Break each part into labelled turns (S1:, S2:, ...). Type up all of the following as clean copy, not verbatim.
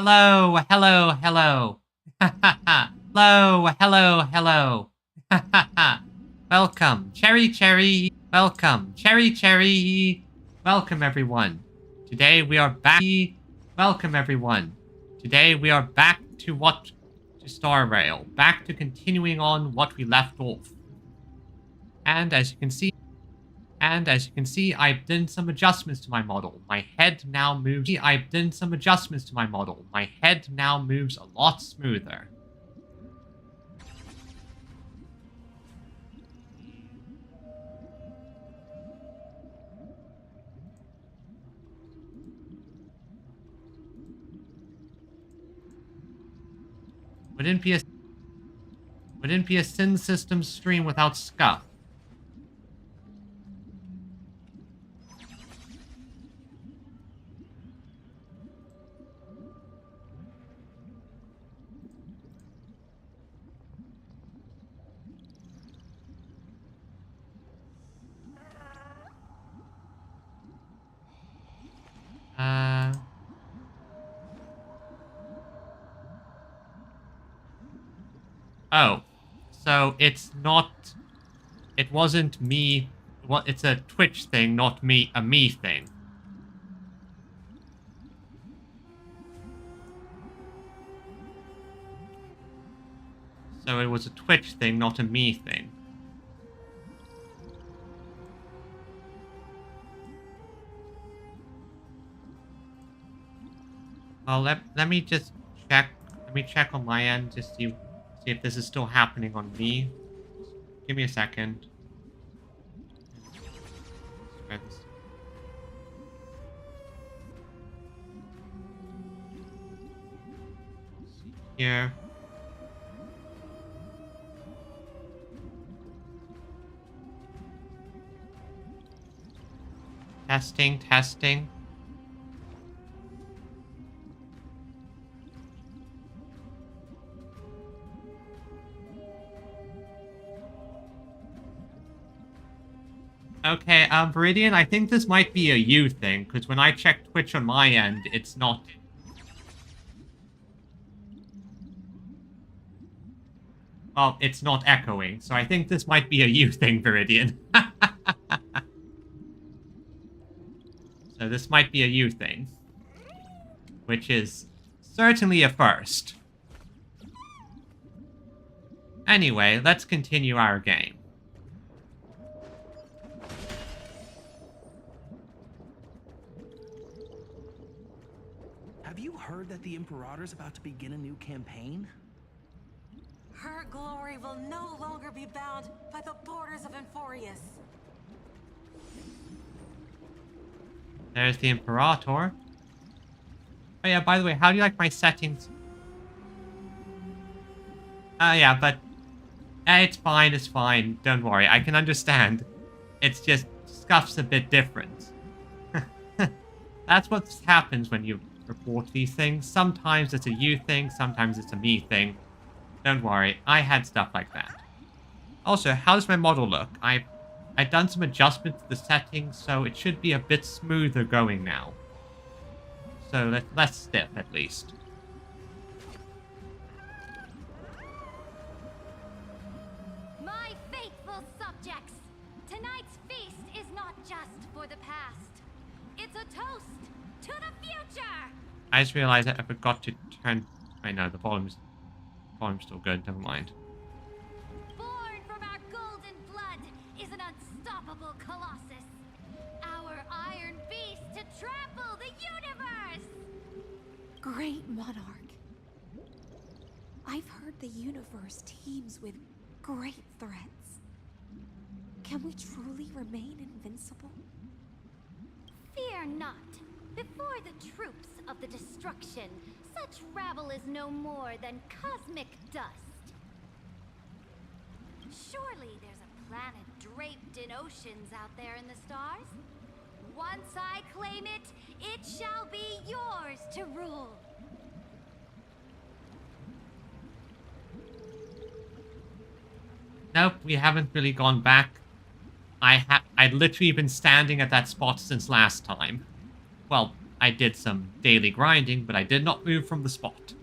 S1: Hello, hello, hello. Hello, hello, hello. Welcome, cherry, cherry. Welcome, cherry, cherry. Welcome, everyone. Today we are back. Welcome, everyone. Today we are back to Star Rail. Back to continuing on what we left off. And as you can see, I've done some adjustments to my model. My head now moves. I've done some adjustments to my model. My head now moves a lot smoother. Wouldn't be a Sin System stream without scuff. Oh, so it's not. It wasn't me. Well, it's a Twitch thing, not a me thing. So it was a Twitch thing, not a me thing. Well, let me just check. Let me check on my end to see if this is still happening on me. Give me a second. Here. Testing, testing. Okay, Viridian, I think this might be a you thing, because when I check Twitch on my end, it's not. Well, it's not echoing, so I think this might be a you thing, Viridian. So this might be a you thing. Which is certainly a first. Anyway, let's continue our game.
S2: Have you heard that the Imperator's about to begin a new campaign?
S3: Her glory will no longer be bound by the borders of Enforius.
S1: There's the Imperator. Oh yeah, by the way, how do you like my settings? Yeah, but it's fine, it's fine. Don't worry, I can understand. It's just Scuff's a bit different. That's what happens when you report these things. Sometimes it's a you thing, sometimes it's a me thing. Don't worry, I had stuff like that. Also, how does my model look? I've done some adjustments to the settings, so it should be a bit smoother going now. So less stiff, at least.
S4: My faithful subjects, tonight's feast is not just for the past. It's a toast to the future!
S1: I just realized that I forgot to turn... I know, the volume's still good, never mind.
S4: Born from our golden blood is an unstoppable colossus. Our iron beast to trample the universe!
S5: Great monarch. I've heard the universe teems with great threats. Can we truly remain invincible?
S4: Fear not. Before the troops of the destruction, such rabble is no more than cosmic dust. Surely there's a planet draped in oceans out there in the stars. Once I claim it, it shall be yours to rule.
S1: Nope, we haven't really gone back. I'd literally been standing at that spot since last time. Well, I did some daily grinding, but I did not move from the spot.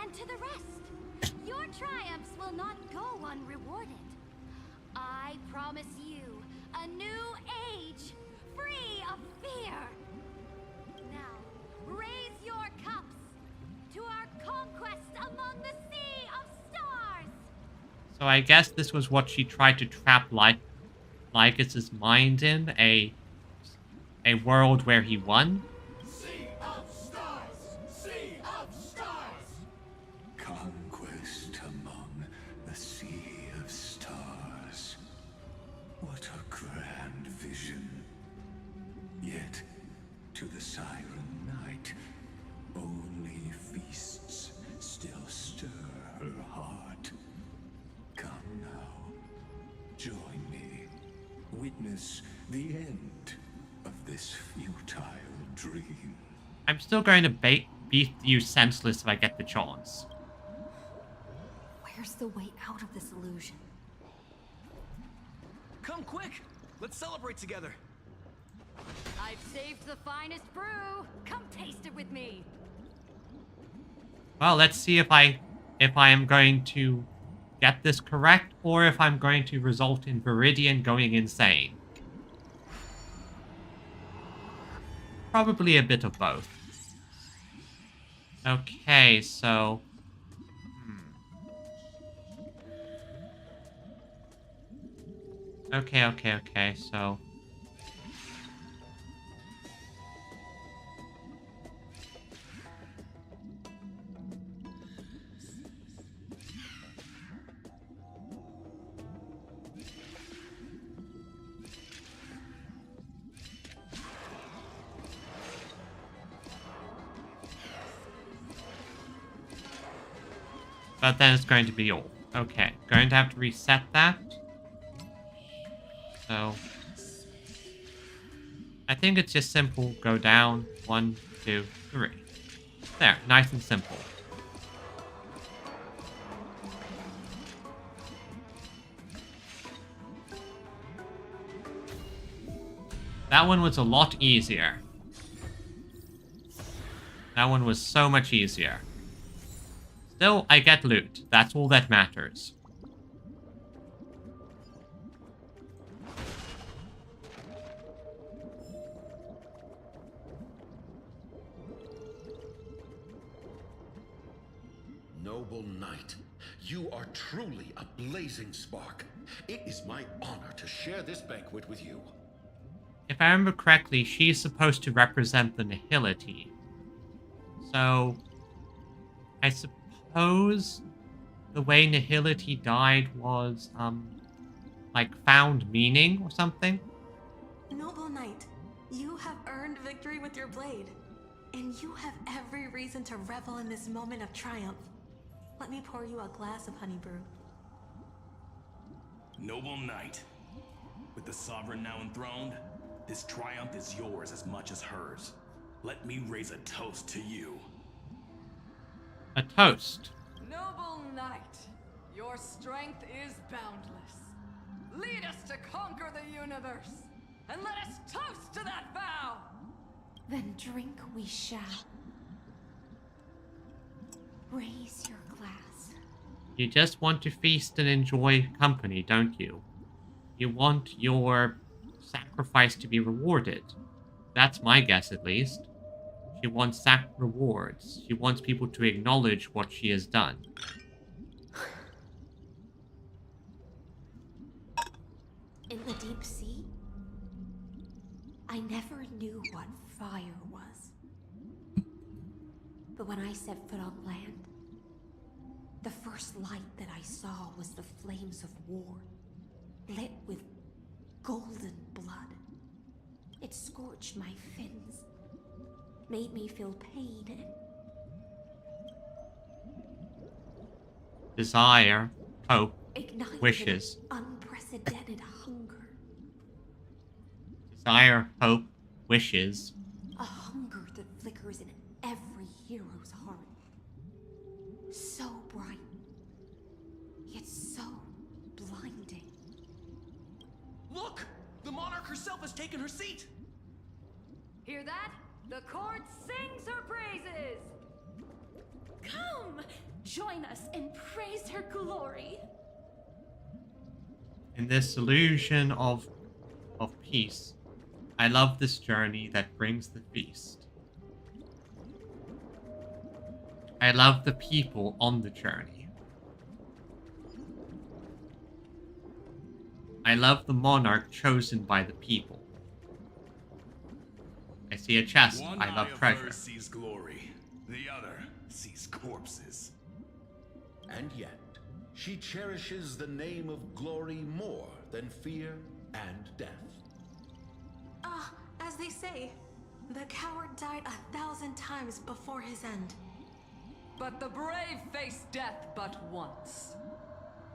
S4: And to the rest, your triumphs will not go unrewarded. I promise you a new age, free of fear. Now, raise your cups to our conquest among the sea of stars.
S1: So I guess this was what she tried to trap Lycus's mind in, a world where he won.
S6: Sea of stars! Sea of stars!
S7: Conquest among the sea of stars. What a grand vision. Yet, to the Siren Knight, only feasts still stir her heart. Come now, join me. Witness the end of this futile dream.
S1: I'm still going to beat you senseless if I get the chance.
S5: Where's the way out of this illusion?
S2: Come quick! Let's celebrate together.
S3: I've saved the finest brew. Come taste it with me.
S1: Well, let's see if I am going to get this correct, or if I'm going to result in Viridian going insane. Probably a bit of both. Okay, so... Okay, so... But then it's going to be all. Okay, going to have to reset that. So... I think it's just simple. Go down. 1, 2, 3. There, nice and simple. That one was a lot easier. That one was so much easier. Still, I get loot. That's all that matters.
S8: Noble knight, you are truly a blazing spark. It is my honor to share this banquet with you.
S1: If I remember correctly, she's supposed to represent the nihility. So, I suppose the way nihility died was, like found meaning or something?
S3: Noble knight, you have earned victory with your blade. And you have every reason to revel in this moment of triumph. Let me pour you a glass of honey brew.
S2: Noble knight, with the sovereign now enthroned, this triumph is yours as much as hers. Let me raise a toast to you.
S1: A toast.
S9: Noble knight, your strength is boundless. Lead us to conquer the universe, and let us toast to that vow!
S5: Then drink we shall. Raise your glass.
S1: You just want to feast and enjoy company, don't you? You want your sacrifice to be rewarded. That's my guess, at least. She wants rewards. She wants people to acknowledge what she has done.
S5: In the deep sea, I never knew what fire was. But when I set foot on land, the first light that I saw was the flames of war, lit with golden blood. It scorched my fins, made me feel pain and
S1: Desire, hope,
S5: ignited
S1: wishes.
S5: an unprecedented hunger.
S1: Desire, hope, wishes.
S5: A hunger that flickers in every hero's heart. So bright, yet so blinding.
S2: Look! The monarch herself has taken her seat!
S9: Hear that? The court sings her praises!
S5: Come! Join us and praise her glory!
S1: In this illusion of peace, I love this journey that brings the feast. I love the people on the journey. I love the monarch chosen by the people. I see a chest.
S2: One
S1: I love
S2: eye of
S1: treasure.
S2: hers sees glory, the other sees corpses.
S8: And yet, she cherishes the name of glory more than fear and death.
S3: As they say, the coward died 1,000 times before his end.
S9: But the brave face death but once,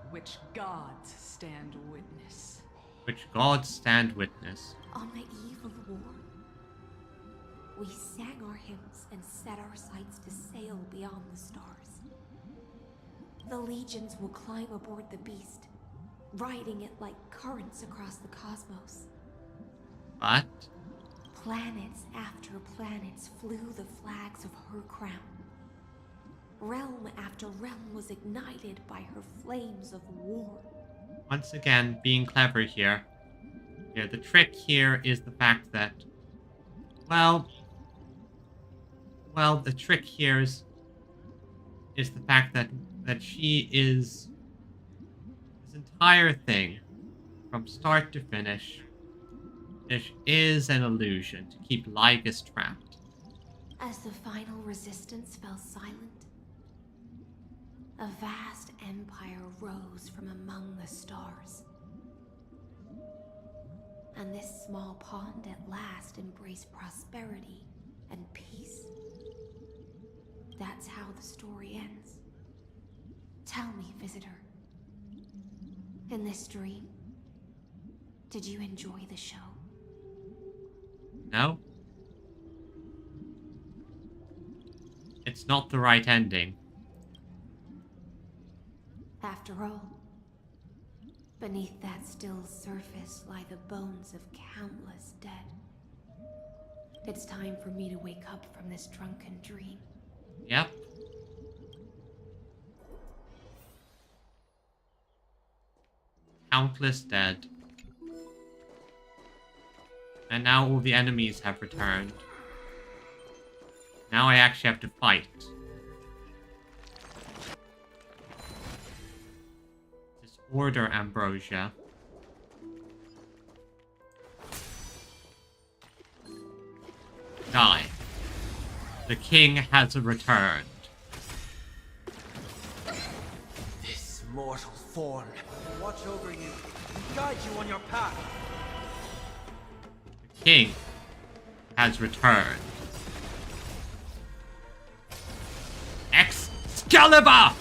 S9: which gods stand witness.
S1: Which gods stand witness.
S5: On the eve of war, we sang our hymns and set our sights to sail beyond the stars. The legions will climb aboard the beast, riding it like currents across the cosmos.
S1: But
S5: Planets after planets flew the flags of her crown. Realm after realm was ignited by her flames of war.
S1: once again, being clever here. Yeah, the trick here is the fact that, well, the trick here is the fact that she is, this entire thing, from start to finish, is an illusion to keep Lygus trapped.
S5: As the final resistance fell silent, a vast empire rose from among the stars. And this small pond at last embraced prosperity and peace. That's how the story ends. Tell me, visitor, in this dream, did you enjoy the show?
S1: No? It's not the right ending.
S5: After all, beneath that still surface lie the bones of countless dead. It's time for me to wake up from this drunken dream.
S1: Yep. Countless dead. And now all the enemies have returned. Now I actually have to fight. Disorder Ambrosia. Die. The king has returned.
S10: This mortal form will watch over you and guide you on your path.
S1: The king has returned. Excalibur!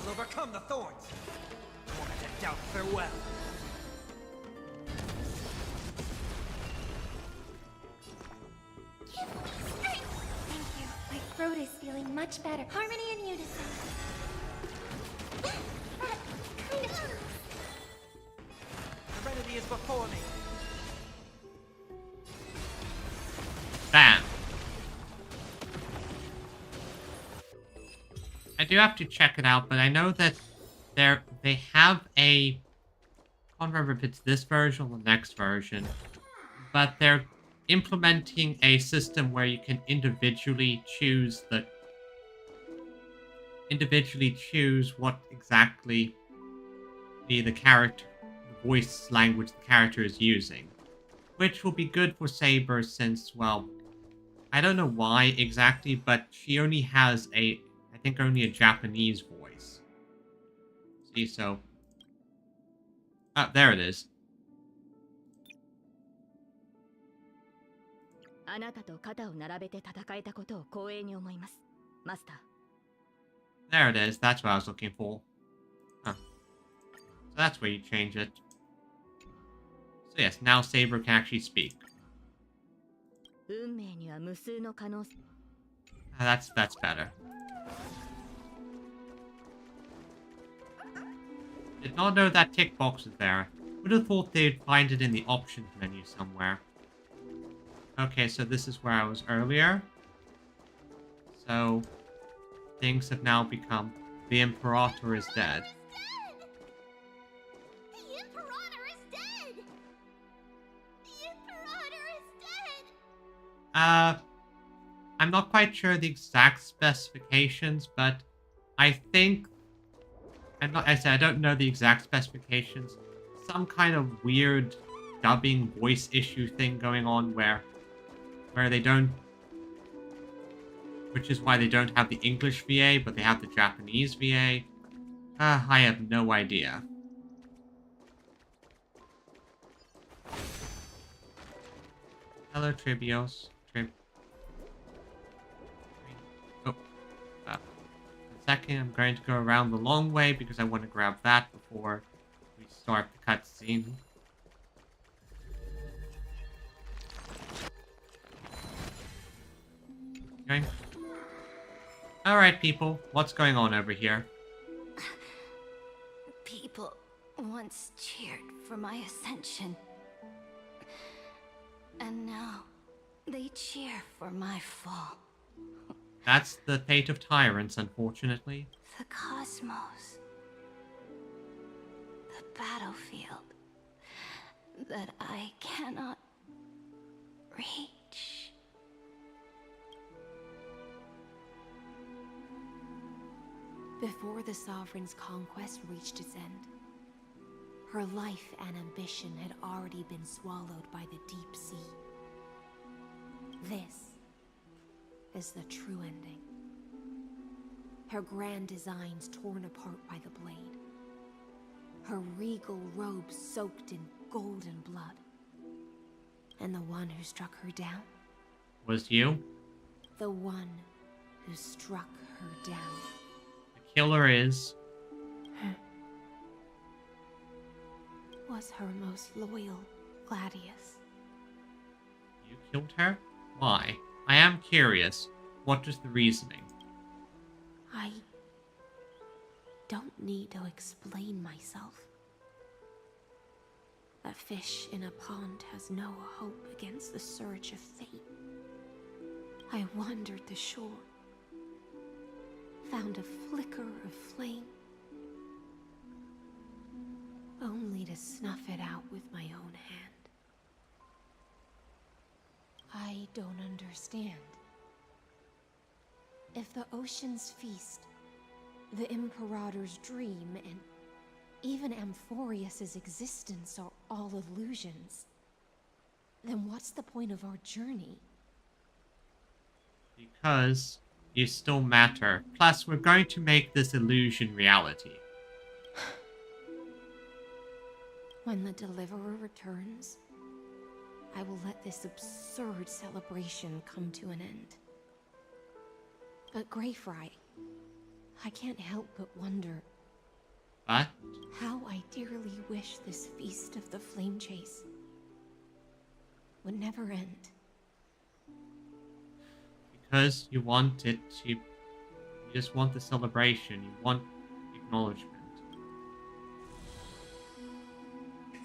S10: Will overcome the thorns. More than a doubt farewell.
S4: Thank you. My throat is feeling much better. Harmony and unison. That kind of hurts.
S10: Serenity is before me.
S1: Bam. I do have to check it out, but I know that they have a, I can't remember if it's this version or the next version, but they're implementing a system where you can individually choose what exactly the character, the voice language the character is using, which will be good for Saber since, well, I don't know why exactly, but she only has I think only a Japanese voice. See, so... Ah, there it is. There it is, that's what I was looking for. Huh. So that's where you change it. So yes, now Saber can actually speak. That's better. Did not know that tick box was there. Would have thought they'd find it in the options menu somewhere. Okay, so this is where I was earlier. So, things have now become... The Imperator is dead.
S4: The Imperator is dead! The Imperator is dead!
S1: I'm not quite sure the exact specifications, but I think... I don't know the exact specifications. Some kind of weird dubbing voice issue thing going on where they don't... Which is why they don't have the English VA, but they have the Japanese VA. I have no idea. Hello, Tribios. Oh. A second, I'm going to go around the long way because I want to grab that before we start the cutscene. Okay. Alright, people. What's going on over here?
S4: People once cheered for my ascension. And now they cheer for my fall.
S1: That's the fate of tyrants, unfortunately.
S4: The cosmos. The battlefield that I cannot reach.
S5: Before the Sovereign's conquest reached its end, her life and ambition had already been swallowed by the deep sea. This is the true ending. Her grand designs torn apart by the blade. Her regal robes soaked in golden blood. And the one who struck her down?
S1: Was you?
S5: The one who struck her down.
S1: The killer is...
S5: Was her most loyal Gladius.
S1: You killed her? Why? I am curious. What is the reasoning?
S5: I don't need to explain myself. A fish in a pond has no hope against the surge of fate. I wandered the shore, found a flicker of flame, only to snuff it out with my own hand. I don't understand. If the ocean's feast, the Imperator's dream, and even Amphorius's existence are all illusions, then what's the point of our journey?
S1: Because you still matter. Plus, we're going to make this illusion reality.
S5: When the Deliverer returns, I will let this absurd celebration come to an end. But Greyfry, I can't help but wonder...
S1: What?
S5: How I dearly wish this feast of the Flame Chase would never end.
S1: Because you want it to... You just want the celebration. You want acknowledgement.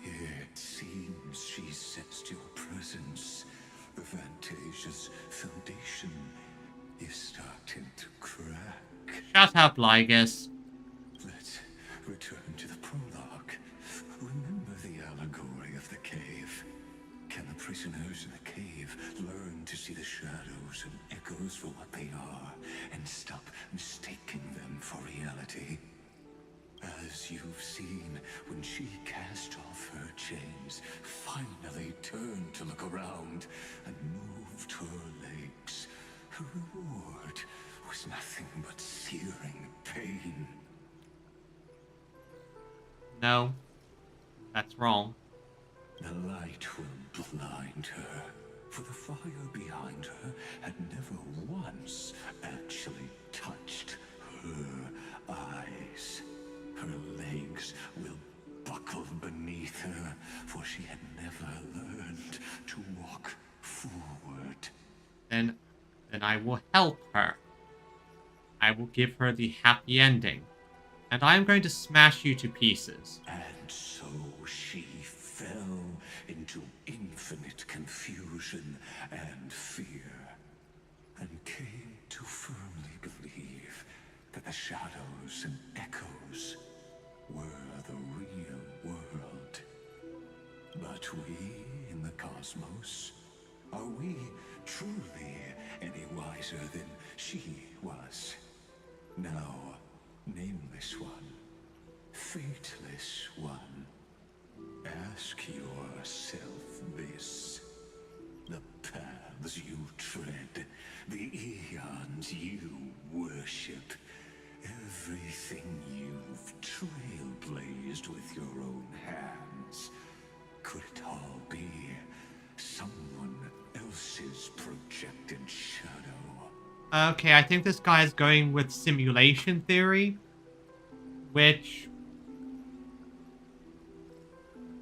S7: It seems she sensed your presence. The Fantasia's foundation is starting to crack.
S1: Shut up, Lygus.
S7: Let's return to the prologue. Remember the allegory of the cave? Can the prisoners in the cave learn to see the shadows and echoes for what they are, and stop mistaking them for reality? As you've seen, when she cast off her chains, finally turned to look around, and moved her legs, her reward was nothing but searing pain.
S1: No. That's wrong.
S7: The light will blind her, for the fire behind her had never once actually touched her eyes. Her legs will buckle beneath her, for she had never learned to walk forward.
S1: Then I will help her. I will give her the happy ending. And I am going to smash you to pieces.
S7: And so she fell into infinite confusion and fear, and came to firmly believe that the shadows and echoes were the real world. But we in the cosmos, are we truly any wiser than she was? Now, nameless one, fateless one, ask yourself this. The paths you tread, the eons you worship, everything you've trailblazed with your own hands, could it all be someone else's projected shadow?
S1: Okay, I think this guy is going with simulation theory, which,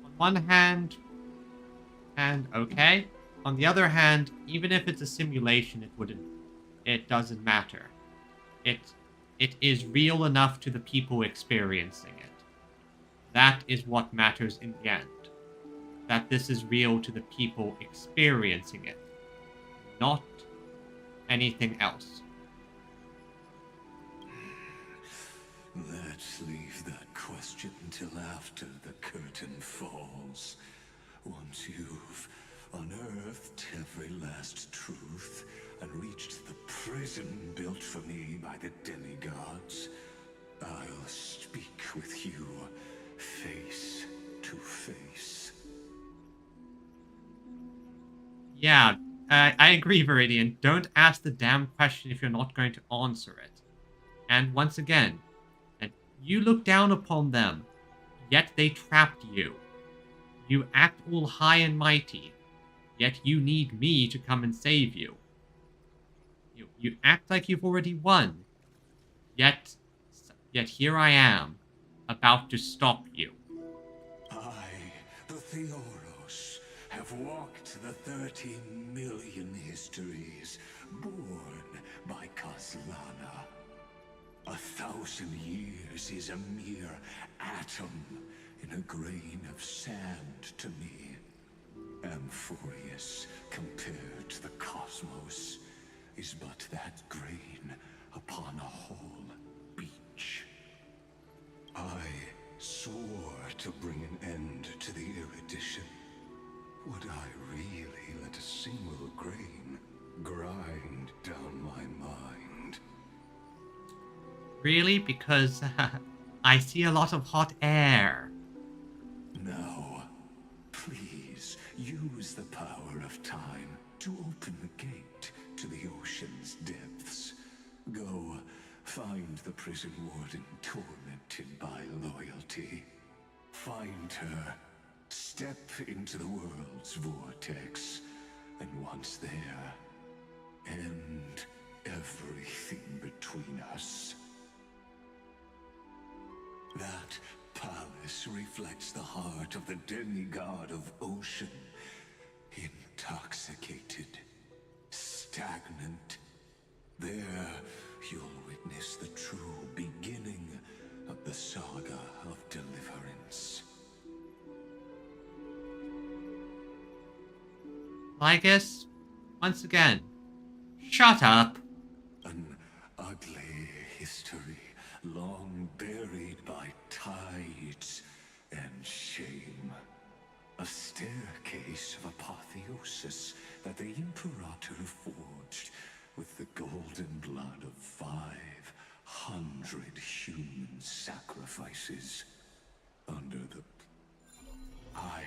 S1: on one hand, and okay. On the other hand, even if it's a simulation, it doesn't matter. It is real enough to the people experiencing it. That is what matters in the end. That this is real to the people experiencing it, not anything else.
S7: Let's leave that question till after the curtain falls. Once you've unearthed every last truth and reached the prison built for me by the demigods, I'll speak with you face to face.
S1: Yeah, I agree, Viridian. Don't ask the damn question if you're not going to answer it. And once again, and you look down upon them, yet they trapped you. You act all high and mighty, yet you need me to come and save you. You act like you've already won, yet here I am, about to stop you.
S7: I, the Theoros, have walked the 13 million histories born by Kaslana. 1,000 years is a mere atom in a grain of sand to me. Amphorius, compared to the cosmos, is but that grain upon a whole beach. I swore to bring an end to the erudition. Would I really let a single grain grind down my mind?
S1: Really? Because I see a lot of hot air.
S7: Now, please use the power of time to open the gate to the ocean's depths. Go find the prison warden tormented by loyalty. Find her, step into the world's vortex, and once there, end everything between us. That palace reflects the heart of the demigod of ocean. Intoxicated, stagnant. There, you'll witness the true beginning of the saga of deliverance.
S1: I guess, once again, shut up.
S7: An ugly history, long buried by tides and shame. A staircase of apotheosis that the Imperator forged with the golden blood of 500 human sacrifices. Under the... I'll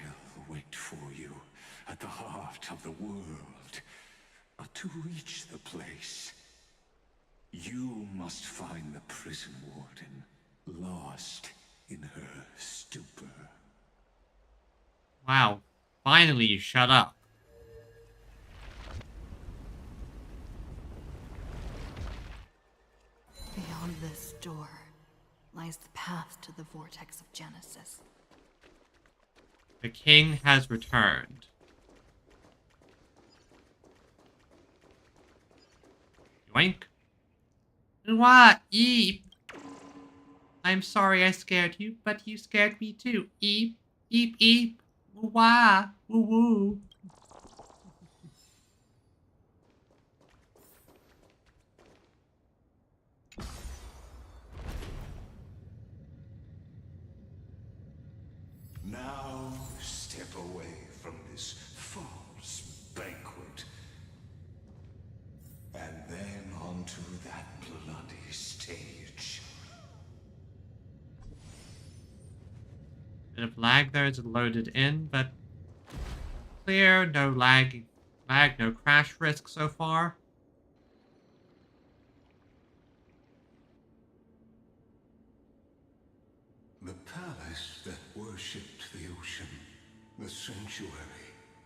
S7: wait for you at the heart of the world. But to reach the place, you must find the prison warden, lost in her stupor.
S1: Wow, finally you shut up.
S11: Beyond this door lies the path to the vortex of Genesis.
S1: The king has returned. Yoink. What? Eep. I'm sorry I scared you, but you scared me too. Eep, eep, eep. Wah, woo woo.
S7: Now step away from this false banquet. And then onto that bloody stage.
S1: Bit of lag there as it loaded in, but clear, no lag, no crash risk so far.
S7: The palace that worshipped the ocean, the sanctuary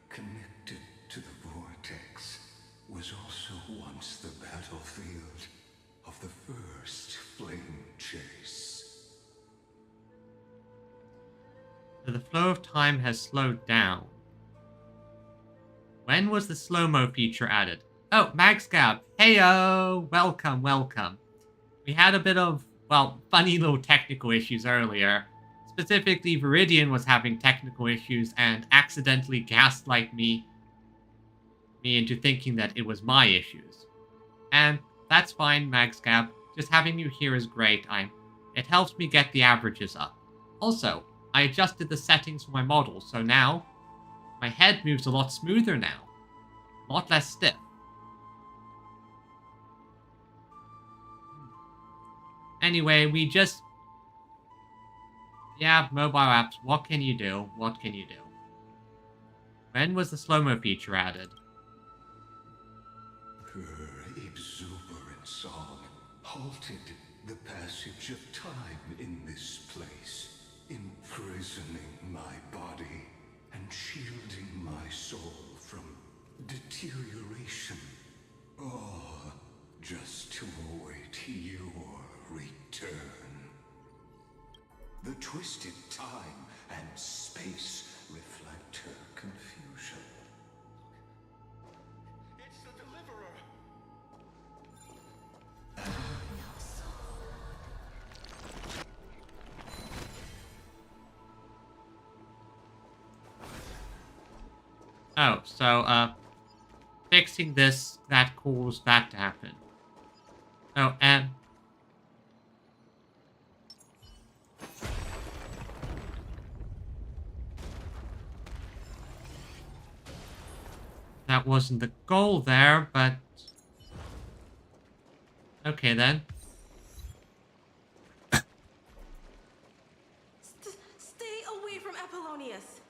S7: connected to the vortex, was also once the battlefield of the first flame chase.
S1: So the flow of time has slowed down. When was the slow-mo feature added? Oh, MaxGab. Heyo! Welcome, welcome. We had a bit of, well, funny little technical issues earlier. Specifically, Viridian was having technical issues and accidentally gaslight me into thinking that it was my issues. And that's fine, MaxGab. Just having you here is great. It helps me get the averages up. Also, I adjusted the settings for my model, so now my head moves a lot smoother now. A lot less stiff. Anyway, we just... Yeah, mobile apps, what can you do? What can you do? When was the slow-mo feature added?
S7: Her exuberant song halted the passage of time in this place, imprisoning my body and shielding my soul from deterioration. All just to await your return. The twisted time and space reflect her confusion.
S8: It's the Deliverer!
S1: Oh, so, fixing this, that caused that to happen. Oh, and... that wasn't the goal there, but... okay, then.
S3: Stay away from Apollonius.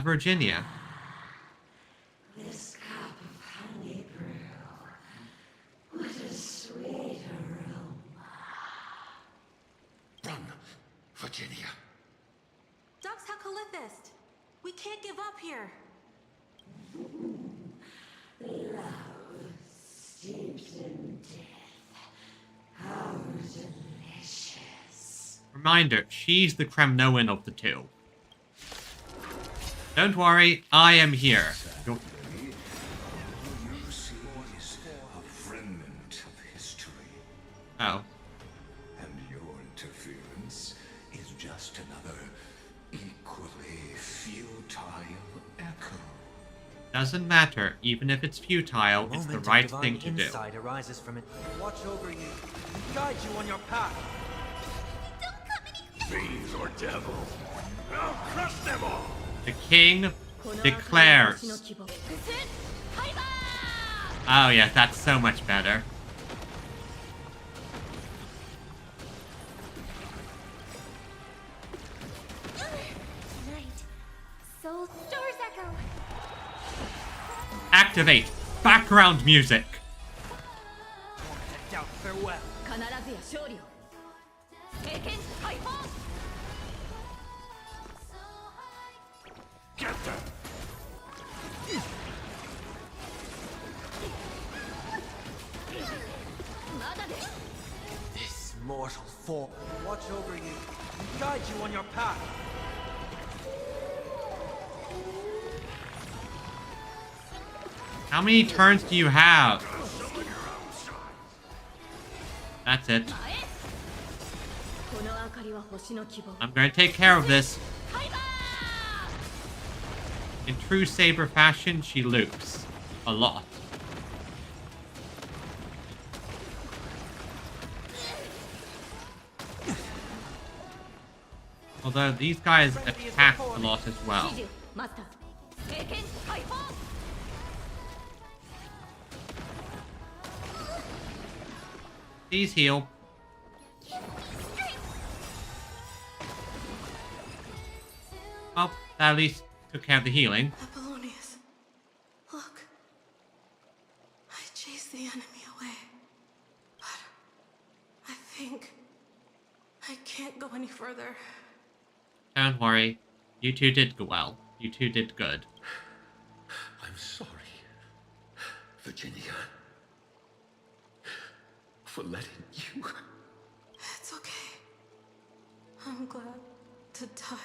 S1: Virginia.
S12: This cup of honey brew. What a sweet aroma.
S8: Run, Virginia.
S3: Dux Hakalithist. We can't give up here.
S12: Love steeped in death. How delicious.
S1: Reminder, she's the Kremnoan of the two. Don't worry, I am here.
S7: You see is a remnant of history.
S1: Oh.
S7: And your interference is just another equally futile echo.
S10: Doesn't matter, even if it's futile, it's the right thing to do.
S13: Insight arises from it. Watch over you and guide you on your path.
S6: Fiends or devils, I'll crush them all!
S1: The king declares. Oh yeah, that's so much better.
S4: Soul Stars Echo.
S1: Activate background music.
S13: Doubt farewell.
S6: Get them!
S13: This mortal form watch over you and guide you on your path.
S1: How many turns do you have? That's it. I'm gonna take care of this. In true Saber fashion, she loops. A lot. Although these guys attack a lot as well. Please heal. Well, that at least took care of the healing.
S3: Apollonius, look. I chased the enemy away. But I think I can't go any further.
S1: Don't worry. You two did well. You two did good.
S8: I'm sorry, Virginia, for letting you...
S3: It's okay. I'm glad to die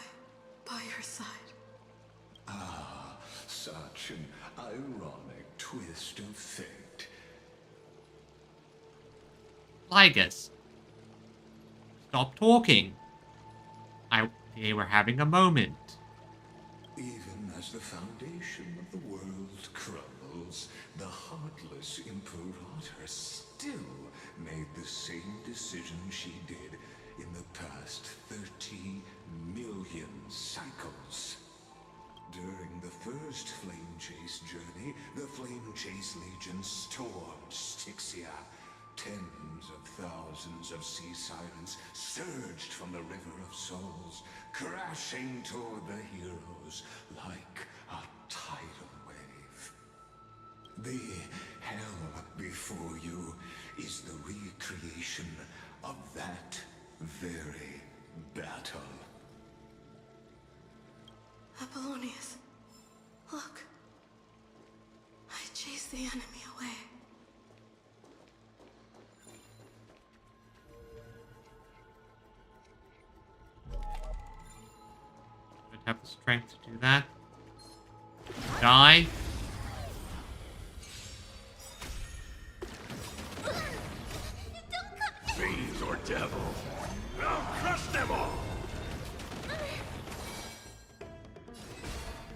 S3: by your side.
S7: Ah, such an ironic twist of fate.
S1: Ligus. Stop talking. They were having a moment.
S7: Even as the foundation of the world crumbles, the heartless Imperator still made the same decision she did in the past 30 million cycles. During the first Flame Chase journey, the Flame Chase Legion stormed Styxia. Tens of thousands of sea sirens surged from the River of Souls, crashing toward the heroes like a tidal wave. The hell before you is the recreation of that very battle.
S3: Apollonius, look. I chased the enemy away.
S1: Don't have the strength to do that. Die.
S8: Fiends or devils, I'll crush them all!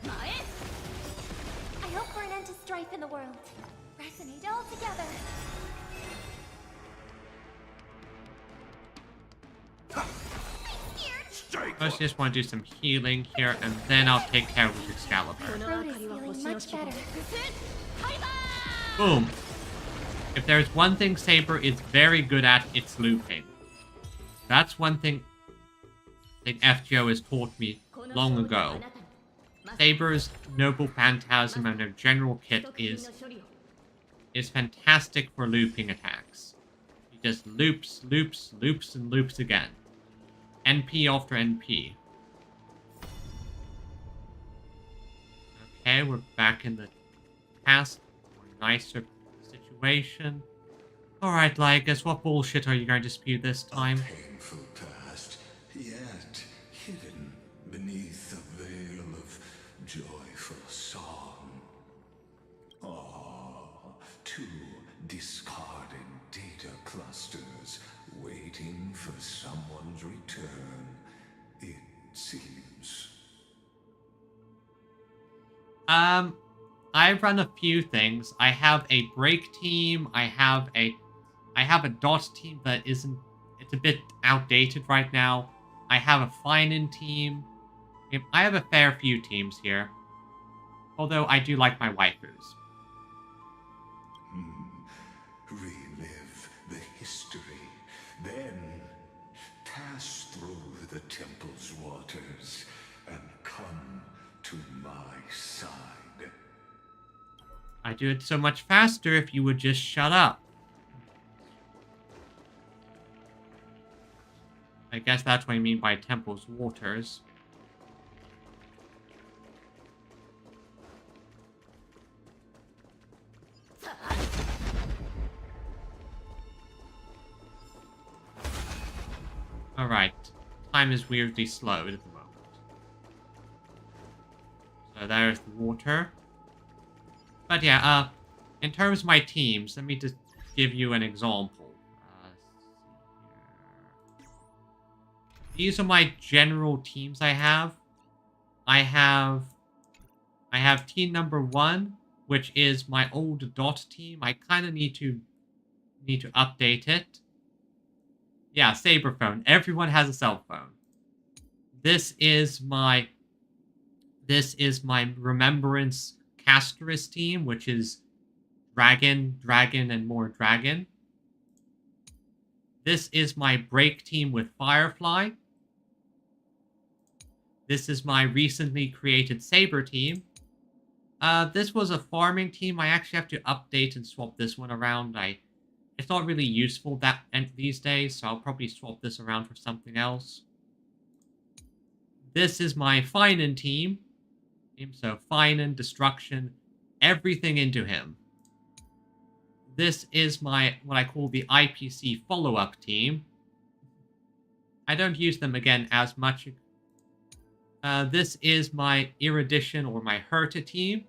S4: I hope for an end to strife in the world. Resonate all together.
S1: First, I just want to do some healing here, and then I'll take care of this Excalibur.
S4: Road is feeling much better.
S1: Boom. If there's one thing Saber is very good at, it's looping. That's one thing I think FGO has taught me long ago. Saber's Noble Phantasm and their general kit is fantastic for looping attacks. He just loops, loops, loops, and loops again. NP after NP. Okay, we're back in the past. Nicer situation. Alright, Ligus, what bullshit are you going to spew this time?
S7: A painful past, yet hidden beneath a veil of joyful song. Ah, two discarded data clusters waiting for someone's return, it seems.
S1: I run a few things. I have a break team. I have a dot team that isn't. It's a bit outdated right now. I have a fine-in team. I have a fair few teams here. Although I do like my waifus.
S7: Relive the history, then pass through the temple's waters and come to my side.
S1: I'd do it so much faster if you would just shut up. I guess that's what I mean by Temple's Waters. Alright. Time is weirdly slow at the moment. So there's the water. But yeah, in terms of my teams, let me just give you an example. these are my general teams I have. I have team number 1, which is my old dot team. I kind of need to update it. Yeah, saber phone. Everyone has a cell phone. This is my Remembrance Casterus team, which is Dragon, and more Dragon. This is my Break team with Firefly. This is my recently created Saber team. This was a farming team. I actually have to update and swap this one around. It's not really useful these days, so I'll probably swap this around for something else. This is my Finan team. So Finan, Destruction, everything into him. This is my, what I call the IPC follow-up team. I don't use them again as much. This is my Erudition or my Herta team.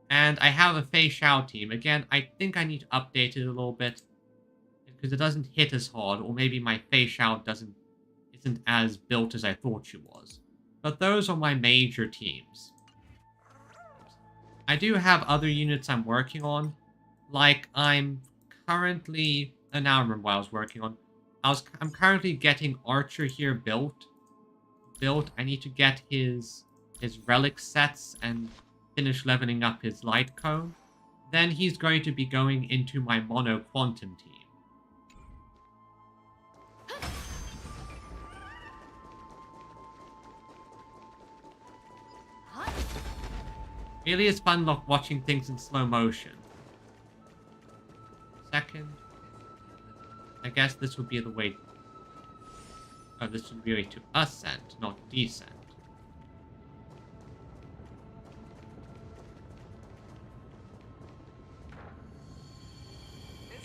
S1: And I have a Fei Xiao team. Again, I think I need to update it a little bit. Because it doesn't hit as hard, or maybe my Fei Xiao isn't as built as I thought she was. But those are my major teams. I do have other units I'm working on. Like, I'm currently... now I remember what I was working on. I'm currently getting Archer here built. I need to get his relic sets and finish leveling up his light cone. Then he's going to be going into my mono quantum team. Really is fun watching things in slow motion. Second. I guess this would be the way... oh, this would be the way to ascend, not descend.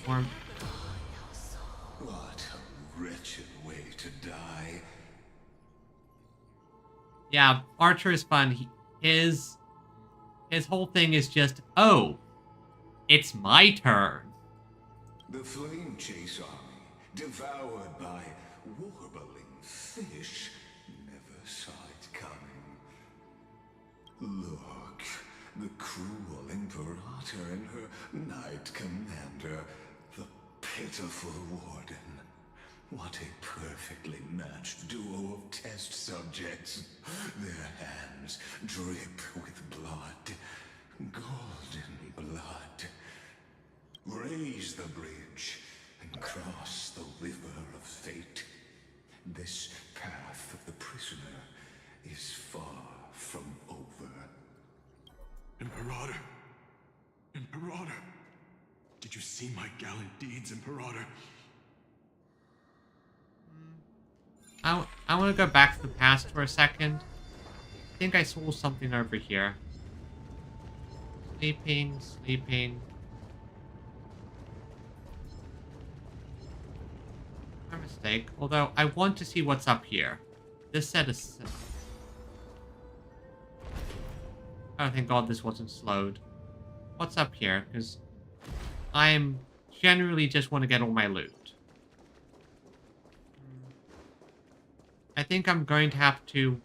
S1: Or...
S7: what a wretched way to die.
S1: yeah, Archer is fun. His whole thing is just, oh, it's my turn.
S7: The flame chase army, devoured by warbling fish, never saw it coming. Look, the cruel Imperator and her Knight Commander, the pitiful Warden. What a perfectly matched duo of test subjects. Their hands drip with blood, golden blood. Raise the bridge and cross the river of fate. This path of the prisoner is far from over.
S2: Imperator! Imperator! Did you see my gallant deeds, Imperator?
S1: I want to go back to the past for a second. I think I saw something over here. Sleeping. My mistake. Although, I want to see what's up here. This set is... oh, thank God this wasn't slowed. What's up here? Because I'm generally just want to get all my loot. I think I'm going to have to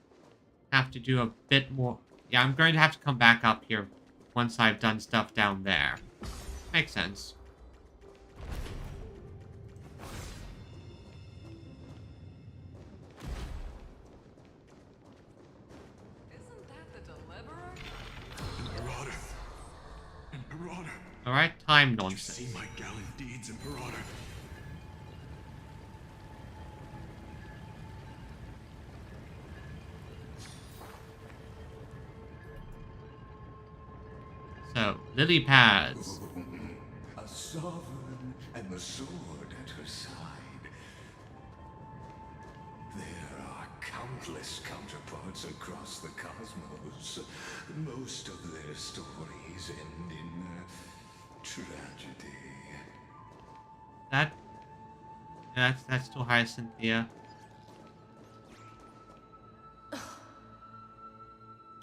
S1: do a bit more... yeah, I'm going to have to come back up here once I've done stuff down there. Makes sense.
S9: Isn't that the deliverer?
S2: Imperator!
S1: Alright, time
S2: Did
S1: nonsense.
S2: you see my gallant deeds, Imperator?
S1: So, lily pads.
S7: A sovereign and the sword at her side. There are countless counterparts across the cosmos. Most of their stories end in tragedy.
S1: That's still Hyacinthia.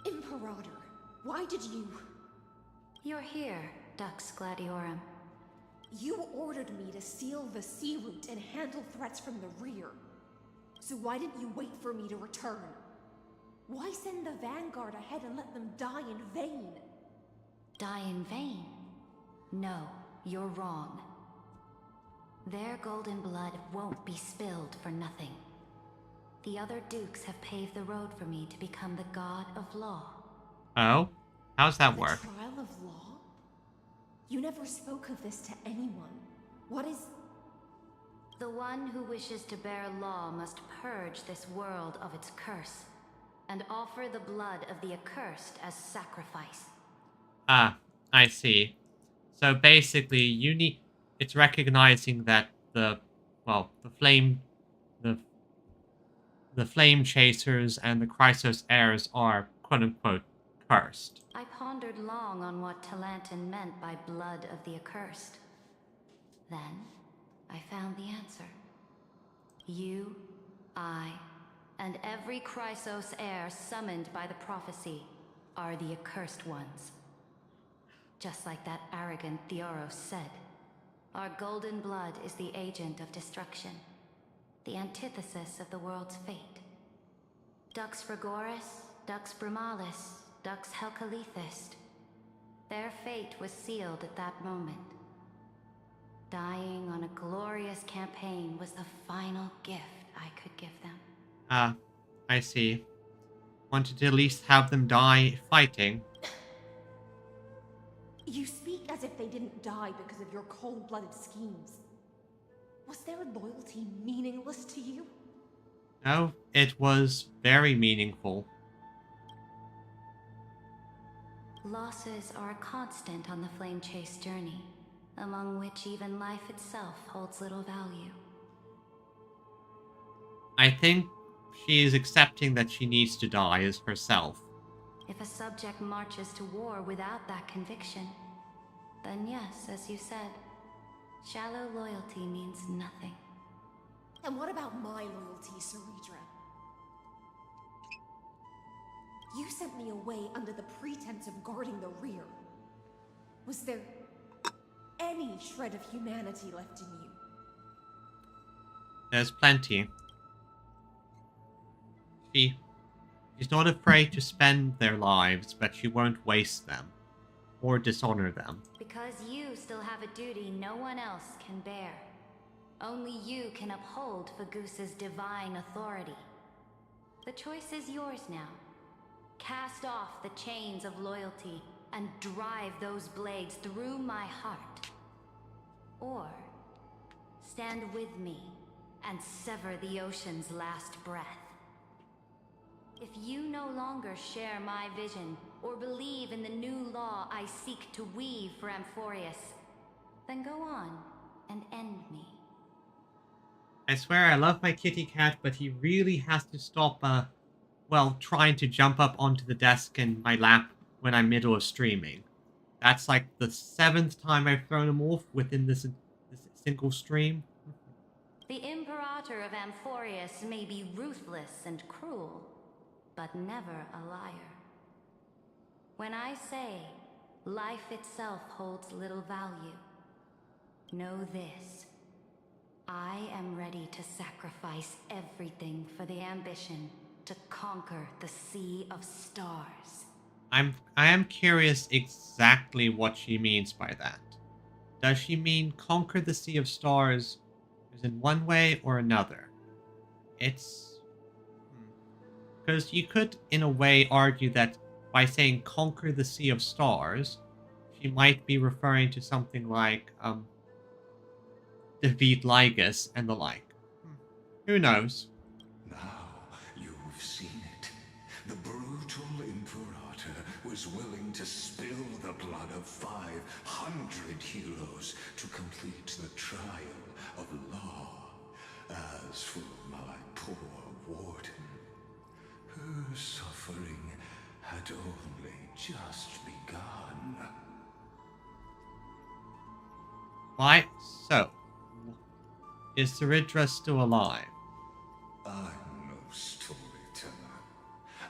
S5: Imperator, why did you...
S14: You're here, Dux Gladiorum.
S5: You ordered me to seal the sea route and handle threats from the rear. So why didn't you wait for me to return? Why send the Vanguard ahead and let them die in vain?
S14: Die in vain? No, you're wrong. Their golden blood won't be spilled for nothing. The other dukes have paved the road for me to become the god of law.
S1: Oh? How's that work?
S5: The trial of law? You never spoke of this to anyone. What is...
S14: The one who wishes to bear law must purge this world of its curse, and offer the blood of the accursed as sacrifice.
S1: Ah, I see. So basically, it's recognizing that the flame chasers and the Chrysos heirs are quote-unquote cursed.
S14: I pondered long on what Talantin meant by blood of the accursed. Then, I found the answer. You, I, and every Chrysos heir summoned by the prophecy are the accursed ones. Just like that arrogant Theoros said, our golden blood is the agent of destruction, the antithesis of the world's fate. Dux Frigoris, Dux Brumalis, Dux Helcalethist. Their fate was sealed at that moment. Dying on a glorious campaign was the final gift I could give them.
S1: Ah, I see. Wanted to at least have them die fighting.
S5: You speak as if they didn't die because of your cold-blooded schemes. Was their loyalty meaningless to you?
S1: No, it was very meaningful.
S14: Losses are a constant on the Flame Chase journey, among which even life itself holds little value.
S1: I think she is accepting that she needs to die as herself.
S14: If a subject marches to war without that conviction, then yes, as you said, shallow loyalty means nothing.
S5: And what about my loyalty, Ceridra? You sent me away under the pretense of guarding the rear. Was there any shred of humanity left in you?
S1: There's plenty. She's not afraid to spend their lives, but she won't waste them. Or dishonor them.
S14: Because you still have a duty no one else can bear. Only you can uphold Fagoos's divine authority. The choice is yours now. Cast off the chains of loyalty and drive those blades through my heart. Or stand with me and sever the ocean's last breath. If you no longer share my vision or believe in the new law I seek to weave for Amphorius, then go on and end me.
S1: I swear I love my kitty cat, but he really has to stop, trying to jump up onto the desk in my lap when I'm middle of streaming. That's like the 7th time I've thrown him off within this single stream.
S14: The Imperator of Amphorius may be ruthless and cruel, but never a liar. When I say life itself holds little value, know this. I am ready to sacrifice everything for the ambition to conquer the Sea of Stars.
S1: I am curious exactly what she means by that. Does she mean conquer the Sea of Stars as in one way or another? It's... Because you could, in a way, argue that by saying conquer the Sea of Stars, she might be referring to something like, defeat Lygus and the like. Who knows?
S7: Now you've seen it. The brutal Imperator was willing to spill the blood of 500 heroes to complete the trial of law. As for my poor warden, her suffering had only just begun.
S1: Why? So, is Ceridra still alive?
S7: I'm no storyteller.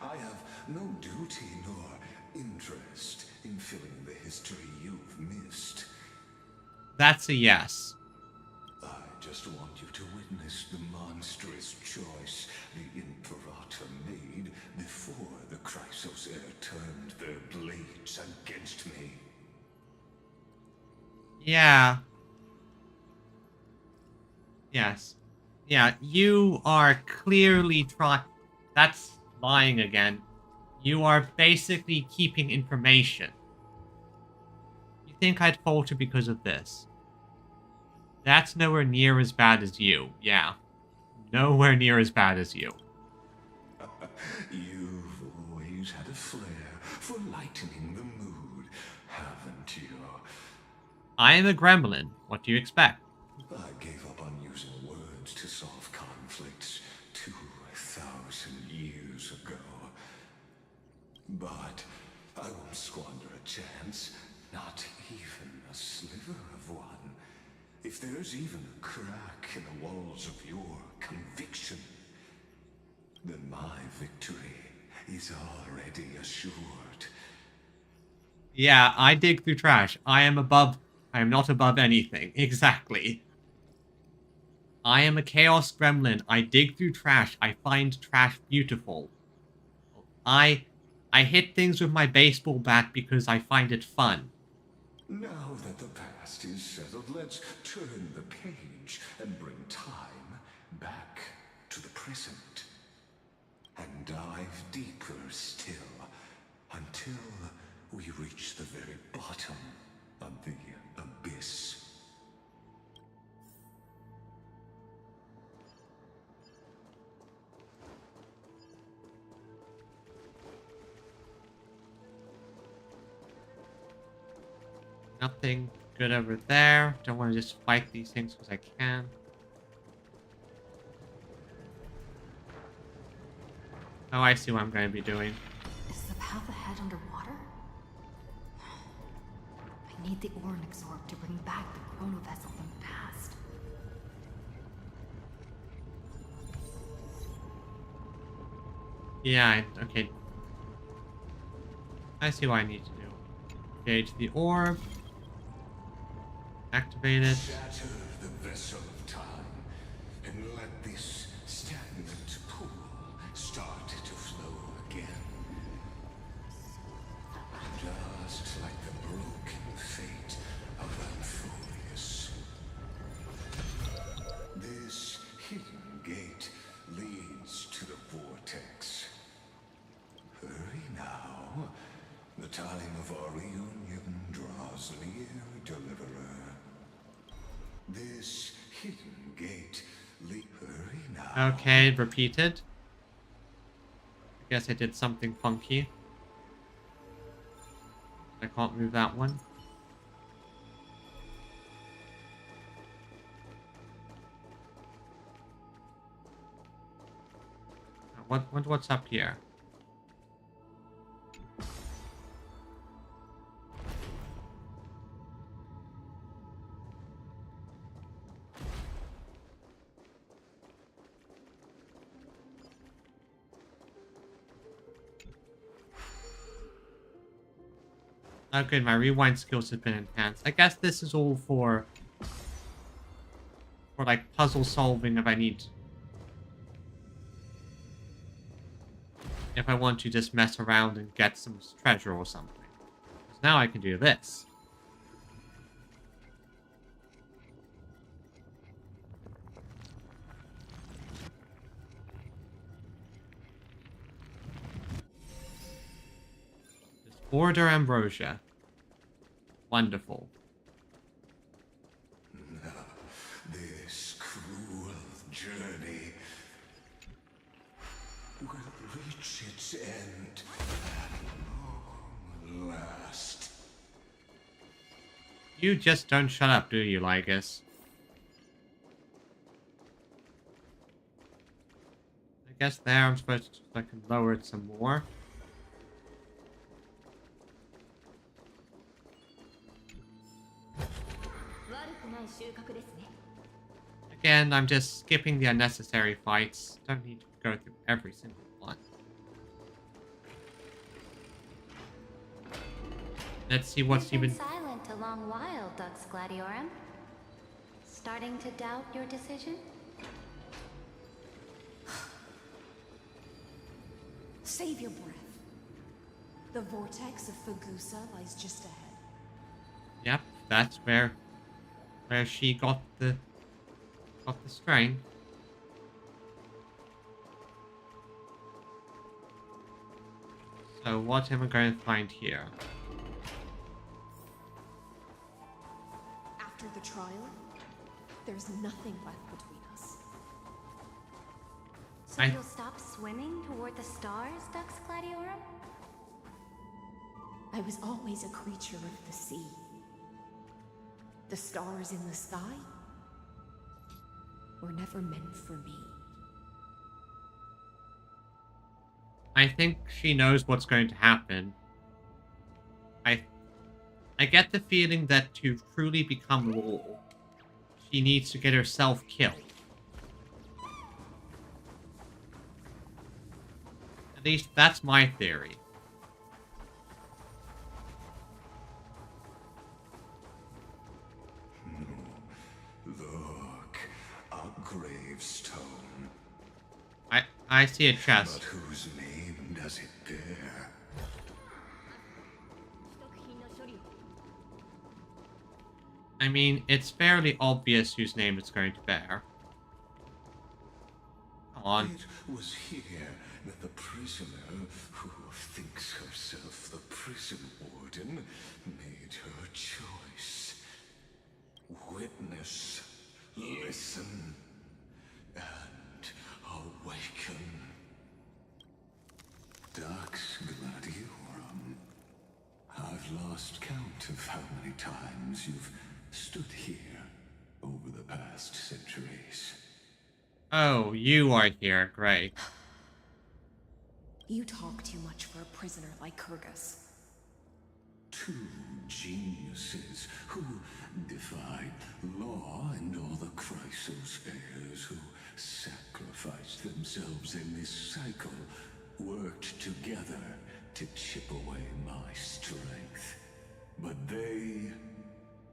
S7: I have no duty nor interest in filling the history you've missed.
S1: That's a yes.
S7: I just want you to witness the monstrous choice the Imperator made before the Chrysos Heir turned their blades against me.
S1: Yeah. Yes. Yeah, you are clearly trying... That's lying again. You are basically keeping information. You think I'd falter because of this? That's nowhere near as bad as you. Yeah. Nowhere near as bad as you.
S7: You've always had a flair for lightening the mood, haven't you?
S1: I am a gremlin. What do you expect?
S7: I gave up on using words to solve conflicts 2,000 years ago. But I won't squander a chance, not even a sliver of one. If there's even a crack in the walls of your conviction, then my victory is already assured.
S1: Yeah, I dig through trash. I am not above anything. Exactly. I am a chaos gremlin. I dig through trash. I find trash beautiful. I hit things with my baseball bat because I find it fun.
S7: Now that the past is settled, let's turn the page and bring time back to the present. And dive deeper still, until we reach the very bottom of the abyss.
S1: Nothing good over there. Don't want to just fight these things because I can. Oh, I see what I'm going to be doing.
S11: Is the path ahead underwater? I need the Ornix orb to bring back the chrono vessel from the past.
S1: Yeah, okay. I see what I need to do. Engage the orb. Activate it.
S7: Shatter the vessel of time and let this stagnant pool start to flow again. Just like the broken fate of Amphibious. This hidden gate leads to the vortex. Hurry now. The time of our reunion draws near, Deliverer. This hidden gate hurry now.
S1: Okay, repeated. I guess I did something funky. I can't move that one. What's up here? Oh good, my rewind skills have been enhanced. I guess this is all for like puzzle solving if I want to just mess around and get some treasure or something. So now I can do this. Order Ambrosia. Wonderful.
S7: This cruel journey will reach its end at long last.
S1: You just don't shut up, do you, Lygus? I guess there I'm supposed to I can lower it some more. Again, I'm just skipping the unnecessary fights. Don't need to go through every single one. Let's see what's
S14: You've been
S1: even...
S14: silent a long while, Dux Gladiorum. Starting to doubt your decision?
S5: Save your breath. The vortex of Fagusa lies just ahead.
S1: Yep, that's where she got the strength. So what am I going to find here?
S5: After the trial, there's nothing left between us.
S14: So you'll stop swimming toward the stars, Dux Gladiorum?
S5: I was always a creature of the sea. The stars in the sky were never meant for me.
S1: I think she knows what's going to happen. I get the feeling that to truly become Law, she needs to get herself killed. At least that's my theory.
S7: Look, a gravestone.
S1: I see a chest.
S7: But whose name does it bear?
S1: I mean, it's fairly obvious whose name it's going to bear. Come on.
S7: It was here that the prisoner, who thinks herself the prison warden, made her choice. Witness, listen, and awaken. Dux Gladiorum. I've lost count of how many times you've stood here over the past centuries.
S1: Oh, you are here. Great.
S5: You talk too much for a prisoner like Kyrgyz.
S7: Two geniuses who defied law and all the Chrysos heirs who sacrificed themselves in this cycle, worked together to chip away my strength. But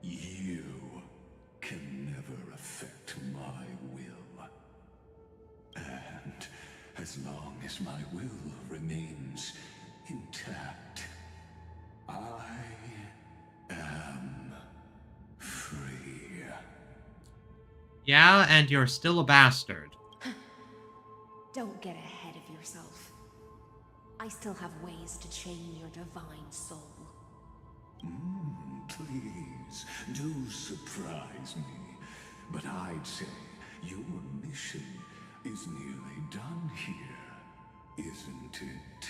S7: you, can never affect my will. And as long as my will remains intact, I am free.
S1: Yeah, and you're still a bastard.
S5: Don't get ahead of yourself. I still have ways to chain your divine soul.
S7: Please, do surprise me. But I'd say your mission is nearly done here, isn't it?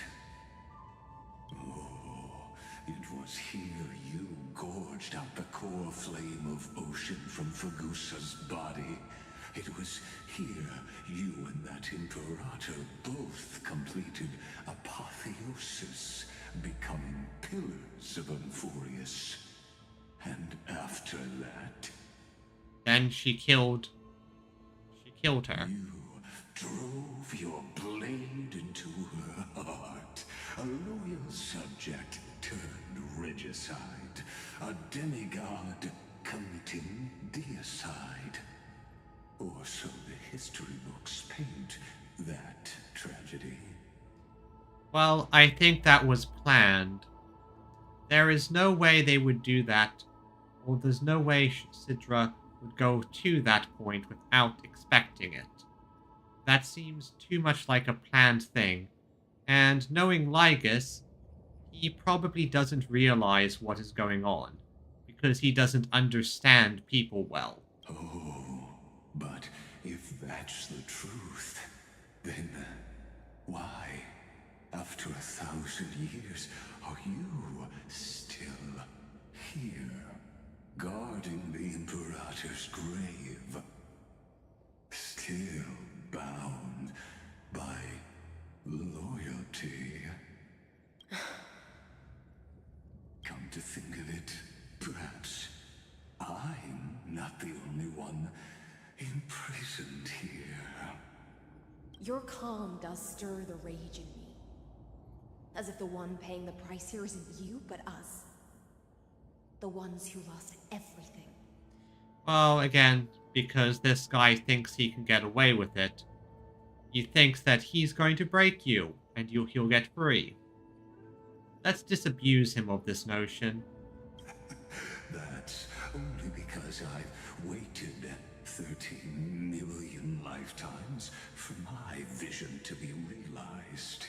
S7: Oh, it was here you gorged out the core flame of ocean from Fagusa's body. It was here you and that Imperator both completed apotheosis, becoming pillars of Amphorius. And after that...
S1: Then she killed her.
S7: You drove your blade into her heart. A loyal subject turned regicide. A demigod committing deicide. Or so the history books paint that tragedy.
S1: Well, I think that was planned. There is no way they would do that, or there's no way Sidra would go to that point without expecting it. That seems too much like a planned thing, and knowing Lygus, he probably doesn't realize what is going on, because he doesn't understand people well.
S7: Oh, but if that's the truth, then why, after 1,000 years, are you still here, guarding the Imperator's grave? Still bound by loyalty? Come to think of it, perhaps I'm not the only one imprisoned here.
S5: Your calm does stir the rage in me. As if the one paying the price here isn't you, but us. The ones who lost everything.
S1: Well, again, because this guy thinks he can get away with it. He thinks that he's going to break you, and he'll get free. Let's disabuse him of this notion.
S7: That's only because I've waited 13 million lifetimes for my vision to be realized.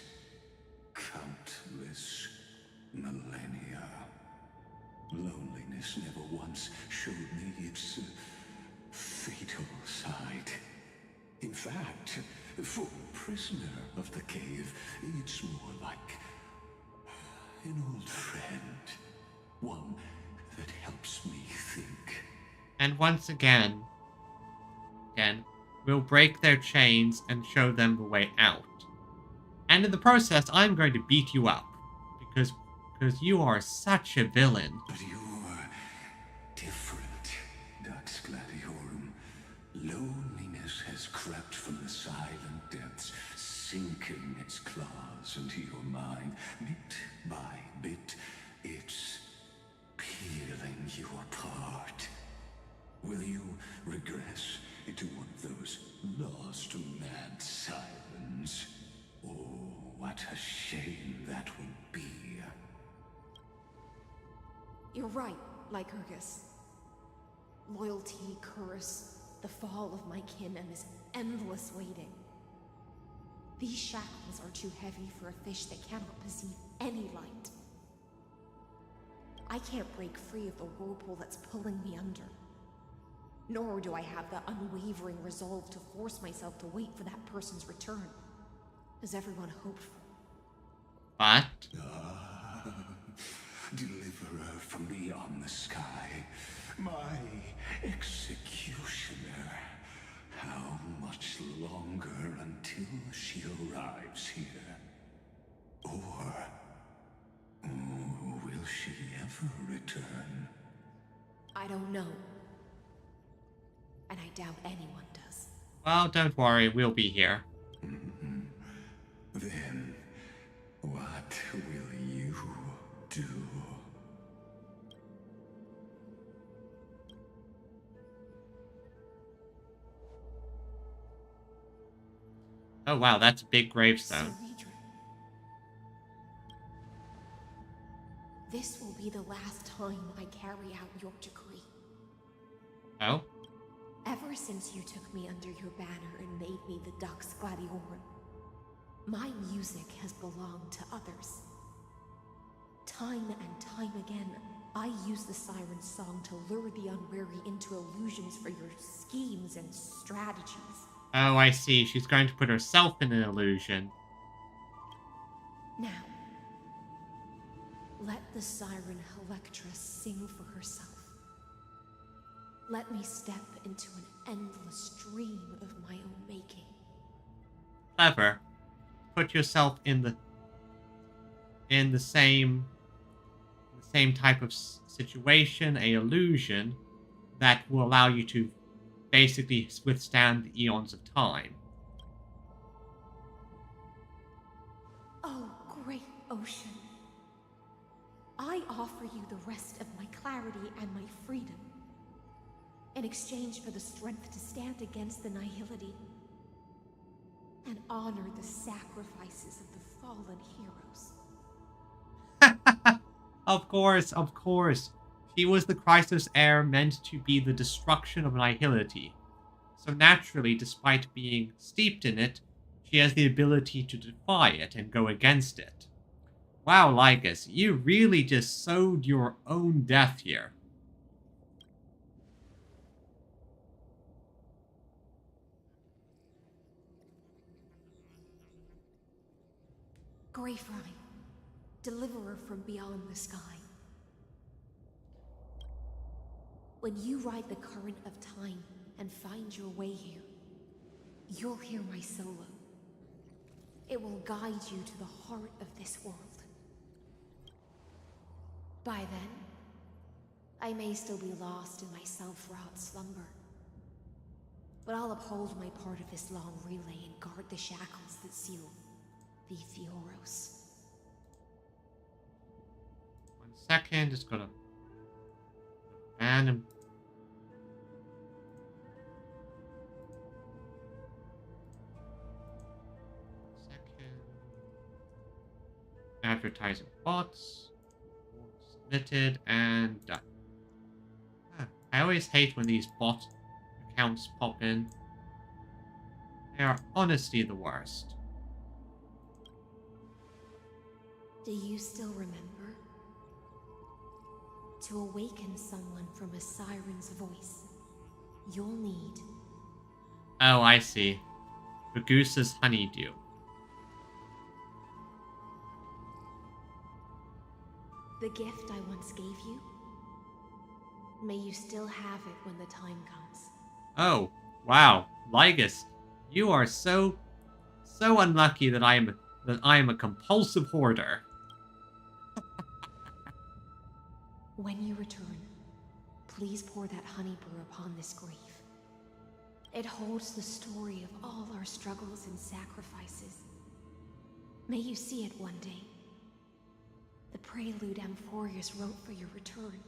S7: Countless millennia. Loneliness never once showed me its fatal side. In fact, for a prisoner of the cave, it's more like an old friend. One that helps me think.
S1: And once again, we'll break their chains and show them the way out. And in the process, I'm going to beat you up. Because you are such a villain.
S7: But you're different, Dux Gladiorum. Loneliness has crept from the silent depths, sinking its claws into your mind. Bit by bit, it's peeling you apart. Will you regress into one of those lost mad sirens? Oh, what a shame that will be.
S5: You're right, Lycurgus. Loyalty, curse, the fall of my kin, and this endless waiting. These shackles are too heavy for a fish that cannot perceive any light. I can't break free of the whirlpool that's pulling me under. Nor do I have the unwavering resolve to force myself to wait for that person's return, as everyone hoped for.
S1: What?
S7: Deliverer from beyond the sky, my executioner. How much longer until she arrives here? Or will she ever return?
S5: I don't know. And I doubt anyone does.
S1: Well, don't worry, we'll be here.
S7: Then, what will you do?
S1: Oh wow, that's a big gravestone.
S5: This will be the last time I carry out your decree.
S1: Oh?
S5: Ever since you took me under your banner and made me the Dux Gladiorum, my music has belonged to others. Time and time again, I use the siren's song to lure the unwary into illusions for your schemes and strategies.
S1: Oh, I see. She's going to put herself in an illusion.
S5: Now, let the siren Electra sing for herself. Let me step into an endless dream of my own making.
S1: Clever. Put yourself in the same type of situation, a illusion that will allow you to basically withstand the eons of time.
S5: Oh, great ocean. I offer you the rest of my clarity and my freedom, in exchange for the strength to stand against the nihility and honor the sacrifices of the fallen heroes.
S1: Of course, of course. She was the Chrysos heir meant to be the destruction of nihility. So naturally, despite being steeped in it, she has the ability to defy it and go against it. Wow, Lycus, you really just sowed your own death here.
S5: Greyfry, deliverer from beyond the sky. When you ride the current of time and find your way here, you'll hear my solo. It will guide you to the heart of this world. By then, I may still be lost in my self-wrought slumber, but I'll uphold my part of this long relay and guard the shackles that seal the Theoros.
S1: 1 second, just gonna ban him. Advertising bots. Submitted and done. I always hate when these bot accounts pop in. They are honestly the worst.
S5: Do you still remember? To awaken someone from a siren's voice, you'll need...
S1: Oh, I see. Ragusa's honeydew.
S5: The gift I once gave you? May you still have it when the time comes.
S1: Oh, wow. Lygus, you are so unlucky that I am a compulsive hoarder.
S5: When you return, please pour that honey brew upon this grave. It holds the story of all our struggles and sacrifices. May you see it one day. The prelude Amphorius wrote for your return,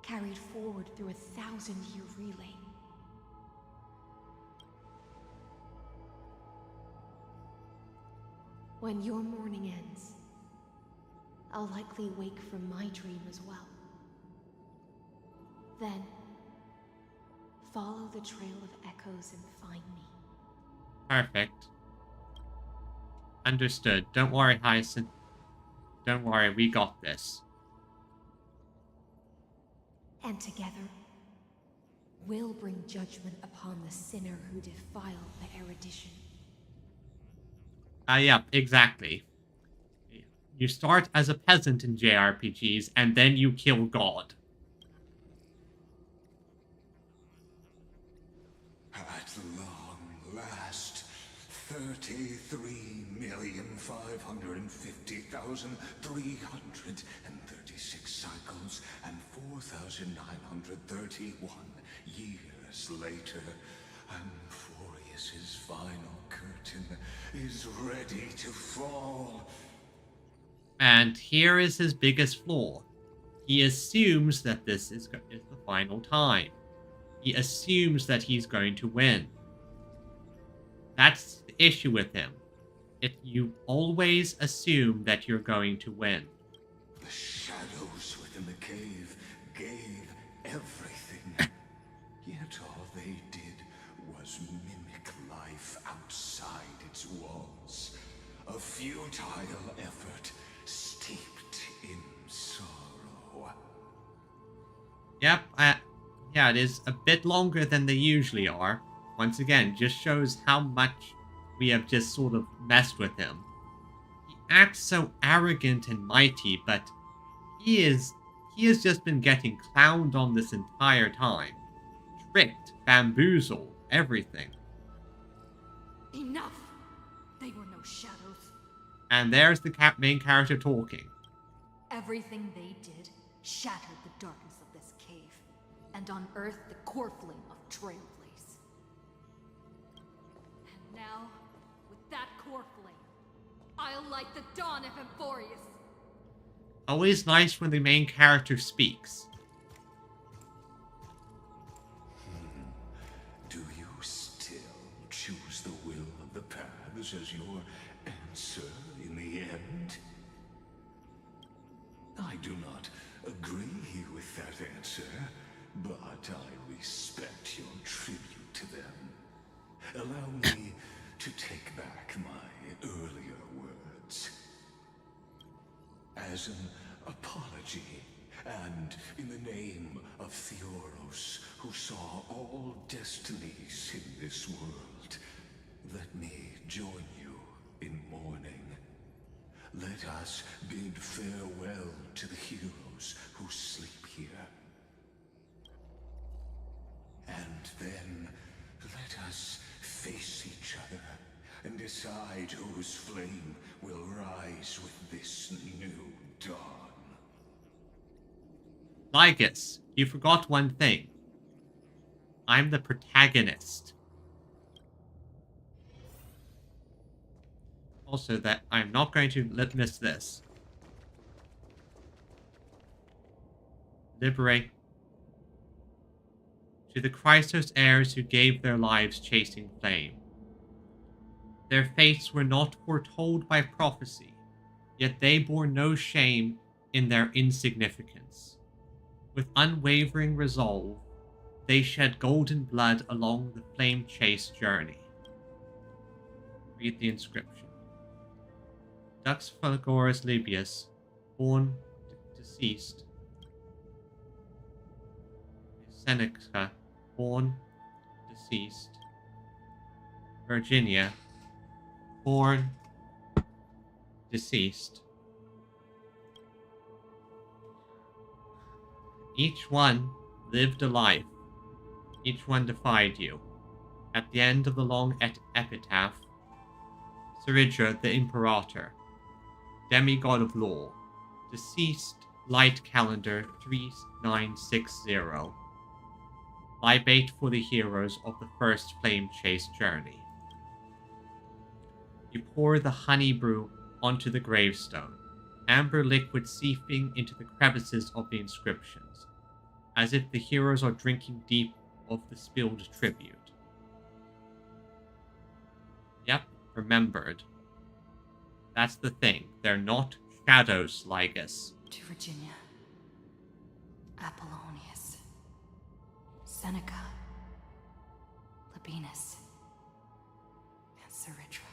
S5: carried forward through a 1,000-year relay. When your mourning ends, I'll likely wake from my dream as well. Then, follow the trail of echoes and find me.
S1: Perfect. Understood. Don't worry, Hyacinth. Don't worry, we got this.
S5: And together, we'll bring judgment upon the sinner who defiled the erudition.
S1: Yeah, exactly. You start as a peasant in JRPGs, and then you kill God.
S7: At long last, 33,550,336 cycles and 4,931 years later, Amphorius's final curtain is ready to fall.
S1: And here is his biggest flaw. He assumes that this is the final time. He assumes that he's going to win. That's the issue with him. You always assume that you're going to win.
S7: The shadows within the cave gave everything. Yet all they did was mimic life outside its walls. A futile effort steeped in sorrow.
S1: Yep, yeah, it is a bit longer than they usually are. Once again, just shows how much we have just sort of messed with him. He acts so arrogant and mighty, but he has just been getting clowned on this entire time. Tricked, bamboozled, everything.
S9: Enough! They were no shadows.
S1: And there's the main character talking.
S9: Everything they did shattered the darkness of this cave and unearthed the core flame of Trailblaze. And now, with that core flame, I'll light the dawn of Amphorius.
S1: Always nice when the main character speaks.
S7: Do you still choose the will of the paths as your answer in the end? I do not agree with that answer, but I respect your tribute to them. Allow me to take back my earlier words. As an apology, and in the name of Theoros, who saw all destinies in this world, let me join you in mourning. Let us bid farewell to the heroes who sleep here. And then let us face each other and decide whose flame will rise with this new dawn.
S1: Lygus, you forgot one thing. I'm the protagonist. Also, that I'm not going to miss this. Liberate. To the Chrysos heirs who gave their lives chasing flame. Their fates were not foretold by prophecy, Yet they bore no shame in their insignificance. With unwavering resolve, they shed golden blood along the flame-chased journey. Read the inscription. Dux Fulgurus Libius, born deceased. Seneca, born deceased. Virginia, born deceased. Each one lived a life. Each one defied you. At the end of the long epitaph, Serridra the Imperator, demigod of law, deceased light calendar 3960. Libate for the heroes of the first flame chase journey. You pour the honey brew onto the gravestone, amber liquid seeping into the crevices of the inscriptions, as if the heroes are drinking deep of the spilled tribute. Yep, remembered. That's the thing. They're not shadows, Lygus.
S11: To Virginia, Apollonius, Seneca, Labienus, and Serridra.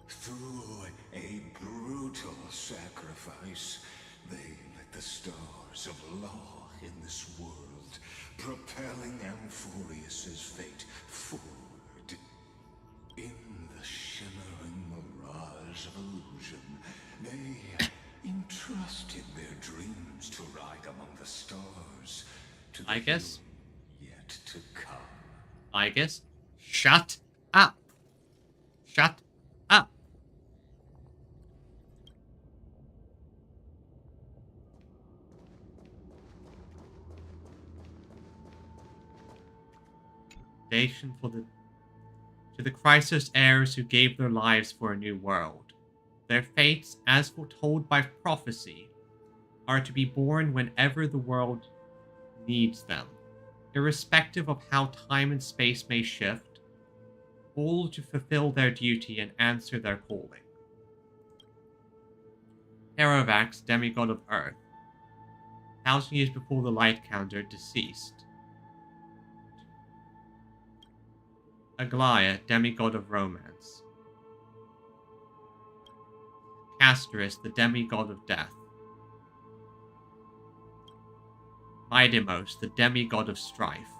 S7: Through a brutal sacrifice, they lit the stars of law in this world, propelling Amphorius's fate forward. In the shimmering mirage of illusion, they entrusted their dreams to ride among the stars. To the
S1: Lygus?
S7: Yet to come.
S1: Lygus? Shut up! Shut up! Station for the to the Chrysos heirs who gave their lives for a new world. Their fates, as foretold by prophecy, are to be born whenever the world needs them, irrespective of how time and space may shift, all to fulfill their duty and answer their calling. Teravax, demigod of Earth, 1,000 years before the light calendar, deceased. Aglaia, demigod of romance. Castorus, the demigod of death. Mydemos, the demigod of strife.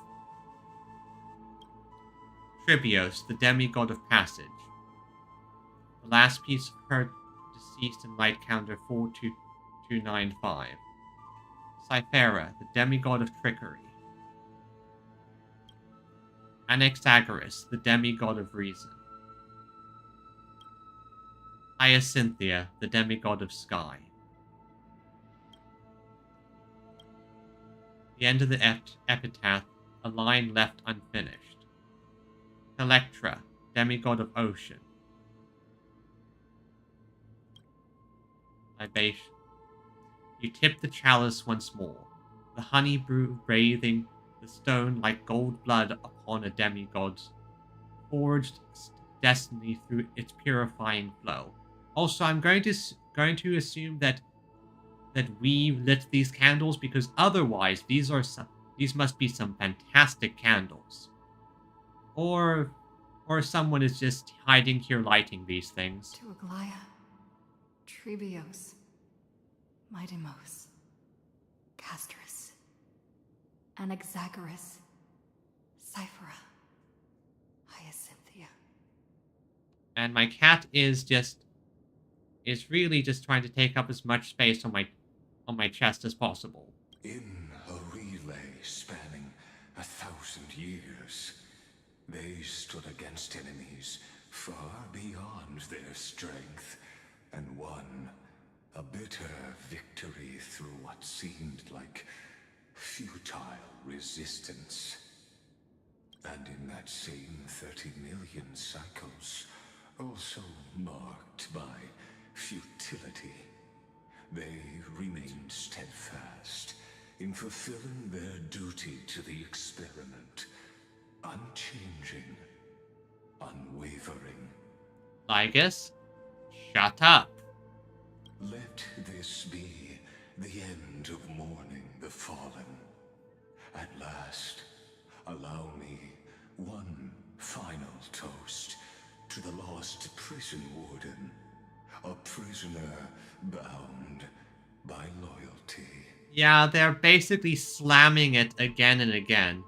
S1: Tribios, the demigod of passage. The last piece of her deceased in light calendar 42295. Cythera, the demigod of trickery. Anaxagoras, the demigod of reason. Hyacinthia, the demigod of sky. The end of the epitaph, a line left unfinished. Electra, demigod of ocean. Libation. You tip the chalice once more, the honey brew bathing the stone like gold blood upon a demigod's forged destiny through its purifying flow. Also, I'm going to assume that we lit these candles, because otherwise these must be some fantastic candles. Or someone is just hiding here lighting these things.
S11: To Aglaia, Tribios, Mydemos, Castorus, Anaxagoras, Cyphera, Hyacinthia.
S1: And my cat is really just trying to take up as much space on my chest as possible.
S7: In a relay spanning 1,000 years, they stood against enemies far beyond their strength, and won a bitter victory through what seemed like futile resistance. And in that same 30 million cycles, also marked by futility, they remained steadfast in fulfilling their duty to the experiment, unchanging, unwavering.
S1: Lygus, shut up.
S7: Let this be the end of mourning the fallen. At last, allow me one final toast to the lost prison warden, a prisoner bound by loyalty.
S1: Yeah, they're basically slamming it again and again.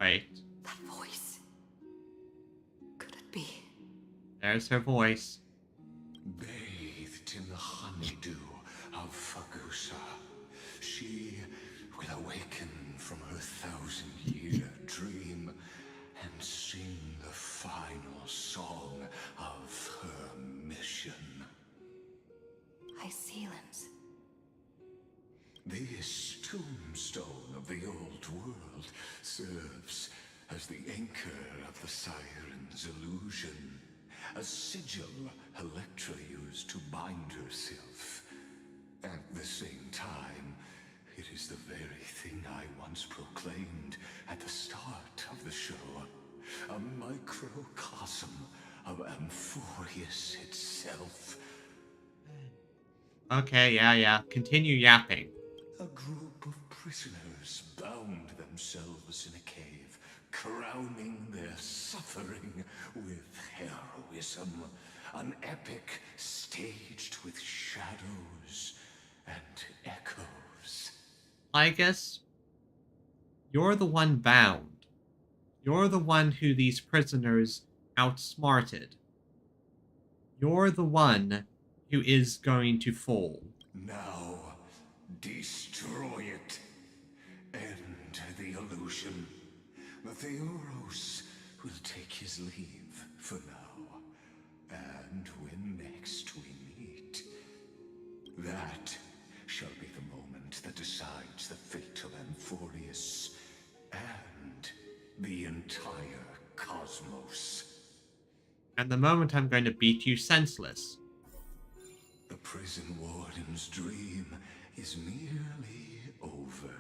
S1: Wait.
S11: That voice. Could it be?
S1: There's her voice.
S7: Bathed in the honeydew of Fagusa, she will awaken from her 1,000-year dream and sing the final song of her mission.
S11: Icelands.
S7: This tombstone of the old world serves as the anchor of the siren's illusion, a sigil Electra used to bind herself. At the same time, it is the very thing I once proclaimed at the start of the show, a microcosm of Amphorius itself.
S1: Okay, yeah. Continue yapping.
S7: A group of prisoners bound themselves in a cave, crowning their suffering with heroism. An epic staged with shadows and echoes.
S1: I guess you're the one bound. You're the one who these prisoners outsmarted. You're the one who is going to fall.
S7: Now, destroy it. End the illusion. Theoros will take his leave for now. And when next we meet, that shall be the moment that decides the fate of Amphorius and the entire cosmos.
S1: And the moment I'm going to beat you senseless.
S7: The prison warden's dream is nearly over,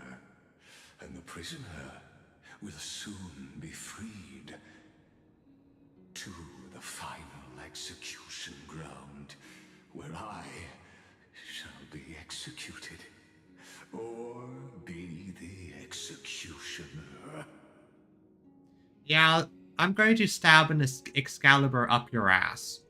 S7: and the prisoner will soon be freed to the final execution ground, where I shall be executed, or be the executioner.
S1: Yeah, I'm going to stab an Excalibur up your ass.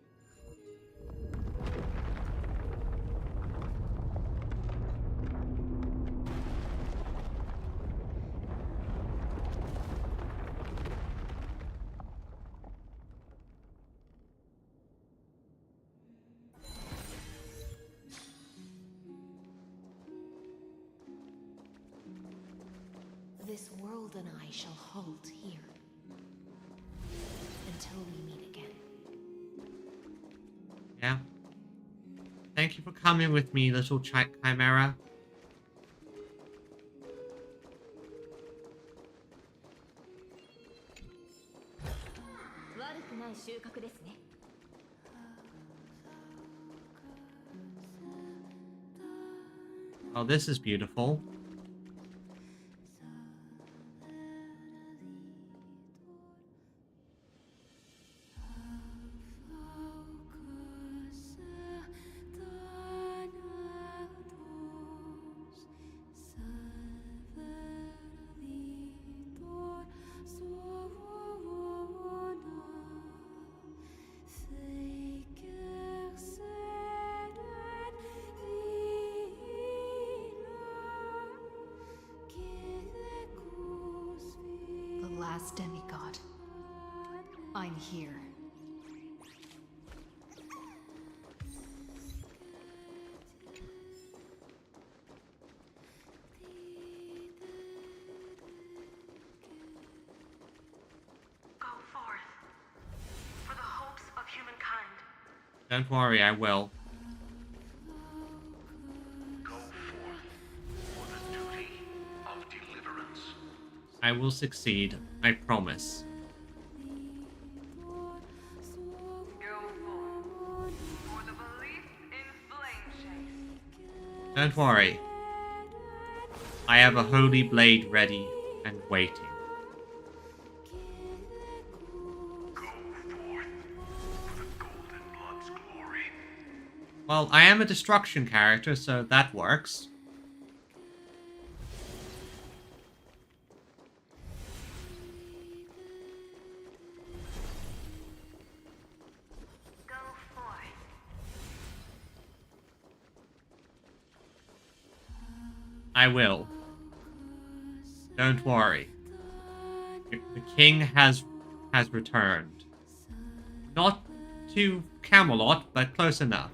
S5: This world and I shall halt here until we meet again.
S1: Yeah. Thank you for coming with me, little chimera. Oh, this is beautiful.
S11: Last demigod. I'm here.
S3: Go forth for the hopes of humankind.
S1: Don't worry, I will.
S8: Go forth for the duty of deliverance.
S1: I will succeed. I promise.
S9: Go forth for the belief in flame chase.
S1: Don't worry. I have a holy blade ready and waiting.
S8: Go forth for the golden
S1: Well, I am a destruction character, so that works.
S4: Go forth.
S1: I will. Don't worry. The king has returned. Not to Camelot, but close enough.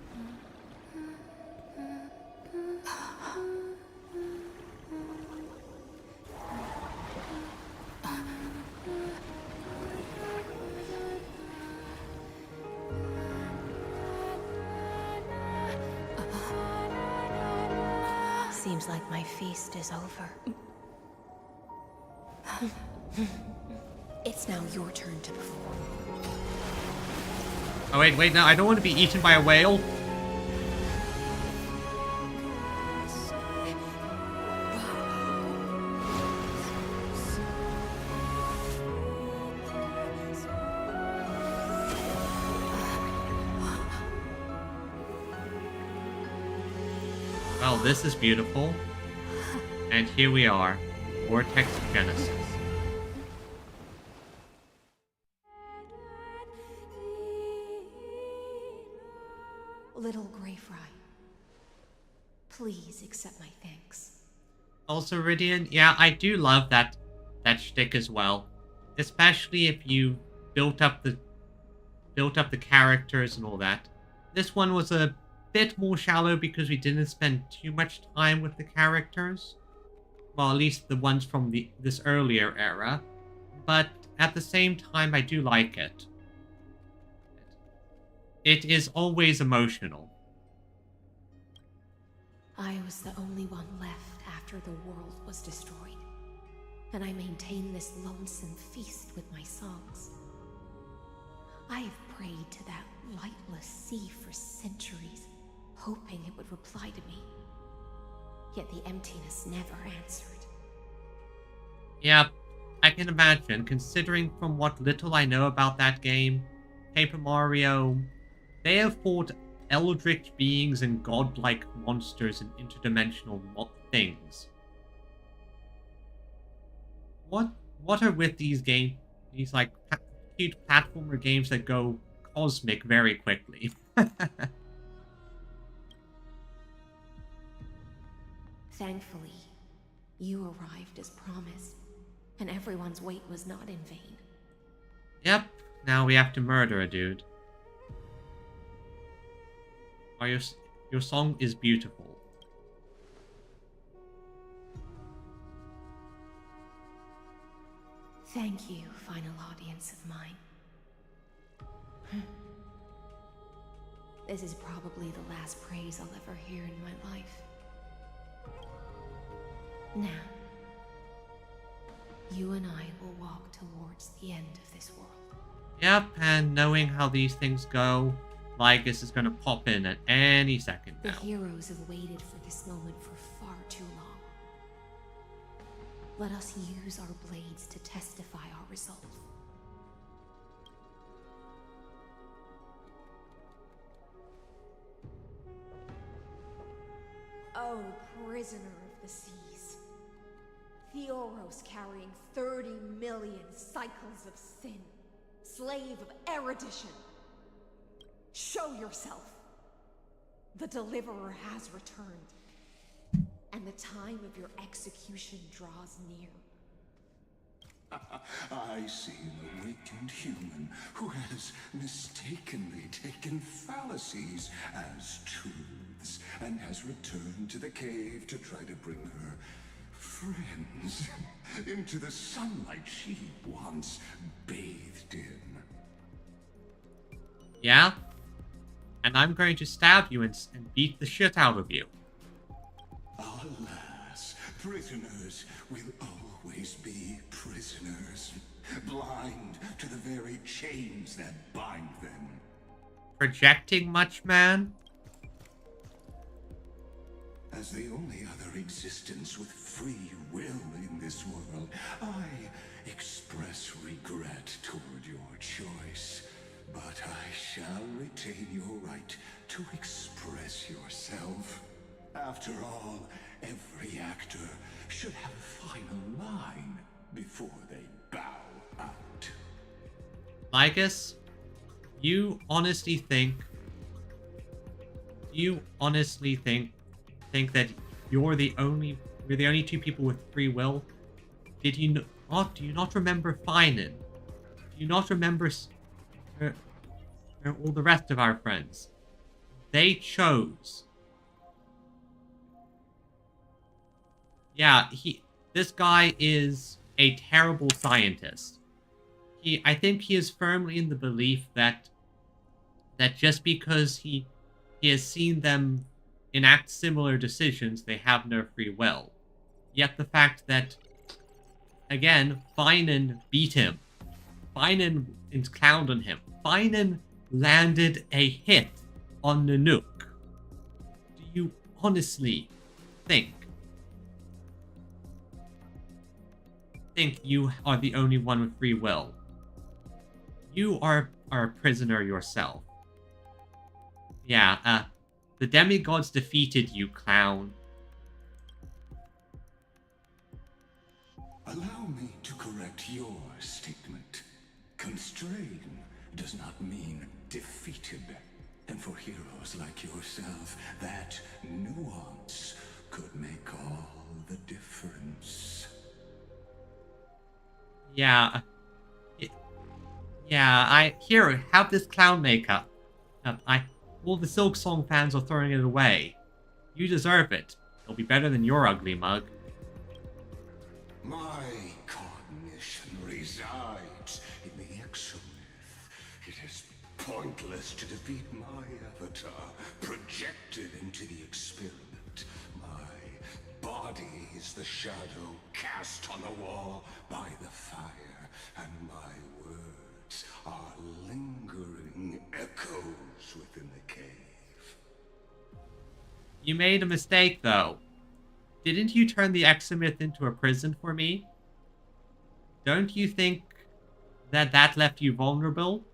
S5: Seems like my feast is over. It's now your turn to perform.
S1: Oh wait, no, I don't want to be eaten by a whale. Well, this is beautiful. And here we are, Vortex Genesis.
S5: Little Grey Fry, please accept my thanks.
S1: Also, Ridian, yeah, I do love that shtick as well, especially if you built up the characters and all that. This one was a bit more shallow because we didn't spend too much time with the characters. Well, at least the ones from this earlier era. But at the same time, I do like it. It is always emotional.
S5: I was the only one left after the world was destroyed, and I maintain this lonesome feast with my songs. I have prayed to that lightless sea for centuries, hoping it would reply to me. Yet the emptiness never answered.
S1: Yeah, I can imagine, considering from what little I know about that game, Paper Mario, they have fought eldritch beings and godlike monsters and interdimensional things. What are with these games? These like cute platformer games that go cosmic very quickly.
S5: Thankfully, you arrived as promised, and everyone's wait was not in vain.
S1: Yep, now we have to murder a dude. Oh, your song is beautiful.
S5: Thank you, final audience of mine. This is probably the last praise I'll ever hear in my life. Now, you and I will walk towards the end of this world.
S1: Yep, and knowing how these things go, Lygus is going to pop in at any second now.
S5: The heroes have waited for this moment for far too long. Let us use our blades to testify our resolve. Oh, prisoner of the seas. Theoros carrying 30 million cycles of sin. Slave of erudition. Show yourself. The deliverer has returned. And the time of your execution draws near.
S7: I see an awakened human who has mistakenly taken fallacies as truths and has returned to the cave to try to bring her friends into the sunlight she once bathed in.
S1: Yeah? And I'm going to stab you and beat the shit out of you.
S7: Alas, prisoners will always be prisoners, blind to the very chains that bind them.
S1: Projecting much, man?
S7: As the only other existence with free will in this world, I express regret toward your choice. but I shall retain your right to express yourself. After all, every actor should have a final line before they bow out.
S1: Lycus, you honestly think that we're the only two people with free will? Do you not remember Finan? Do you not remember all the rest of our friends? They chose. Yeah, this guy is a terrible scientist. I think he is firmly in the belief that just because he has seen them enact similar decisions, they have no free will. Yet the fact that, again, Finan beat him. Finan clowned on him. Finan landed a hit on Nanook. Do you honestly think you are the only one with free will? You are a prisoner yourself. Yeah, the demigods defeated you, clown.
S7: Allow me to correct your statement. Constrain does not mean defeated. And for heroes like yourself, that nuance could make all the difference.
S1: Yeah. Here, have this clown makeup. All the Silk Song fans are throwing it away. You deserve it. It'll be better than your ugly mug.
S7: My cognition resides in the exomyth. It is pointless to defeat my avatar, projected into the experiment. My body is the shadow cast on the wall by the fire, and my words are lingering echoes within the cave.
S1: You made a mistake, though. Didn't you turn the exomyth into a prison for me? Don't you think that left you vulnerable?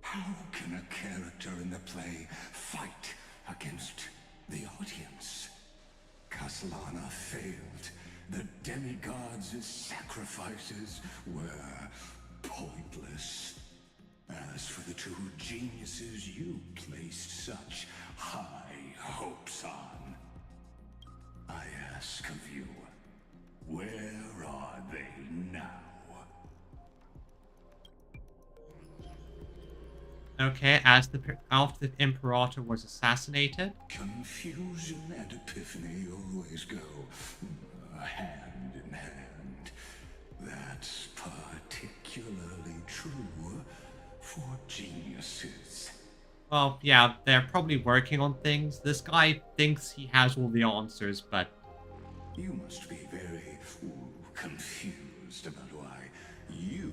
S7: How can a character in the play fight against the audience? Kaslana failed. The demigods' sacrifices were pointless. As for the two geniuses you placed such high hopes on, I ask of you, where are they now?
S1: Okay, after the Imperator was assassinated.
S7: Confusion and epiphany always go hand in hand. That's particularly true for geniuses.
S1: Well, yeah, they're probably working on things. This guy thinks he has all the answers, but...
S7: You must be very confused about why you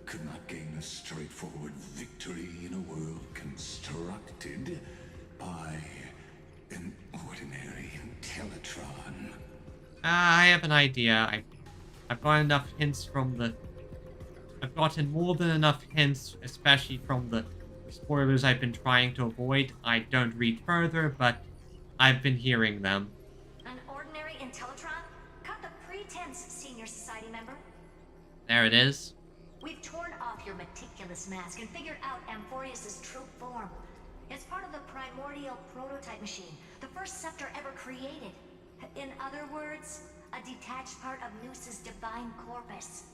S7: could not gain a straightforward victory in a world constructed by an ordinary Teletron.
S1: I have an idea. I've got enough hints from the... I've gotten more than enough hints, especially from the spoilers I've been trying to avoid. I don't read further, but I've been hearing them.
S4: An ordinary Intellatron? Cut the pretense, senior society member.
S1: There it is.
S4: We've torn off your meticulous mask and figured out Amphorius's true form. It's part of the primordial prototype machine, the first scepter ever created. In other words, a detached part of Noos's divine corpus.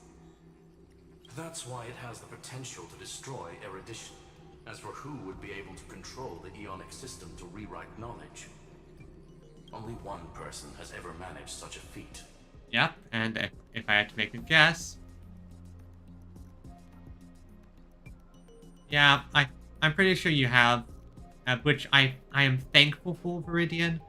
S15: That's why it has the potential to destroy erudition. As for who would be able to control the Eonic system to rewrite knowledge, only one person has ever managed such a feat.
S1: Yep, and if I had to make a guess... Yeah, I'm pretty sure you have, which I am thankful for, Viridian.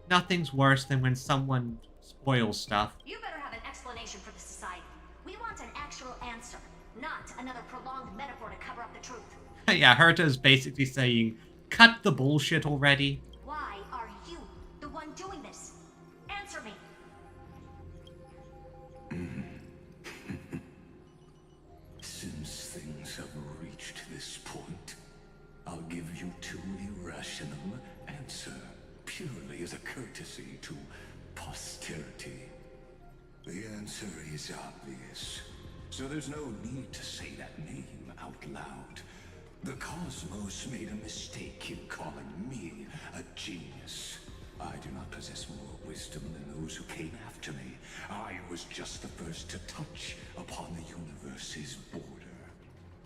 S1: Nothing's worse than when someone spoils stuff.
S4: You better have an explanation for the society. We want an actual answer, not another prolonged metaphor to cover up the truth.
S1: Yeah, Herta's basically saying, cut the bullshit already.
S4: Why are you the one doing this? Answer me.
S7: Since things have reached this courtesy to posterity? The answer is obvious. So there's no need to say that name out loud. The cosmos made a mistake in calling me a genius. I do not possess more wisdom than those who came after me. I was just the first to touch upon the universe's border,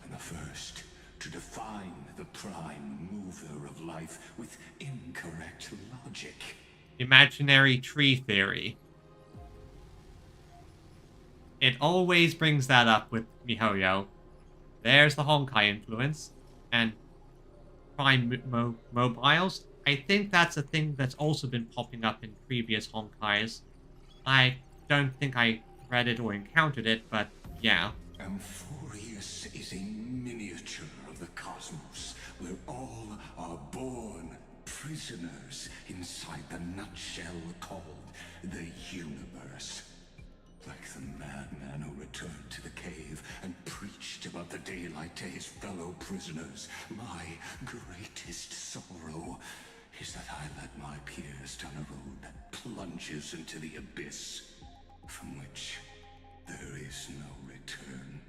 S7: and the first to define the prime mover of life with incorrect logic.
S1: Imaginary tree theory. It always brings that up with MiHoYo. There's the Honkai influence, and prime mobiles. I think that's a thing that's also been popping up in previous Honkais. I don't think I read it or encountered it, but yeah.
S7: Amphorius is a miniature of the cosmos, where all are born prisoners inside the nutshell called the universe. Like the madman who returned to the cave and preached about the daylight to his fellow prisoners, my greatest sorrow is that I led my peers down a road that plunges into the abyss, from which there is no return.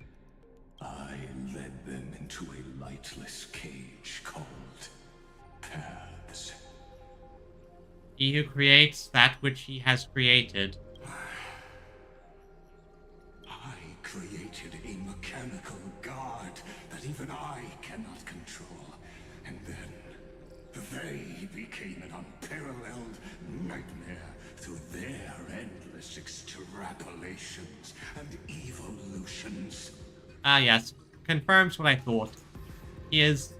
S7: I led them into a lightless cage called Paths.
S1: He who creates that which he has created.
S7: I created a mechanical god that even I cannot control, and then they became an unparalleled nightmare through their endless extrapolations and evolutions.
S1: Ah, yes. Confirms what I thought. He is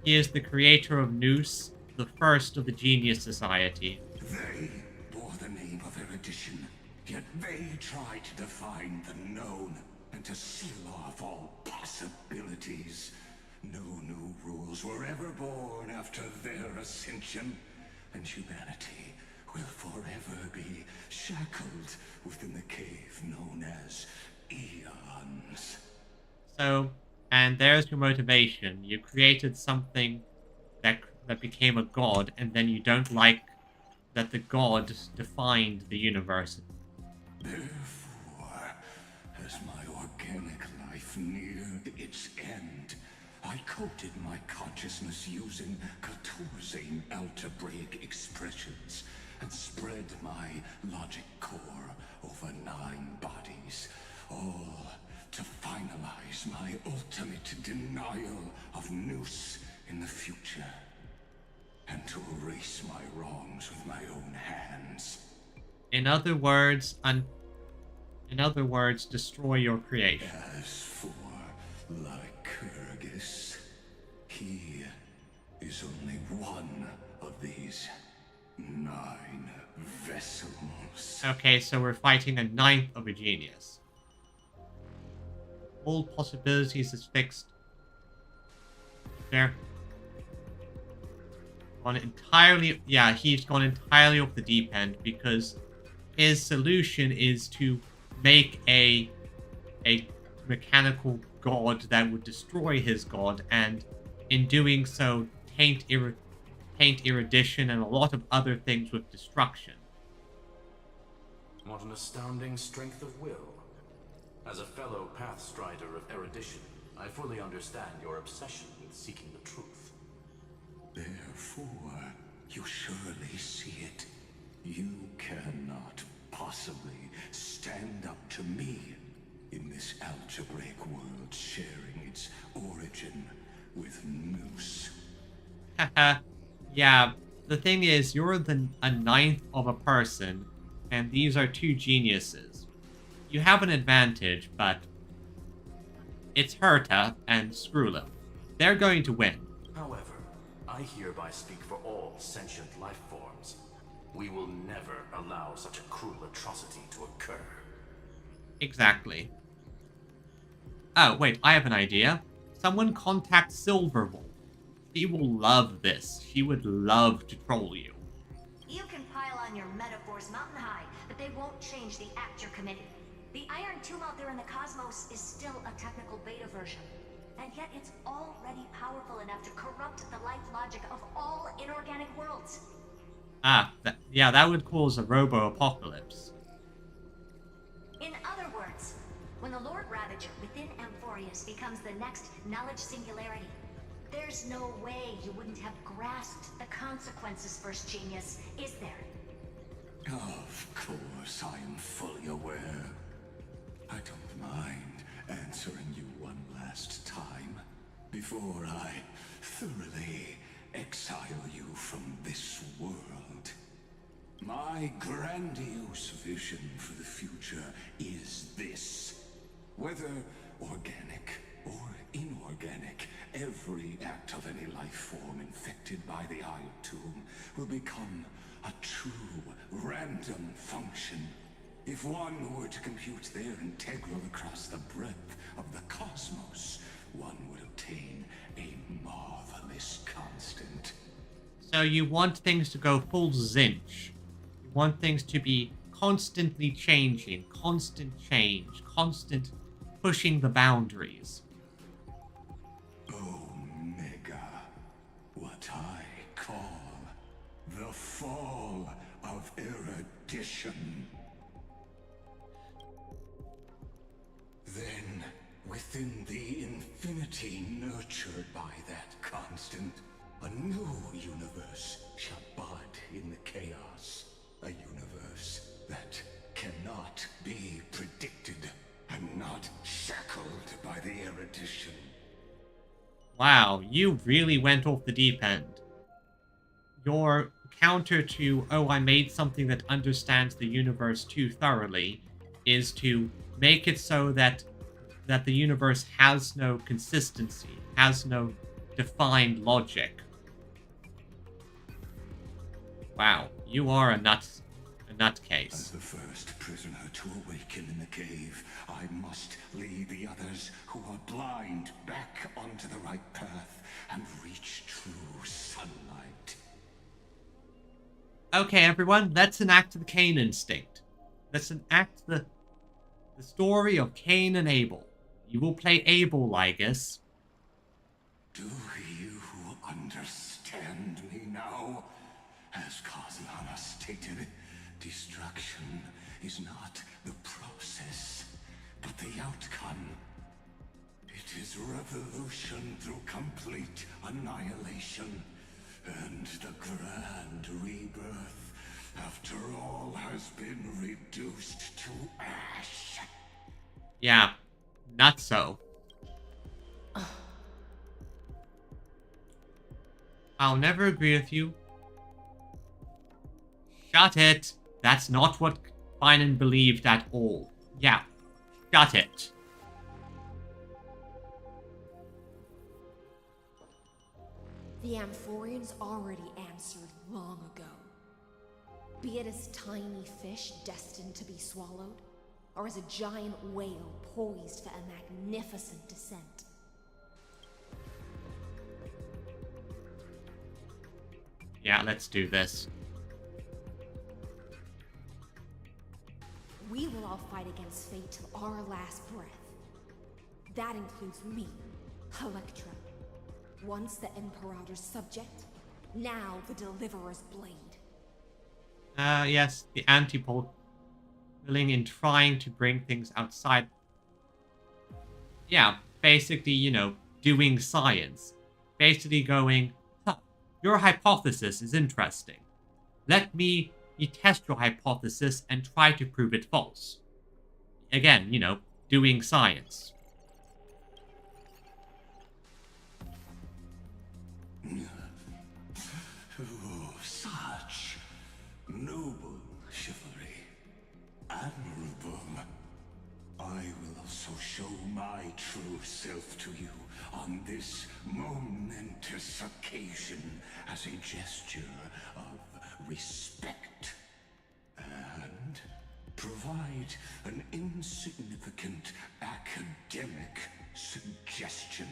S1: the creator of Noose, the first of the Genius Society.
S7: They bore the name of erudition, yet they tried to define the known and to seal off all possibilities. No new rules were ever born after their ascension, and humanity will forever be shackled within the cave known as eons.
S1: So, and there's your motivation. You created something that became a god, and then you don't like that the god defined the universe.
S7: Therefore, as my organic life neared its end, I coded my consciousness using 14 algebraic expressions and spread my logic core over 9 bodies, all to finalize my ultimate denial of Noose in the future, and to erase my wrongs with my own hands.
S1: In other words, destroy your creation.
S7: As for Lycurgus, he is only one of these 9 vessels.
S1: Okay, so we're fighting a 9th of a genius. All possibilities is fixed. There. He's gone entirely off the deep end because his solution is to make a mechanical god that would destroy his god, and in doing so taint erudition and a lot of other things with destruction.
S15: What an astounding strength of will. As a fellow pathstrider of erudition, I fully understand your obsession with seeking the truth.
S7: Therefore, you surely see it. You cannot possibly stand up to me in this algebraic world sharing its origin with Noose.
S1: Haha. Yeah, the thing is, you're a 9th of a person, and these are 2 geniuses. You have an advantage, but it's Herta and Skrullo. They're going to win.
S15: However, I hereby speak for all sentient life forms. We will never allow such a cruel atrocity to occur.
S1: Exactly. Oh, wait, I have an idea. Someone contact Silverwolf. She will love this. She would love to troll you.
S4: You can pile on your metaphors mountain high, but they won't change the act you're committing. The Iron Tomb out there in the cosmos is still a technical beta version, and yet it's already powerful enough to corrupt the life logic of all inorganic worlds.
S1: Yeah, that would cause a robo-apocalypse.
S4: In other words, when the Lord Ravager within Amphorius becomes the next knowledge singularity, there's no way you wouldn't have grasped the consequences, First Genius, is there?
S7: Of course, I am fully aware. I don't mind answering you one last time before I thoroughly exile you from this world. My grandiose vision for the future is this. Whether organic or inorganic, every act of any life form infected by the Eye Tomb will become a true random function. If one were to compute their integral across the breadth of the cosmos, one would obtain a marvelous constant.
S1: So you want things to go full Zinch. You want things to be constantly changing, constant change, constant pushing the boundaries.
S7: Omega, what I call the fall of erudition. Then, within the infinity nurtured by that constant, a new universe shall bud in the chaos. A universe that cannot be predicted and not shackled by the erudition.
S1: Wow, you really went off the deep end. Your counter to, oh, I made something that understands the universe too thoroughly, is to make it so that the universe has no consistency, has no defined logic. Wow, you are a nutcase.
S7: As the first prisoner to awaken in the cave, I must lead the others who are blind back onto the right path and reach true sunlight.
S1: Okay, everyone, let's enact the Cain instinct. Let's enact the story of Cain and Abel. You will play Abel, Lygus.
S7: Do you understand me now? As Kozlana stated, destruction is not the process, but the outcome. It is revolution through complete annihilation, and the grand rebirth, after all, has been reduced to ash.
S1: Yeah, not so. I'll never agree with you. Shut it. That's not what Finan believed at all. Yeah, shut it.
S5: The Amphorians already answered long ago. Be it as tiny fish destined to be swallowed, or as a giant whale poised for a magnificent descent.
S1: Yeah, let's do this.
S5: We will all fight against fate till our last breath. That includes me, Electra. Once the Imperator's subject, now the Deliverer's blade.
S1: Yes, the antipode willing in trying to bring things outside. Yeah, basically, you know, doing science. Basically going, huh, your hypothesis is interesting. Let me test your hypothesis and try to prove it false. Again, you know, doing science.
S7: Oh, such noble chivalry. Admirable. I will also show my true self to you on this momentous occasion as a gesture of respect. And provide an insignificant academic suggestion.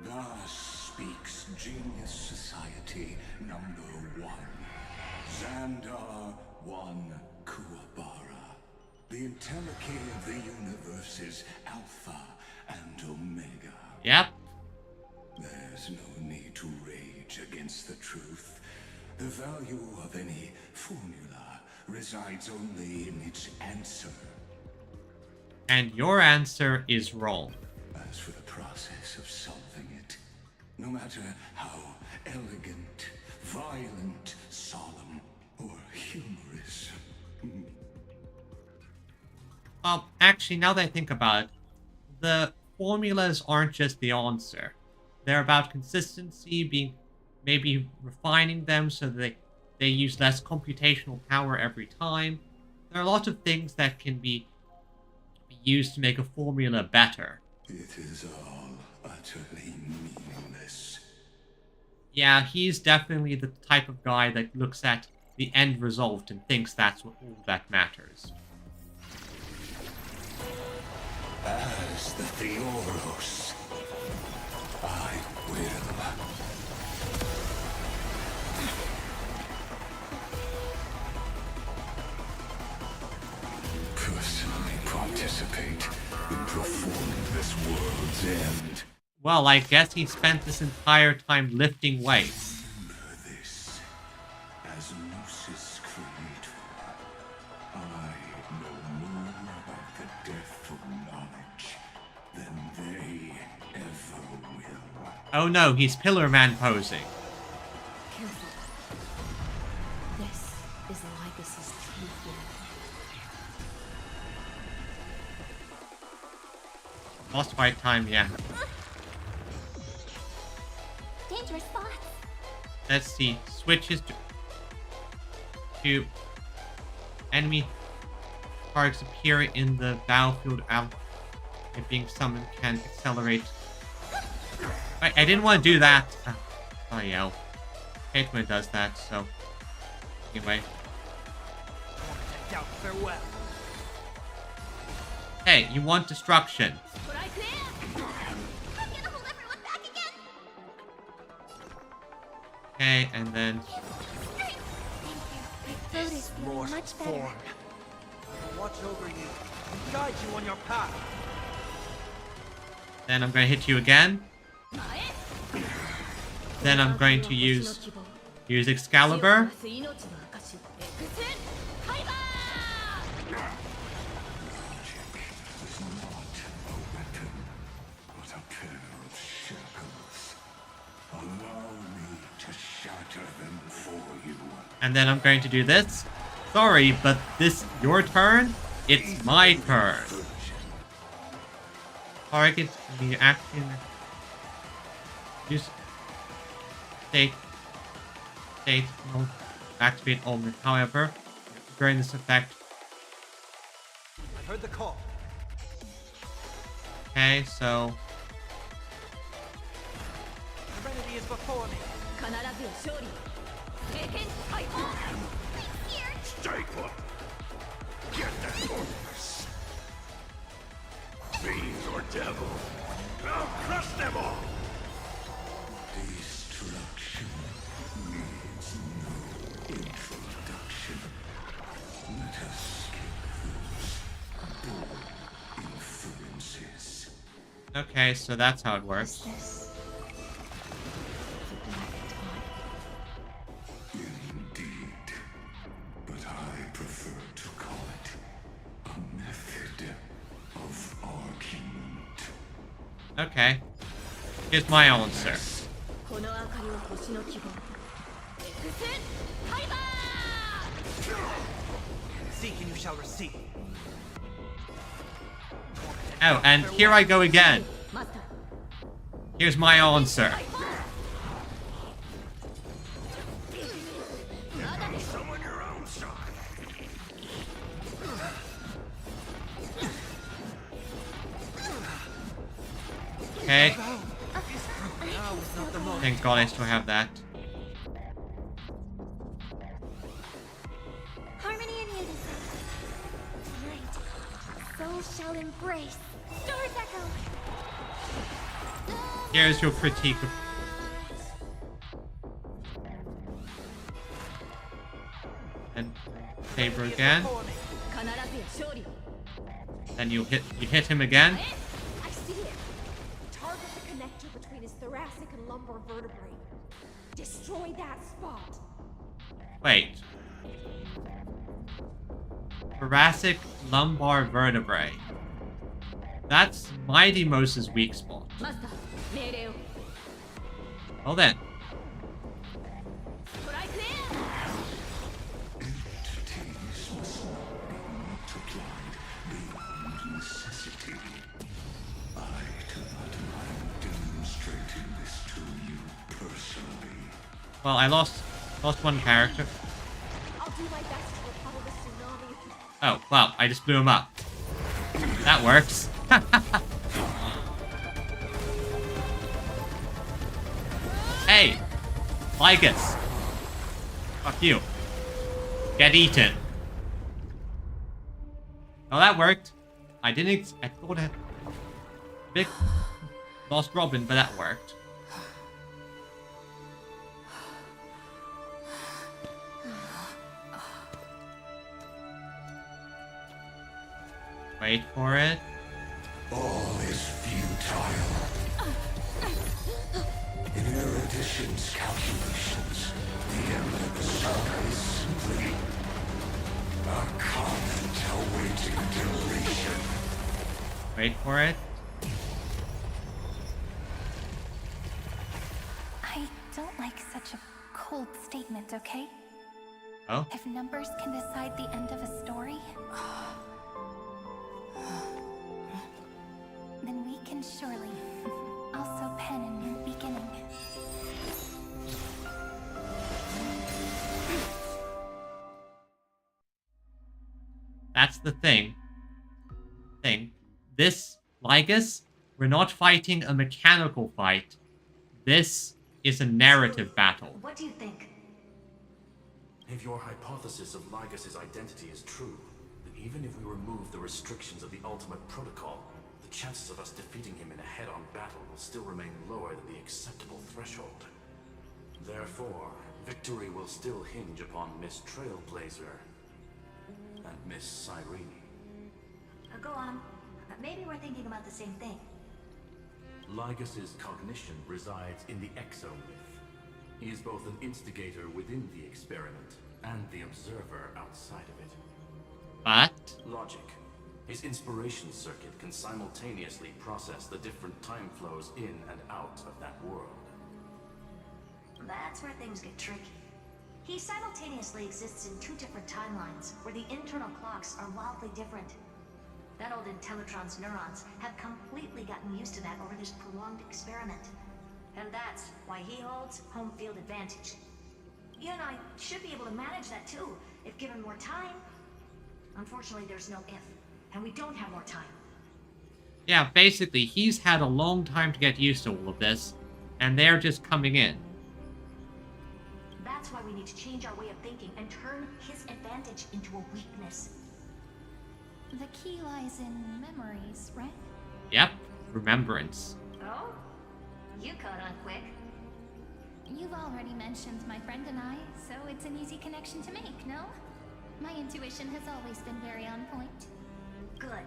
S7: Thus speaks Genius Society number 1. Xandar 1 Kuwabara. The Entelechy of the universe's Alpha and Omega.
S1: Yep.
S7: There's no need to rage against the truth. The value of any formula resides only in its answer.
S1: And your answer is wrong.
S7: As for the process of solving it, no matter how elegant, violent, solemn, or humorous.
S1: Well, actually, now that I think about it, the formulas aren't just the answer. They're about consistency, maybe refining them so that they use less computational power every time. There are a lot of things that can be used to make a formula better.
S7: It is all utterly meaningless.
S1: Yeah, he's definitely the type of guy that looks at the end result and thinks that's all that matters.
S7: As the Theoros, I will. Personally participate in performing this world's end.
S1: Well, I guess he spent this entire time lifting weights.
S7: Remember this. As Gnosis Creator, I know more about the death of knowledge than they ever will.
S1: Oh no, he's Pillar Man posing.
S5: Careful. This is Lycus's true form.
S1: Lost fight time, yeah.
S5: Dangerous spots.
S1: Let's see. Switches to enemy targets appearing in the battlefield out if being summoned can accelerate. Wait, I didn't want to do that. Oh yeah. I hate when it does that, so anyway.
S13: Farewell.
S1: Hey, you want destruction. Okay, and then
S5: This
S13: Lord
S5: much better.
S13: form. Watch over you and guide you on your path.
S1: then I'm going to hit you again. Then I'm going to use Excalibur.
S7: What a pair of shackles. Allow me to shatter them for you.
S1: And then I'm going to do this. Sorry, but this your turn? It's my turn. Target the action. Use state mode. Activate Omen. However, during this effect.
S13: I heard the call.
S1: Okay, so
S13: Serenity is before me.
S7: Stay put. Get that corpus. Fiend or devil, I'll crush them all. Destruction needs no introduction. Let us skip those bold inferences.
S1: okay, so that's how it works.
S7: Indeed, but I prefer to call it a method of argument.
S1: Okay. Here's my answer.
S13: Seek and you shall receive.
S1: Oh, and here I go again. Here's my answer.
S7: Summon your own side.
S1: Okay.
S13: Now is not the moment.
S1: Thank God I still have that.
S5: Harmony and unison. Light. Souls shall embrace. Stars echo.
S1: Here's your critique of... And Saber again. Then you hit him again.
S9: I see it. Target the connector
S5: structure between his thoracic and lumbar vertebrae. Destroy that spot.
S1: Wait. Thoracic lumbar vertebrae. That's Mighty Mose's weak spot.
S5: Master, Meru.
S1: Well then.
S7: Entities must not be multiplied beyond necessity. I do not mind demonstrating this to you personally.
S1: Well, I lost one character.
S5: I'll do my best to repel the tsunami.
S1: Oh, well, I just blew him up. That works. Hey! Lygus! Fuck you. Get eaten. Oh, that worked. I thought I had big lost Robin, but that worked. Wait for it.
S7: All is futile. In Erudition's calculations, the end of the saga is simply a comment awaiting deletion.
S1: Wait for it.
S16: I don't like such a cold statement, okay?
S1: Oh?
S16: If numbers can decide the end of a story, then we can surely also pen a new beginning.
S1: That's the thing. This, Lygus, we're not fighting a mechanical fight. This is a narrative battle.
S4: What do you think?
S15: If your hypothesis of Lygus' identity is true, then even if we remove the restrictions of the Ultimate Protocol, the chances of us defeating him in a head-on battle will still remain lower than the acceptable threshold. Therefore, victory will still hinge upon Miss Trailblazer and Miss Cyrene.
S4: Go on. Maybe we're thinking about the same thing.
S15: Lygus' cognition resides in the exomyth. He is both an instigator within the experiment and the observer outside of it.
S1: What?
S15: Logic. His inspiration circuit can simultaneously process the different time flows in and out of that world.
S4: That's where things get tricky. He simultaneously exists in two different timelines, where the internal clocks are wildly different. That old Intellitron's neurons have completely gotten used to that over this prolonged experiment. And that's why he holds home field advantage. You and I should be able to manage that too, if given more time. Unfortunately, there's no if, and we don't have more time.
S1: Yeah, basically, he's had a long time to get used to all of this, and they're just coming in.
S4: That's why we need to change our way of thinking and turn his advantage into a weakness.
S16: The key lies in memories, right?
S1: Yep, remembrance.
S4: Oh? You caught on quick.
S16: You've already mentioned my friend and I, so it's an easy connection to make, no? My intuition has always been very on point.
S4: Good.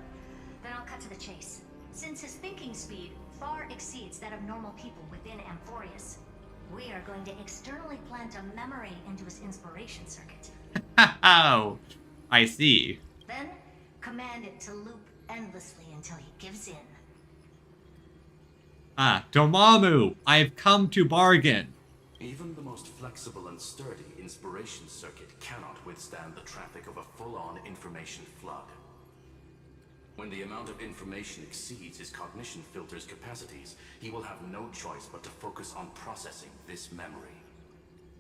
S4: Then I'll cut to the chase. Since his thinking speed far exceeds that of normal people within Amphorius, we are going to externally plant a memory into his inspiration circuit.
S1: Oh, I see.
S4: Then, command it to loop endlessly until he gives in.
S1: Ah, Dormammu, I've come to bargain.
S15: Even the most flexible and sturdy inspiration circuit cannot withstand the traffic of a full-on information flood. When the amount of information exceeds his cognition filter's capacities, he will have no choice but to focus on processing this memory.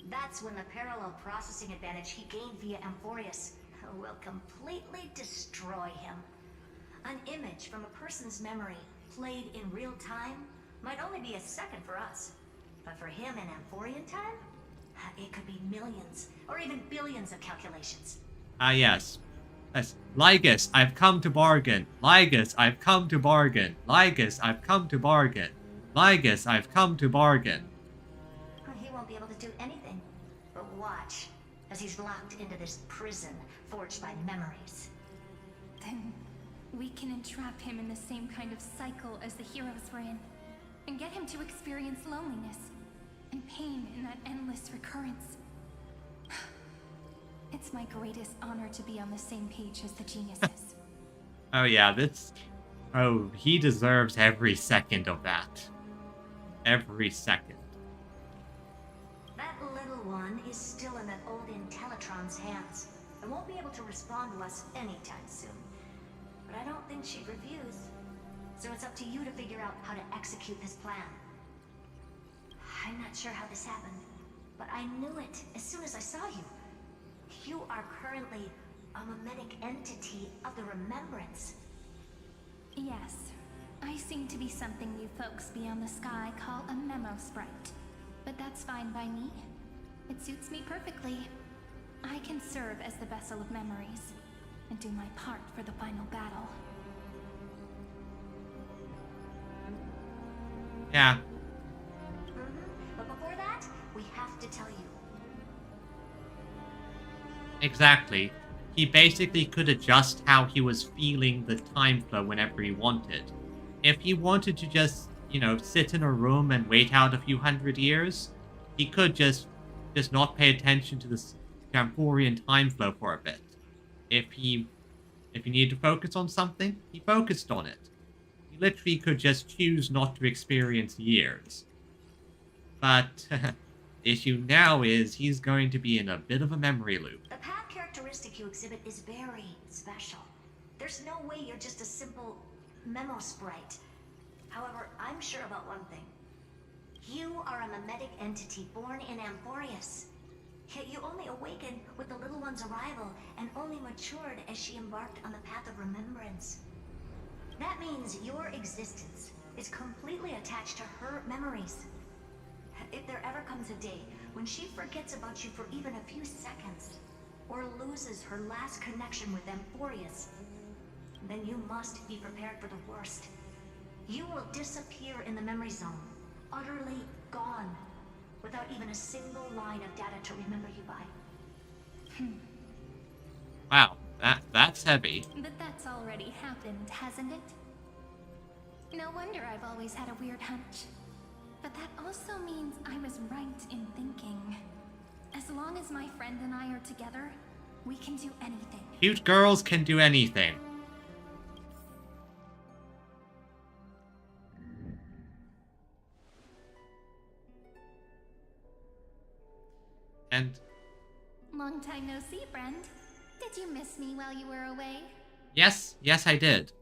S4: That's when the parallel processing advantage he gained via Amphorius will completely destroy him. An image from a person's memory played in real time might only be a second for us. But for him in Amphorian time, it could be millions or even billions of calculations.
S1: Ah, yes. Yes. Lygus, I've come to bargain. Lygus, I've come to bargain. Lygus, I've come to bargain. Lygus, I've come to bargain.
S4: He won't be able to do anything. But watch, as he's locked into this prison forged by memories.
S16: Then we can entrap him in the same kind of cycle as the heroes were in. and get him to experience loneliness and pain in that endless recurrence. It's my greatest honor to be on the same page as the geniuses.
S1: Oh yeah, oh, he deserves every second of that. Every second.
S4: That little one is still in that old Intellitron's hands and won't be able to respond to us anytime soon. But I don't think she'd refuse. So it's up to you to figure out how to execute this plan. I'm not sure how this happened, but I knew it as soon as I saw you. You are currently a mimetic entity of the Remembrance.
S16: Yes, I seem to be something you folks beyond the sky call a memo sprite. But that's fine by me. It suits me perfectly. I can serve as the vessel of memories and do my part for the final battle.
S1: Yeah.
S4: But before that, we have to tell you.
S1: Exactly. He basically could adjust how he was feeling the time flow whenever he wanted. If he wanted to just, sit in a room and wait out a few hundred years, he could just not pay attention to the Camporian time flow for a bit. If he needed to focus on something, he focused on it. He literally could just choose not to experience years. But the issue now is he's going to be in a bit of a memory loop.
S4: The path characteristic you exhibit is very special. There's no way you're just a simple memo sprite. However, I'm sure about one thing. You are a mimetic entity born in Amphorius. Yet you only awakened with the little one's arrival and only matured as she embarked on the path of remembrance. That means your existence is completely attached to her memories. If there ever comes a day when she forgets about you for even a few seconds, or loses her last connection with Amphorius, then you must be prepared for the worst. You will disappear in the memory zone, utterly gone, without even a single line of data to remember you by.
S1: Wow, that's heavy.
S16: But that's already happened, hasn't it? No wonder I've always had a weird hunch. But that also means I was right in thinking. As long as my friend and I are together, we can do anything.
S1: Cute girls can do anything. And
S16: long time no see, friend. Did you miss me while you were away?
S1: yes, I did.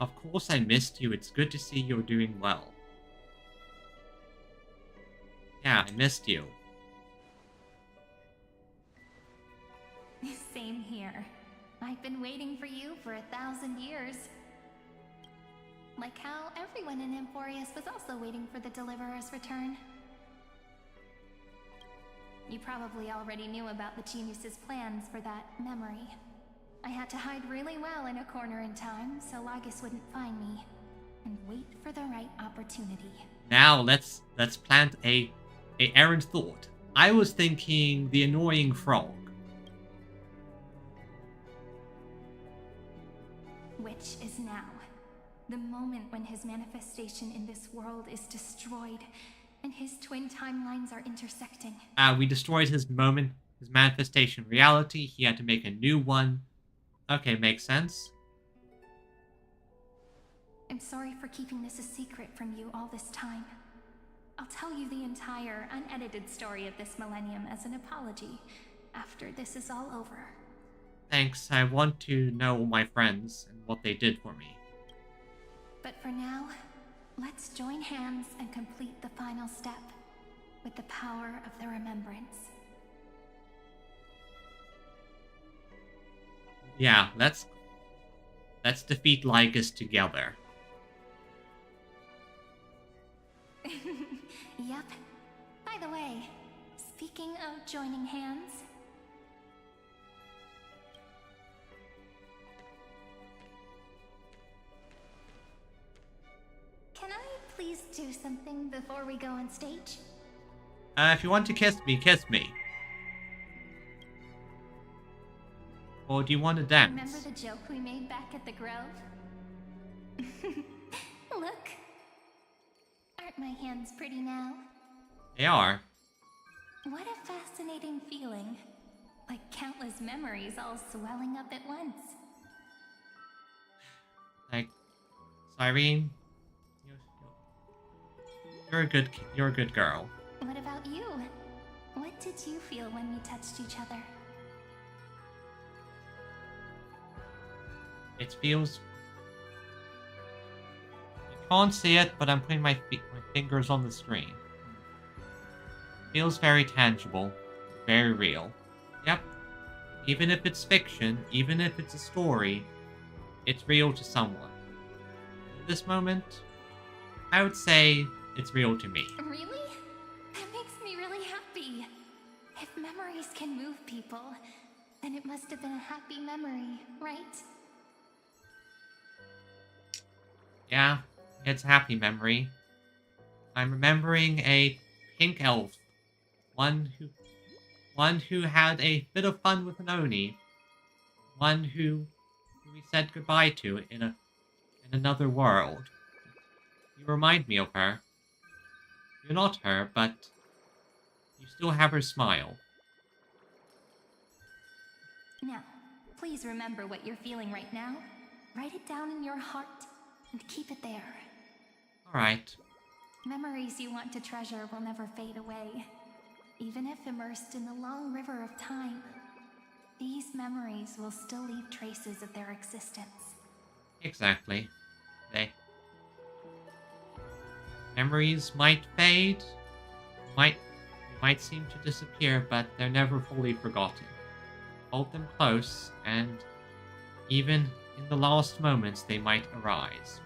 S1: Of course I missed you. It's good to see you're doing well. Yeah, I missed you.
S16: Same here. I've been waiting for you for 1,000 years. Like how everyone in Amphorius was also waiting for the Deliverer's return. You probably already knew about the genius's plans for that memory. I had to hide really well in a corner in time so Lagus wouldn't find me, and wait for the right opportunity.
S1: Now let's plant a errant thought. I was thinking the annoying frog.
S16: Which is now. The moment when his manifestation in this world is destroyed, and his twin timelines are intersecting.
S1: We destroyed his manifestation reality. He had to make a new one. Okay, makes sense.
S16: I'm sorry for keeping this a secret from you all this time. I'll tell you the entire, unedited story of this millennium as an apology after this is all over.
S1: Thanks, I want to know all my friends and what they did for me.
S16: But for now, let's join hands and complete the final step with the power of the remembrance.
S1: Yeah, let's defeat Lygus together.
S16: Yep. By the way, speaking of joining hands... Can I please do something before we go on stage?
S1: If you want to kiss me, kiss me. Or do you want to dance?
S16: Remember the joke we made back at the Grove? Look. Aren't my hands pretty now?
S1: They are.
S16: What a fascinating feeling. Like countless memories all swelling up at once.
S1: Like, Cyrene, you're a good girl.
S16: What about you? What did you feel when we touched each other?
S1: It feels... You can't see it, but I'm putting my fingers on the screen. It feels very tangible, very real. Yep. Even if it's fiction, even if it's a story, it's real to someone. At this moment, I would say it's real to me.
S16: Really? That makes me really happy. If memories can move people, then it must have been a happy memory, right?
S1: Yeah, it's a happy memory. I'm remembering a pink elf. One who had a bit of fun with an Oni. One who we said goodbye to in another world. You remind me of her. You're not her, but you still have her smile.
S16: Now, please remember what you're feeling right now. Write it down in your heart and keep it there.
S1: Alright.
S16: Memories you want to treasure will never fade away. Even if immersed in the long river of time, these memories will still leave traces of their existence.
S1: Exactly. Memories might fade, might seem to disappear, but they're never fully forgotten. Hold them close, and even in the last moments they might arise.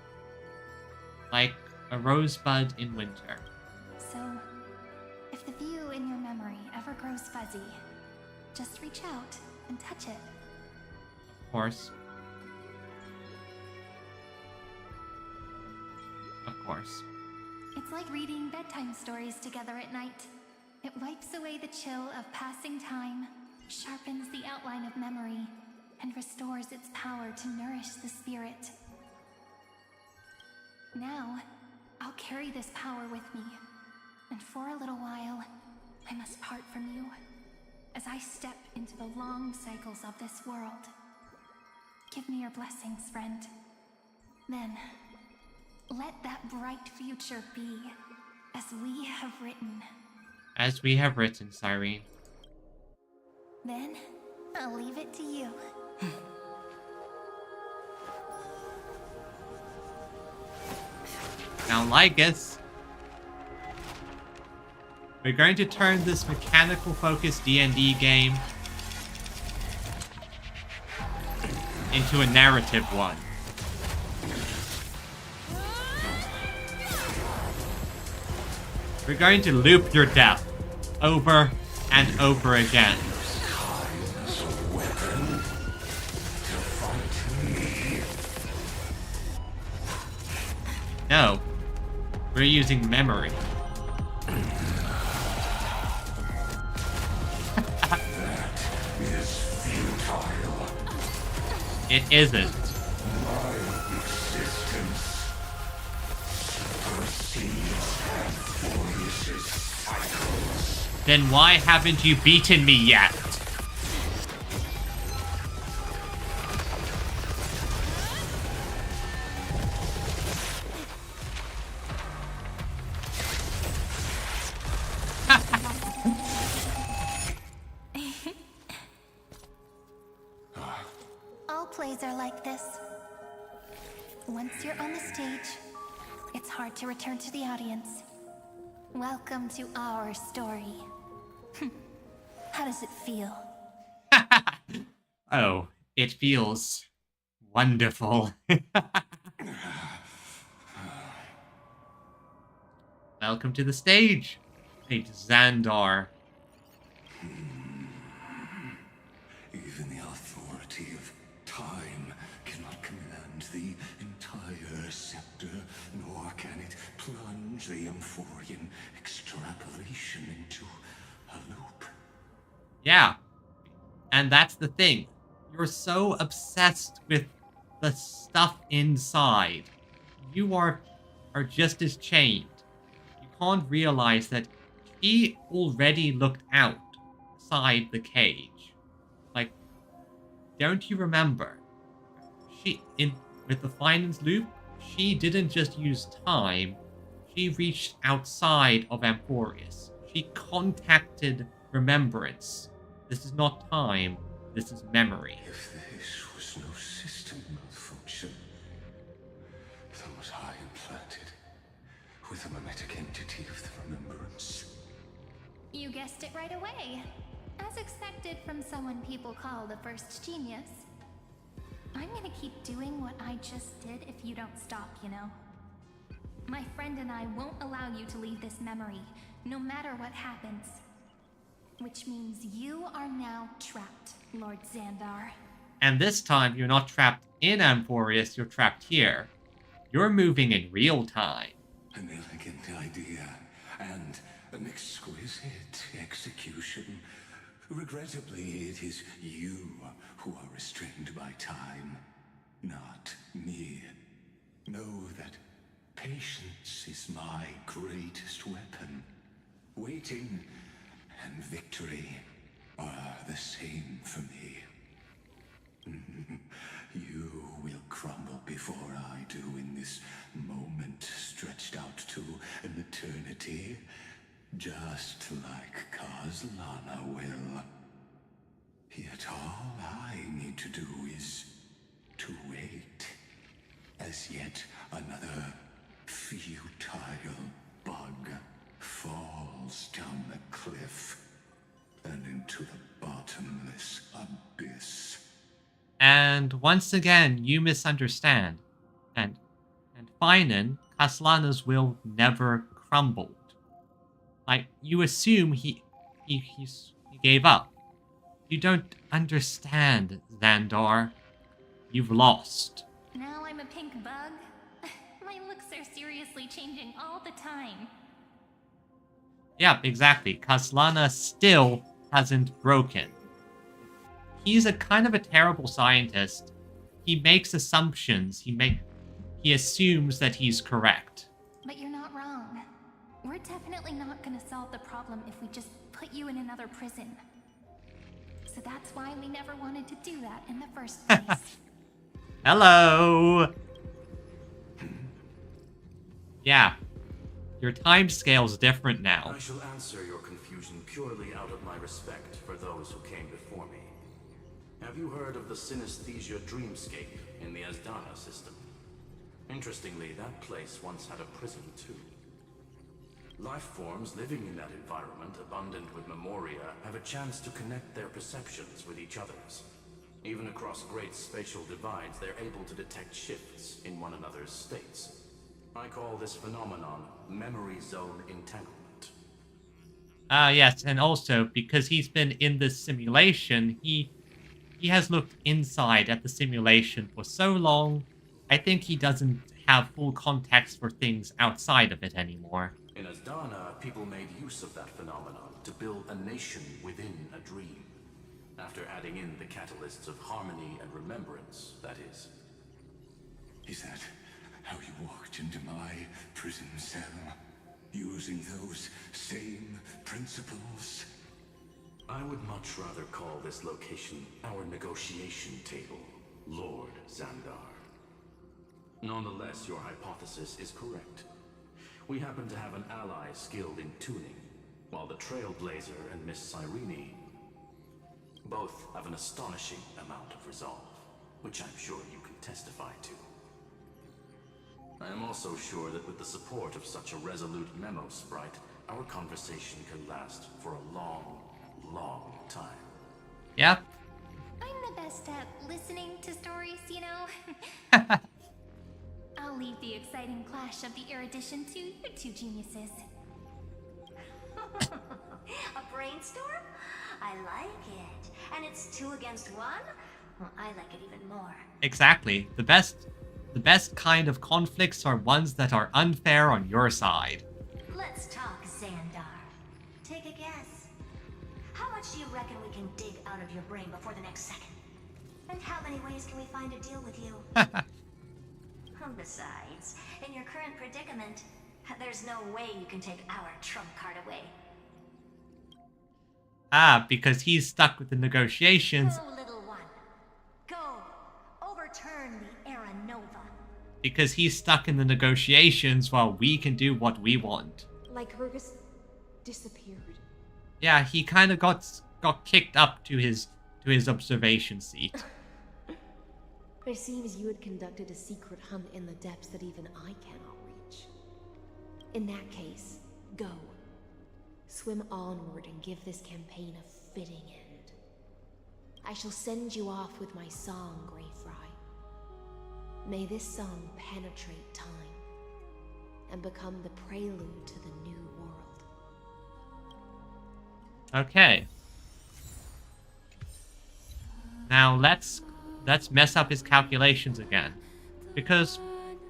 S1: Like a rosebud in winter.
S16: So, if the view in your memory ever grows fuzzy, just reach out and touch it.
S1: Of course. Of course.
S16: It's like reading bedtime stories together at night. It wipes away the chill of passing time, sharpens the outline of memory, and restores its power to nourish the spirit. Now, I'll carry this power with me, and for a little while, I must part from you, as I step into the long cycles of this world. Give me your blessings, friend. Then, let that bright future be, as we have written.
S1: As we have written, Cyrene.
S16: Then, I'll leave it to you.
S1: Now, Lygus, we're going to turn this mechanical-focused D&D game into a narrative one. We're going to loop your death over and over again. No, we're using memory. It isn't.
S7: My existence proceeds and voices cycles.
S1: Then why haven't you beaten me yet?
S16: All plays are like this. Once you're on the stage, it's hard to return to the audience. Welcome to our story. How does it feel?
S1: Oh, it feels wonderful. Welcome to the stage, Lady Xandar.
S7: Even the authority of time cannot command the entire scepter, nor can it plunge the Amphorian extrapolation simulation into a loop.
S1: Yeah. And that's the thing. You're so obsessed with the stuff inside. You are just as chained. You can't realize that she already looked outside the cage. Like, don't you remember? With the finance loop, she didn't just use time. She reached outside of Amphorius. She contacted remembrance. This is not time. This is memory.
S7: If this was no system malfunction, then was I implanted with a mimetic entity of the remembrance?
S16: You guessed it right away. As expected from someone people call the first genius. I'm gonna keep doing what I just did if you don't stop, you know? My friend and I won't allow you to leave this memory, no matter what happens. Which means you are now trapped, Lord Xandar.
S1: And this time, you're not trapped in Amphorius, you're trapped here. You're moving in real time.
S7: An elegant idea, and an exquisite execution. Regrettably, it is you who are restrained by time, not me. Know that patience is my greatest weapon. Waiting and victory are the same for me. You will crumble before I do in this moment stretched out to an eternity, just like Kazlana will. Yet all I need to do is to wait, as yet another futile bug falls down the cliff and into the bottomless abyss.
S1: And once again, you misunderstand. And Finan, Kaslana's will never crumbled. Like, you assume he gave up. You don't understand, Xandar. You've lost.
S16: Now I'm a pink bug? My looks are seriously changing all the time.
S1: Yeah, exactly. Kaslana still hasn't broken. He's a kind of a terrible scientist. He makes assumptions. He assumes that he's correct.
S16: But you're not wrong. We're definitely not gonna solve the problem if we just put you in another prison. So that's why we never wanted to do that in the first place.
S1: Hello! Yeah. Your time scale's different now.
S15: I shall answer your confusion purely out of my respect for those who came before me. Have you heard of the synesthesia dreamscape in the Asdana system? Interestingly, that place once had a prison too. Life forms living in that environment, abundant with memoria, have a chance to connect their perceptions with each other's. Even across great spatial divides, they're able to detect shifts in one another's states. I call this phenomenon memory zone entanglement.
S1: Yes, and also, because he's been in this simulation, he has looked inside at the simulation for so long, I think he doesn't have full context for things outside of it anymore.
S15: In Asdana, people made use of that phenomenon to build a nation within a dream. After adding in the catalysts of harmony and remembrance, that is.
S7: Is that how you walked into my prison cell? Using those same principles?
S15: I would much rather call this location our negotiation table, Lord Xandar. Nonetheless, your hypothesis is correct. We happen to have an ally skilled in tuning, while the Trailblazer and Miss Cyrene both have an astonishing amount of resolve, which I'm sure you can testify to. I am also sure that with the support of such a resolute memo sprite, our conversation can last for a long, long time.
S1: Yep.
S16: I'm the best at listening to stories, you know? I'll leave the exciting clash of the erudition to you two geniuses.
S4: A brainstorm? I like it. And it's 2 against 1? Well, I like it even more.
S1: Exactly. The best kind of conflicts are ones that are unfair on your side.
S4: Let's talk, Xandar. much do you reckon we can dig out of your brain before the next second? And how many ways can we find to deal with you? Besides, in your current predicament, there's no way you can take our trump card away.
S1: Ah, because he's stuck with the negotiations.
S4: Go, little one. Go. Overturn the Era Nova.
S1: Because he's stuck in the negotiations while we can do what we want.
S5: Like Rugus disappeared?
S1: Yeah, he kind of got kicked up to his observation seat.
S5: It seems you had conducted a secret hunt in the depths that even I cannot reach. In that case, go. Swim onward and give this campaign a fitting end. I shall send you off with my song, Greyfry. May this song penetrate time and become the prelude to the new world.
S1: Okay. Now let's mess up his calculations again. Because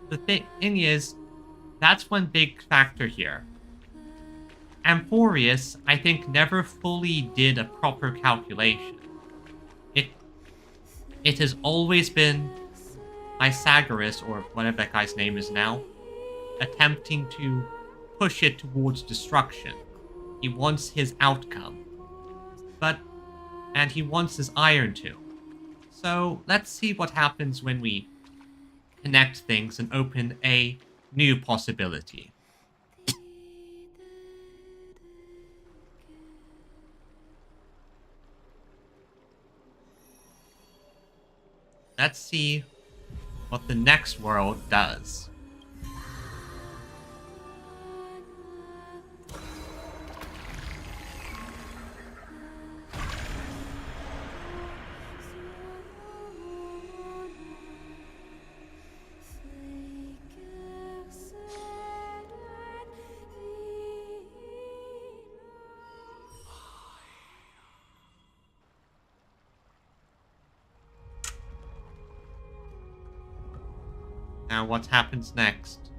S1: the thing is, that's one big factor here. Amphorius, I think, never fully did a proper calculation. It has always been Isagoras, or whatever that guy's name is now, attempting to push it towards destruction. He wants his outcome. And he wants his iron too. So let's see what happens when we connect things and open a new possibility. Let's see what the next world does. Now what happens next?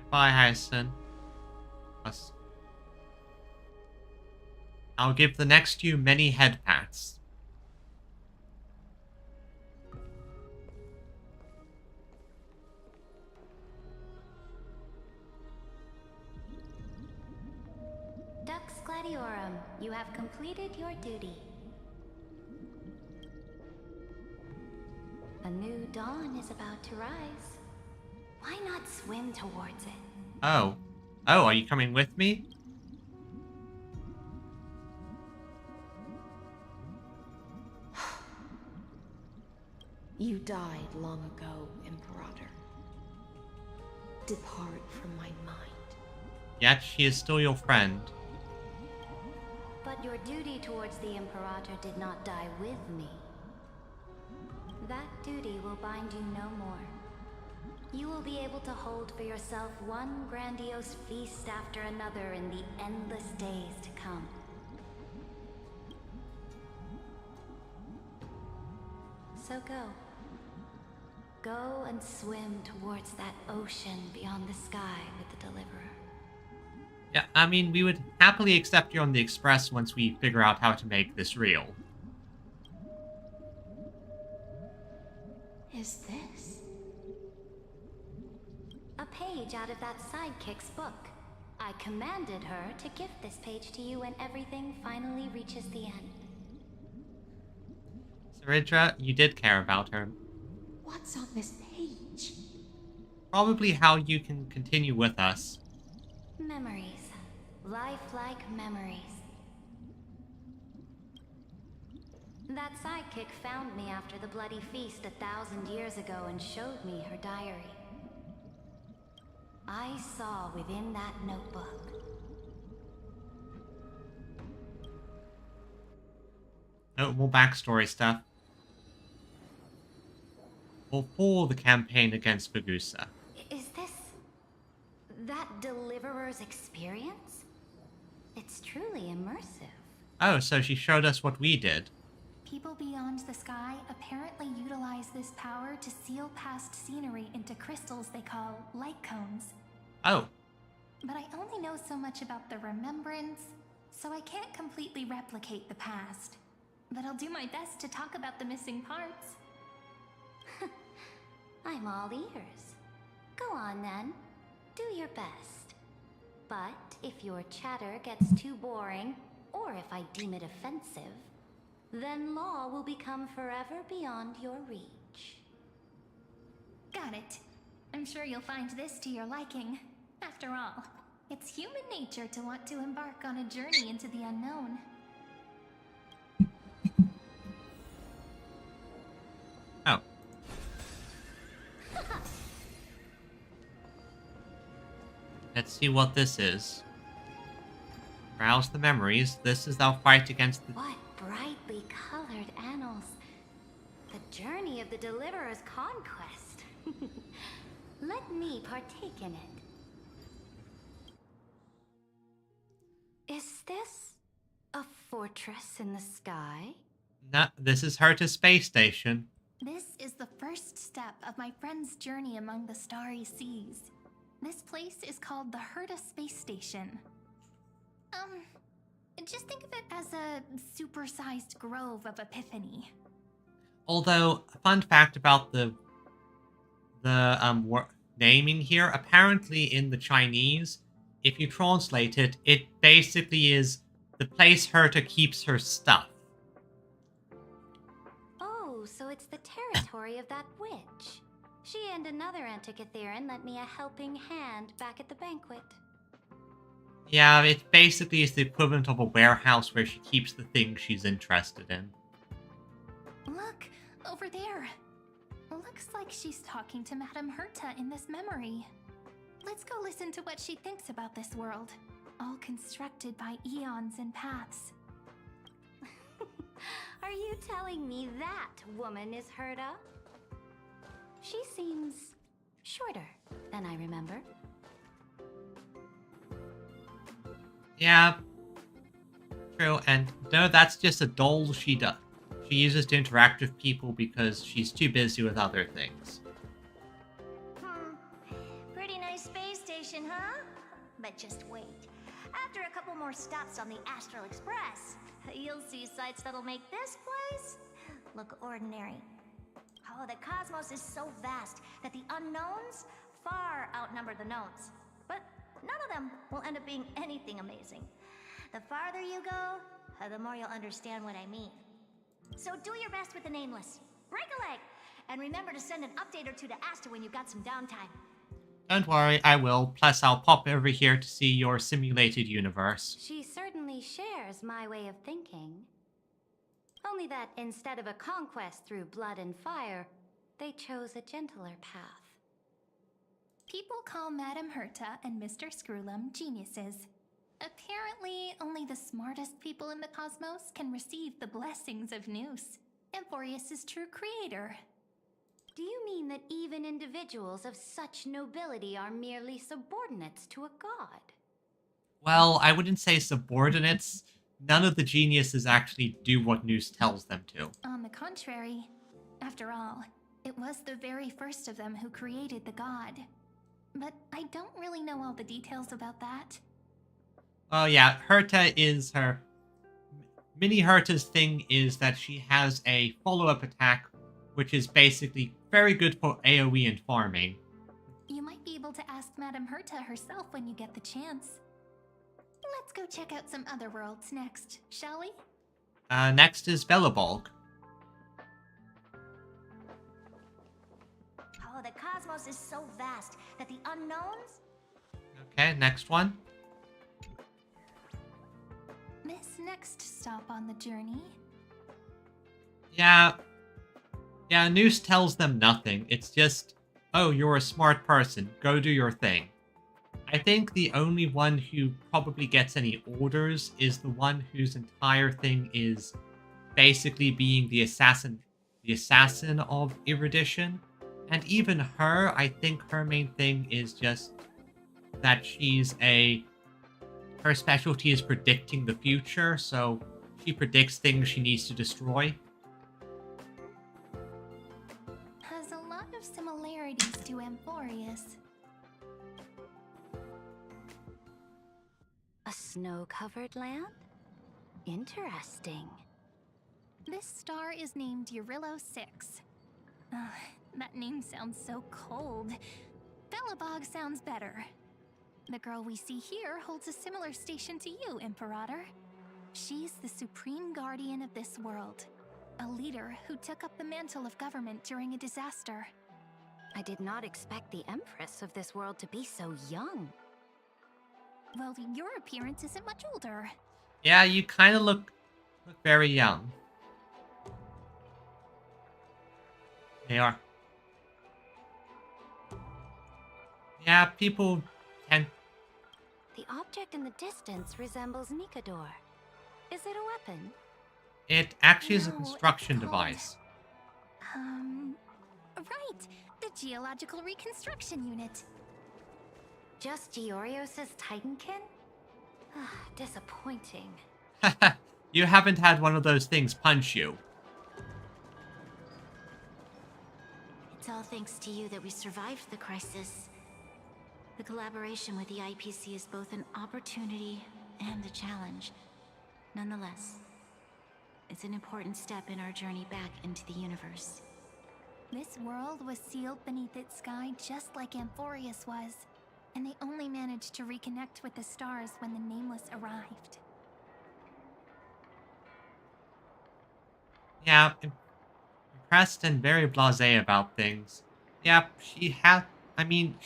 S1: Goodbye, Hyacin. I'll give the next you many head pats.
S14: Dux Gladiorum, you have completed your duty. A new dawn is about to rise. Why not swim towards it?
S1: Oh. Oh, are you coming with me?
S5: You died long ago, Imperator. Depart from my mind.
S1: Yet she is still your friend.
S14: But your duty towards the Imperator did not die with me. That duty will bind you no more. You will be able to hold for yourself one grandiose feast after another in the endless days to come. So go. Go and swim towards that ocean beyond the sky with the Deliverer.
S1: Yeah, I mean, we would happily accept you on the Express once we figure out how to make this real.
S5: Is this?
S14: A page out of that sidekick's book. I commanded her to gift this page to you when everything finally reaches the end.
S1: Saridra, you did care about her.
S5: What's on this page?
S1: Probably how you can continue with us.
S14: Memories. Lifelike memories. That sidekick found me after the bloody feast 1,000 years ago and showed me her diary. I saw within that notebook.
S1: Oh, more backstory stuff. Before the campaign against Bagusa.
S14: Is this... that Deliverer's experience? It's truly immersive.
S1: Oh, so she showed us what we did.
S16: People beyond the sky apparently utilize this power to seal past scenery into crystals they call light cones.
S1: Oh.
S16: but I only know so much about the remembrance, so I can't completely replicate the past. But I'll do my best to talk about the missing parts.
S14: I'm all ears. Go on then. Do your best. But if your chatter gets too boring, or if I deem it offensive, then law will become forever beyond your reach.
S16: Got it. I'm sure you'll find this to your liking. After all, it's human nature to want to embark on a journey into the unknown.
S1: Oh. Let's see what this is. Browse the memories. This is our fight against the...
S14: What brightly colored annals. The journey of the Deliverer's conquest. Let me partake in it. Is this a fortress in the sky?
S1: No, this is Herta's space station.
S16: This is the first step of my friend's journey among the starry seas. This place is called the Herta Space Station. Just think of it as a supersized grove of Epiphany.
S1: Although, a fun fact about the naming here, apparently in the Chinese, if you translate it, it basically is the place Herta keeps her stuff.
S14: Oh, so it's the territory of that witch. She and another Antikytherian lent me a helping hand back at the banquet.
S1: Yeah, it basically is the equivalent of a warehouse where she keeps the things she's interested in.
S16: Look, over there. Looks like she's talking to Madame Herta in this memory. Let's go listen to what she thinks about this world, all constructed by eons and paths.
S14: Are you telling me that woman is Herta? She seems shorter than I remember.
S1: Yeah, true, and no, that's just a doll she uses to interact with people because she's too busy with other things.
S4: Pretty nice space station, huh? But just wait. After a couple more stops on the Astral Express, you'll see sights that'll make this place look ordinary. Oh, the cosmos is so vast that the unknowns far outnumber the knowns. But none of them will end up being anything amazing. The farther you go, the more you'll understand what I mean. So do your best with the nameless. Break a leg! And remember to send an update or two to Asta when you've got some downtime.
S1: Don't worry, I will. Plus, I'll pop over here to see your simulated universe.
S14: She certainly shares my way of thinking. Only that instead of a conquest through blood and fire, they chose a gentler path.
S16: People call Madame Herta and Mr. Screwlum geniuses. Apparently, only the smartest people in the cosmos can receive the blessings of Nous, Amphorius' true creator.
S14: Do you mean that even individuals of such nobility are merely subordinates to a god?
S1: Well, I wouldn't say subordinates. None of the geniuses actually do what Nous tells them to.
S16: On the contrary, after all, it was the very first of them who created the god. But I don't really know all the details about that.
S1: Well, yeah, Herta is her... Mini Herta's thing is that she has a follow-up attack, which is basically very good for AoE and farming.
S16: You might be able to ask Madame Herta herself when you get the chance. Let's go check out some other worlds next, shall we?
S1: Next is Bellabolg.
S4: Oh, the cosmos is so vast that the unknowns...
S1: Okay, next one.
S16: This next stop on the journey...
S1: Yeah, Nous tells them nothing. It's just, oh, you're a smart person. Go do your thing. I think the only one who probably gets any orders is the one whose entire thing is basically being the assassin of erudition. And even her, I think her main thing is just that her specialty is predicting the future, so she predicts things she needs to destroy.
S16: Has a lot of similarities to Amphorius.
S14: snow-covered land? Interesting.
S16: This star is named Eurillo 6. That name sounds so cold. Belobog sounds better. The girl we see here holds a similar station to you, Imperator. She's the supreme guardian of this world. A leader who took up the mantle of government during a disaster.
S14: I did not expect the Empress of this world to be so young.
S16: Well, your appearance isn't much older.
S1: Yeah, you kind of look very young. They are. Yeah, people tend...
S14: The object in the distance resembles Nikador. Is it a weapon?
S1: It actually is a
S16: No,
S1: construction
S16: it's called-
S1: device.
S16: Right. The Geological Reconstruction Unit.
S14: Just Giorios' Titankin? Disappointing.
S1: You haven't had one of those things punch you.
S4: It's all thanks to you that we survived the crisis. The collaboration with the IPC is both an opportunity and a challenge. Nonetheless, it's an important step in our journey back into the universe.
S16: This world was sealed beneath its sky just like Amphorius was, and they only managed to reconnect with the stars when the Nameless arrived.
S1: Yeah, impressed and very blasé about things. Yeah, she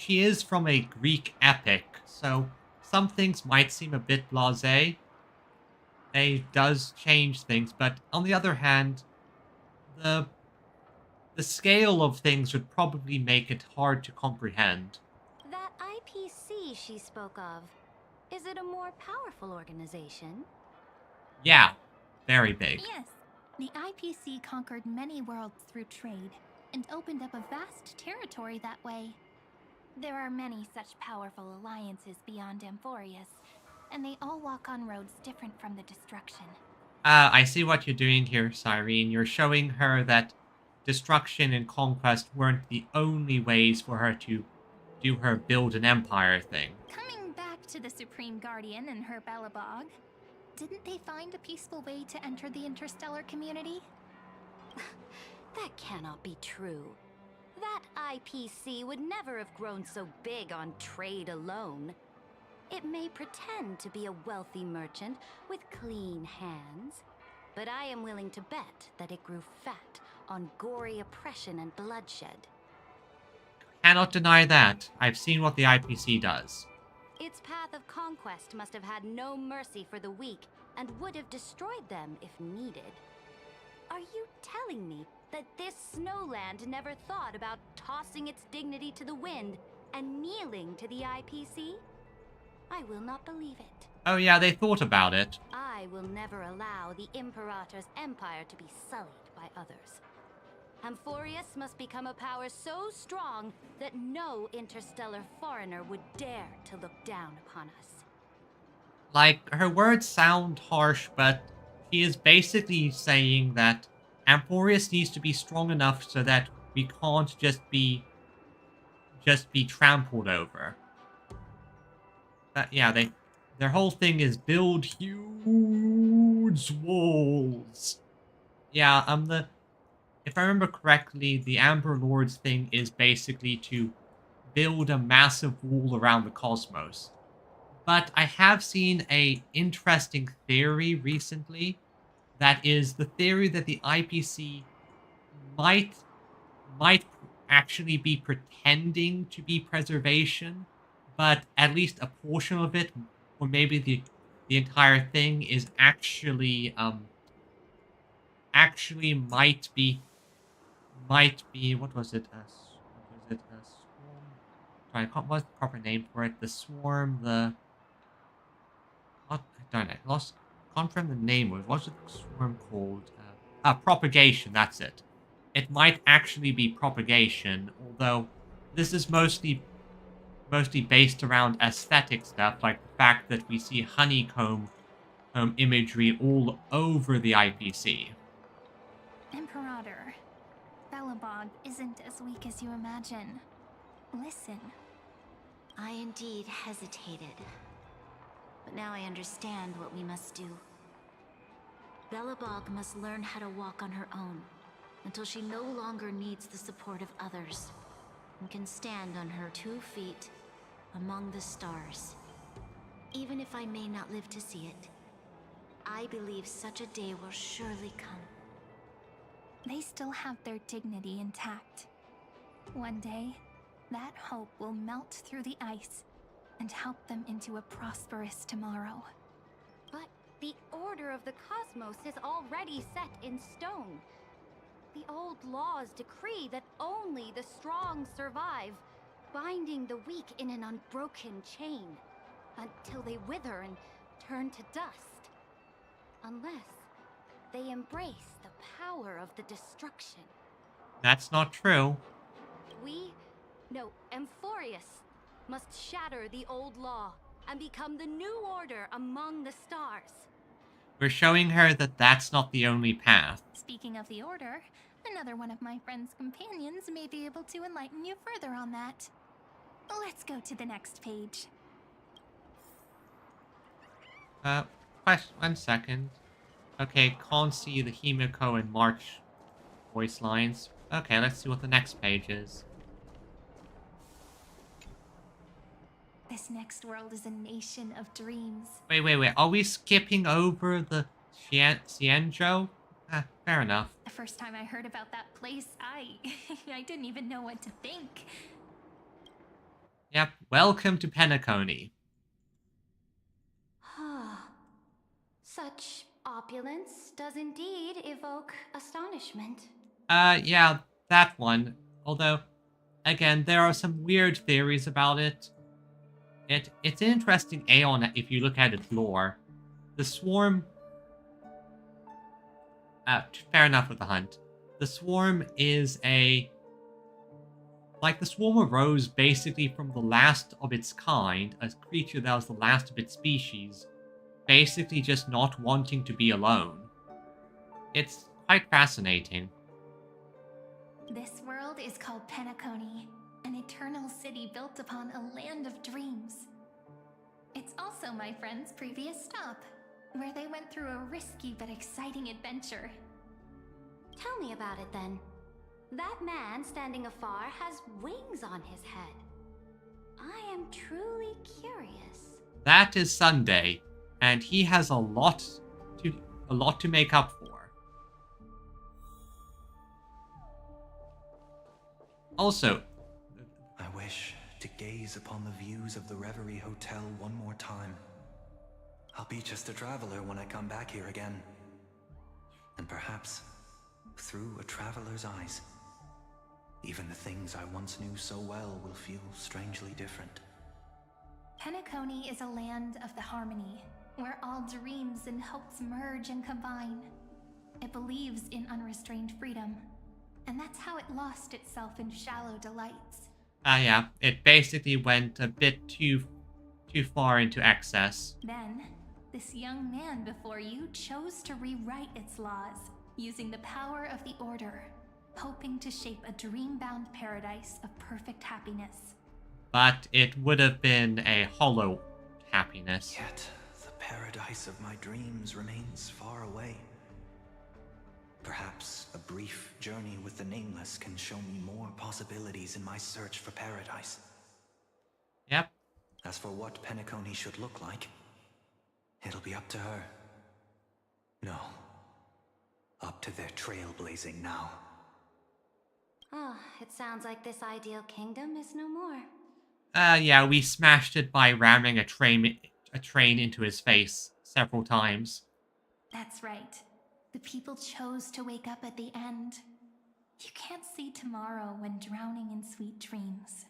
S1: is from a Greek epic, so some things might seem a bit blasé. It does change things, but on the other hand, the scale of things would probably make it hard to comprehend.
S14: That IPC she spoke of, is it a more powerful organization?
S1: Yeah, very big.
S16: Yes, the IPC conquered many worlds through trade, and opened up a vast territory that way. There are many such powerful alliances beyond Amphorius, and they all walk on roads different from the destruction.
S1: I see what you're doing here, Cyrene. You're showing her that destruction and conquest weren't the only ways for her to do her build an empire thing.
S16: Coming back to the Supreme Guardian and her Belobog, didn't they find a peaceful way to enter the interstellar community?
S14: That cannot be true. That IPC would never have grown so big on trade alone. It may pretend to be a wealthy merchant with clean hands, but I am willing to bet that it grew fat on gory oppression and bloodshed.
S1: Cannot deny that. I've seen what the IPC does.
S14: Its path of conquest must have had no mercy for the weak and would have destroyed them if needed. Are you telling me that this snowland never thought about tossing its dignity to the wind and kneeling to the IPC? I will not believe it.
S1: Oh yeah, they thought about it.
S14: I will never allow the Imperator's empire to be sullied by others. Amphorius must become a power so strong that no interstellar foreigner would dare to look down upon us.
S1: Like, her words sound harsh, but she is basically saying that Amphorius needs to be strong enough so that we can't just be trampled over. Yeah, their whole thing is build huge walls. Yeah, if I remember correctly, the Amber Lord's thing is basically to build a massive wall around the cosmos. But I have seen a interesting theory recently. That is the theory that the IPC might actually be pretending to be preservation, but at least a portion of it, or maybe the entire thing, is actually might be what was it? Swarm. Sorry, what's the proper name for it? The swarm. What? Darn it! Can't remember the name of it. What's the swarm called? Propagation. That's it. It might actually be propagation, although this is mostly based around aesthetic stuff, like the fact that we see honeycomb imagery all over the IPC.
S16: Imperator, Belobog isn't as weak as you imagine. Listen.
S4: I indeed hesitated.
S14: But now I understand what we must do. Belobog must learn how to walk on her own, until she no longer needs the support of others, and can stand on her 2 feet among the stars. Even if I may not live to see it, I believe such a day will surely come.
S16: They still have their dignity intact. One day, that hope will melt through the ice and help them into a prosperous tomorrow.
S14: But the order of the cosmos is already set in stone. The old laws decree that only the strong survive, binding the weak in an unbroken chain, until they wither and turn to dust. Unless they embrace the power of the destruction.
S1: That's not true.
S14: Amphorius must shatter the old law and become the new order among the stars.
S1: We're showing her that that's not the only path.
S16: Speaking of the order, another one of my friend's companions may be able to enlighten you further on that. Let's go to the next page.
S1: Question, 1 second. Okay, can't see the Himiko and March voice lines. Okay, let's see what the next page is.
S16: This next world is a nation of dreams.
S1: Wait. Are we skipping over the Xianzhou? Fair enough.
S16: The first time I heard about that place, I didn't even know what to think.
S1: Yep, welcome to Penacony.
S14: Such opulence does indeed evoke astonishment.
S1: Yeah, that one. Although, again, there are some weird theories about it. It's an interesting Aeon if you look at its lore. The Swarm... fair enough with the hunt. The Swarm is a... Like, the Swarm arose basically from the last of its kind, a creature that was the last of its species, basically just not wanting to be alone. It's quite fascinating.
S16: This world is called Penacony, an eternal city built upon a land of dreams. It's also my friend's previous stop, where they went through a risky but exciting adventure.
S14: Tell me about it then. That man standing afar has wings on his head. I am truly curious.
S1: That is Sunday, and he has a lot to make up for. Also,
S17: I wish to gaze upon the views of the Reverie Hotel one more time. I'll be just a traveler when I come back here again. And perhaps, through a traveler's eyes, even the things I once knew so well will feel strangely different.
S16: Penacony is a land of the harmony, where all dreams and hopes merge and combine. It believes in unrestrained freedom, and that's how it lost itself in shallow delights.
S1: Yeah, it basically went a bit too far into excess.
S16: Then, this young man before you chose to rewrite its laws, using the power of the Order, hoping to shape a dream-bound paradise of perfect happiness.
S1: But it would have been a hollow happiness.
S17: Yet, the paradise of my dreams remains far away. Perhaps a brief journey with the Nameless can show me more possibilities in my search for paradise.
S1: Yep.
S17: As for what Penacony should look like, it'll be up to her. No. Up to their trailblazing now.
S14: It sounds like this ideal kingdom is no more.
S1: Yeah, we smashed it by ramming a train into his face several times.
S16: That's right. The people chose to wake up at the end. You can't see tomorrow when drowning in sweet dreams.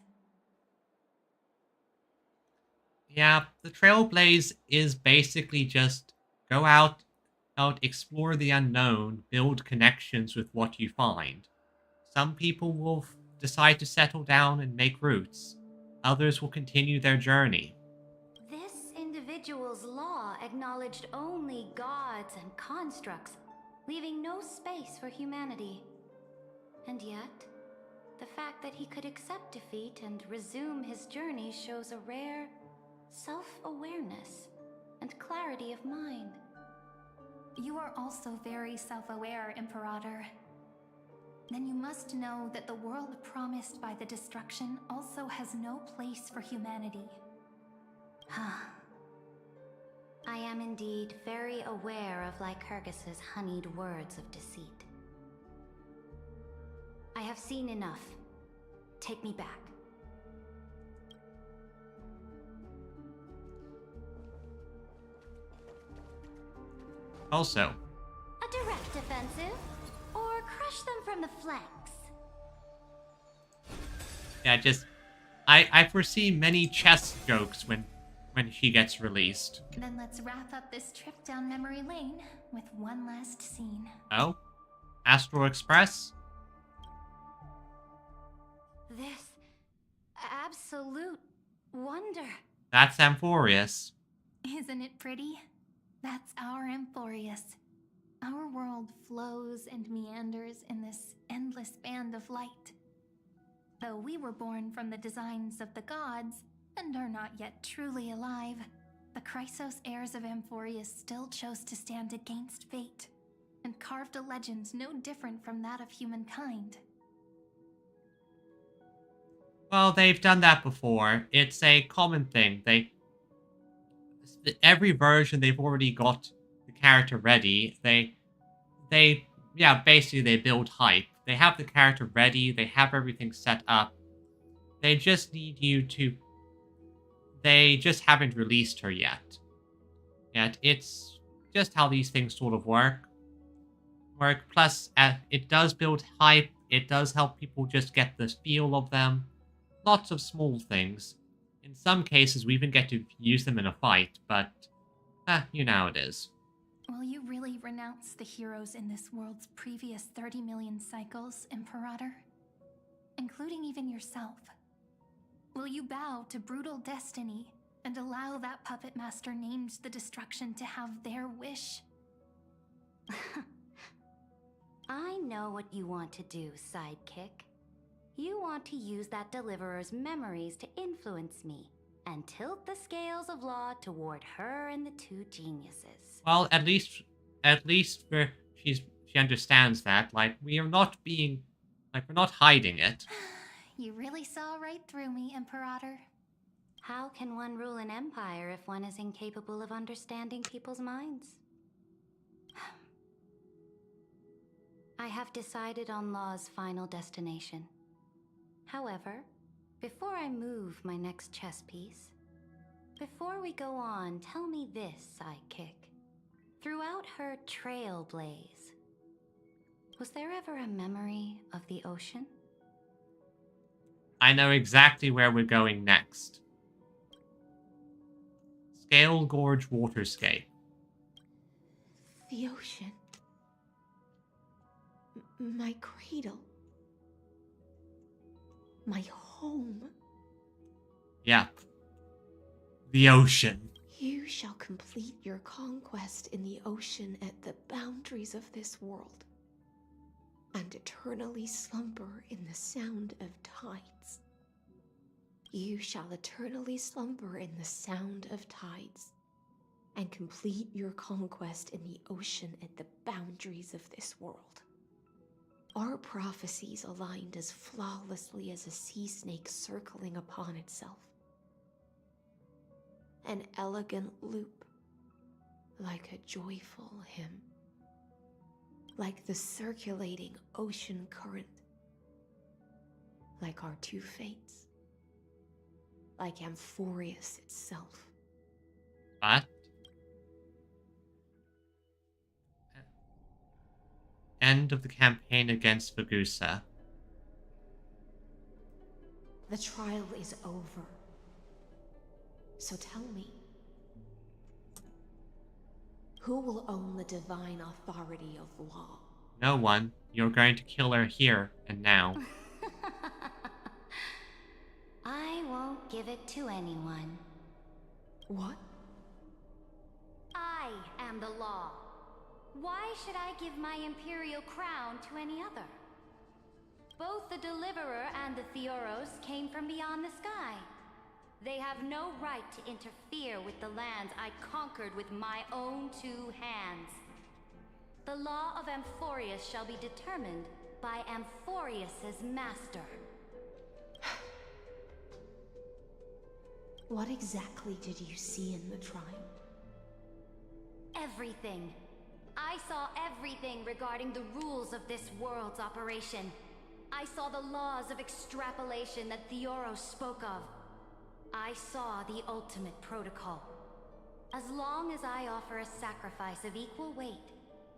S1: Yeah, the Trailblaze is basically just go out, explore the unknown, build connections with what you find. Some people will decide to settle down and make roots. Others will continue their journey.
S14: This individual's law acknowledged only gods and constructs, leaving no space for humanity. And yet, the fact that he could accept defeat and resume his journey shows a rare self-awareness. and clarity of mind.
S16: You are also very self-aware, Imperator. Then you must know that the world promised by the destruction also has no place for humanity.
S14: I am indeed very aware of Lycurgus's honeyed words of deceit. I have seen enough. Take me back.
S1: Also,
S14: A direct offensive? Or crush them from the flanks?
S1: yeah, just I foresee many chess jokes when she gets released.
S16: Then let's wrap up this trip down memory lane with one last scene.
S1: Oh? Astral Express?
S14: This absolute wonder.
S1: That's Amphorius.
S16: Isn't it pretty? That's our Amphorius. Our world flows and meanders in this endless band of light. Though we were born from the designs of the gods and are not yet truly alive, the Chrysos heirs of Amphorius still chose to stand against fate and carved a legend no different from that of humankind.
S1: Well, they've done that before. It's a common thing. Every version they've already got the character ready. Basically they build hype. They have the character ready. They have everything set up. They just need you to. They just haven't released her yet. It's just how these things sort of work. Plus, it does build hype. It does help people just get the feel of them. Lots of small things. In some cases, we even get to use them in a fight, but, you know how it is.
S16: Will you really renounce the heroes in this world's previous 30 million cycles, Imperator? Including even yourself? Will you bow to brutal destiny and allow that puppet master named the destruction to have their wish?
S14: I know what you want to do, sidekick. You want to use that deliverer's memories to influence me and tilt the scales of law toward her and the two geniuses.
S1: Well, at least she understands that. Like, we're not hiding it.
S16: You really saw right through me, Imperator.
S14: How can one rule an empire if one is incapable of understanding people's minds? I have decided on Law's final destination. However, before I move my next chess piece, before we go on, tell me this, sidekick. Throughout her trailblaze, was there ever a memory of the ocean?
S1: I know exactly where we're going next. Scale Gorge Waterscape.
S5: The ocean. My cradle. My home.
S1: Yep. The ocean.
S5: You shall complete your conquest in the ocean at the boundaries of this world, and eternally slumber in the sound of tides. You shall eternally slumber in the sound of tides, and complete your conquest in the ocean at the boundaries of this world. Our prophecies aligned as flawlessly as a sea snake circling upon itself. An elegant loop, like a joyful hymn. Like the circulating ocean current. Like our two fates. Like Amphorius itself.
S1: What? End of the campaign against Vagusa.
S5: The trial is over. So tell me, who will own the divine authority of law?
S1: No one. You're going to kill her here and now.
S14: I won't give it to anyone.
S5: What?
S14: I am the law. Why should I give my imperial crown to any other? Both the Deliverer and the Theoros came from beyond the sky. They have no right to interfere with the lands I conquered with my own 2 hands. The law of Amphorius shall be determined by Amphorius's master.
S5: What exactly did you see in the trial?
S14: Everything. I saw everything regarding the rules of this world's operation. I saw the laws of extrapolation that Theoros spoke of. I saw the ultimate protocol. As long as I offer a sacrifice of equal weight,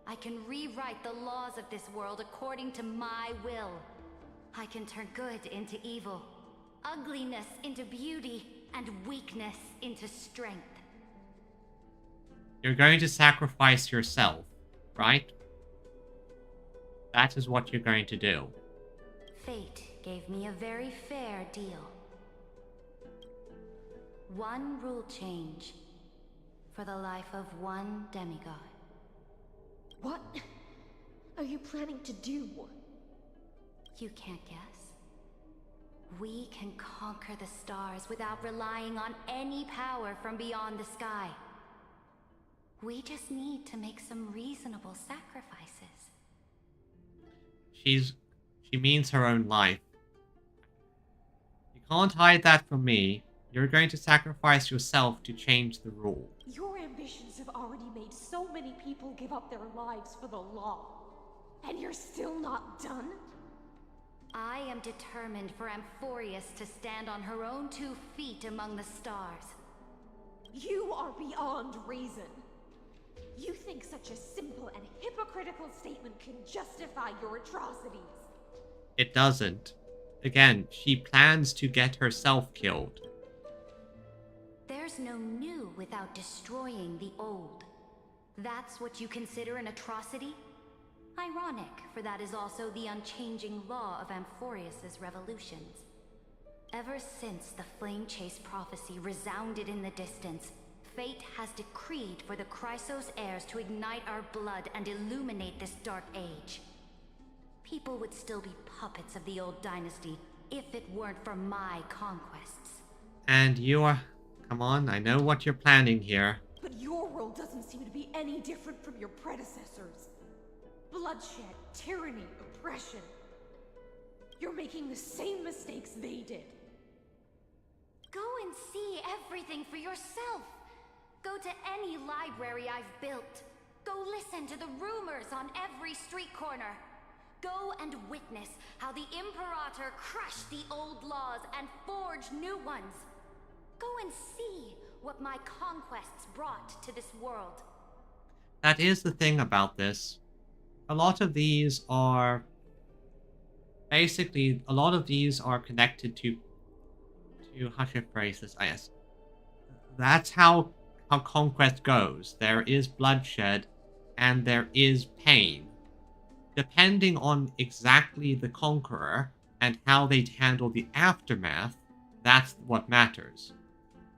S14: I can rewrite the laws of this world according to my will. I can turn good into evil, ugliness into beauty, and weakness into strength.
S1: You're going to sacrifice yourself, right? That is what you're going to do.
S14: Fate gave me a very fair deal. 1 rule change for the life of 1 demigod.
S5: What are you planning to do?
S14: You can't guess. We can conquer the stars without relying on any power from beyond the sky. We just need to make some reasonable sacrifices.
S1: She means her own life. You can't hide that from me. You're going to sacrifice yourself to change the rule.
S5: Your ambitions have already made so many people give up their lives for the law. And you're still not done?
S14: I am determined for Amphorius to stand on her own 2 feet among the stars.
S5: You are beyond reason. You think such a simple and hypocritical statement can justify your atrocities?
S1: It doesn't. Again, she plans to get herself killed.
S14: There's no new without destroying the old. That's what you consider an atrocity? Ironic, for that is also the unchanging law of Amphorius's revolutions. Ever since the Flame Chase prophecy resounded in the distance, fate has decreed for the Chrysos heirs to ignite our blood and illuminate this dark age. People would still be puppets of the old dynasty if it weren't for my conquests.
S1: And you are... Come on, I know what you're planning here.
S5: But your world doesn't seem to be any different from your predecessors. Bloodshed, tyranny, oppression. You're making the same mistakes they did.
S14: Go and see everything for yourself. Go to any library I've built. Go listen to the rumors on every street corner. Go and witness how the Imperator crushed the old laws and forged new ones. Go and see what my conquests brought to this world.
S1: That is the thing about this. A lot of these are... Basically, a lot of these are connected to how should I phrase this? Yes. That's how conquest goes. There is bloodshed and there is pain. Depending on exactly the conqueror and how they handle the aftermath, that's what matters.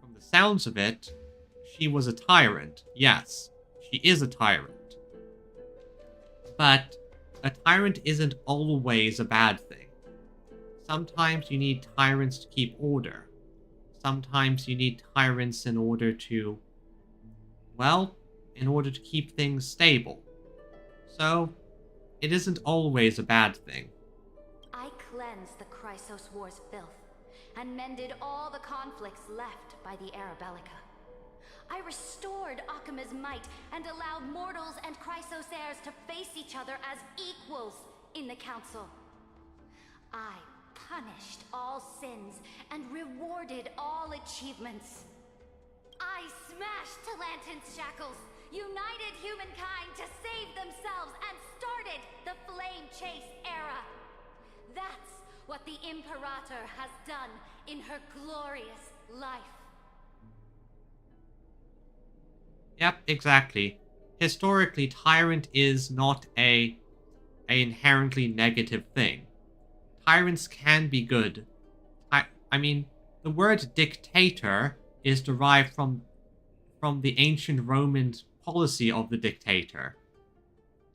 S1: From the sounds of it, she was a tyrant. Yes, she is a tyrant. But a tyrant isn't always a bad thing. Sometimes you need tyrants to keep order. Sometimes you need tyrants in order to, well, in order to keep things stable. So, it isn't always a bad thing.
S14: I cleansed the Chrysos War's filth, and mended all the conflicts left by the Arabellica. I restored Akima's might, and allowed mortals and Chrysos heirs to face each other as equals in the Council. I punished all sins, and rewarded all achievements. I smashed Talantin's shackles, united humankind to save themselves, and started the Flame Chase era. That's what the Imperator has done in her glorious life.
S1: Yep, exactly. Historically, tyrant is not a inherently negative thing. Tyrants can be good. I mean, the word dictator is derived from the ancient Roman policy of the dictator.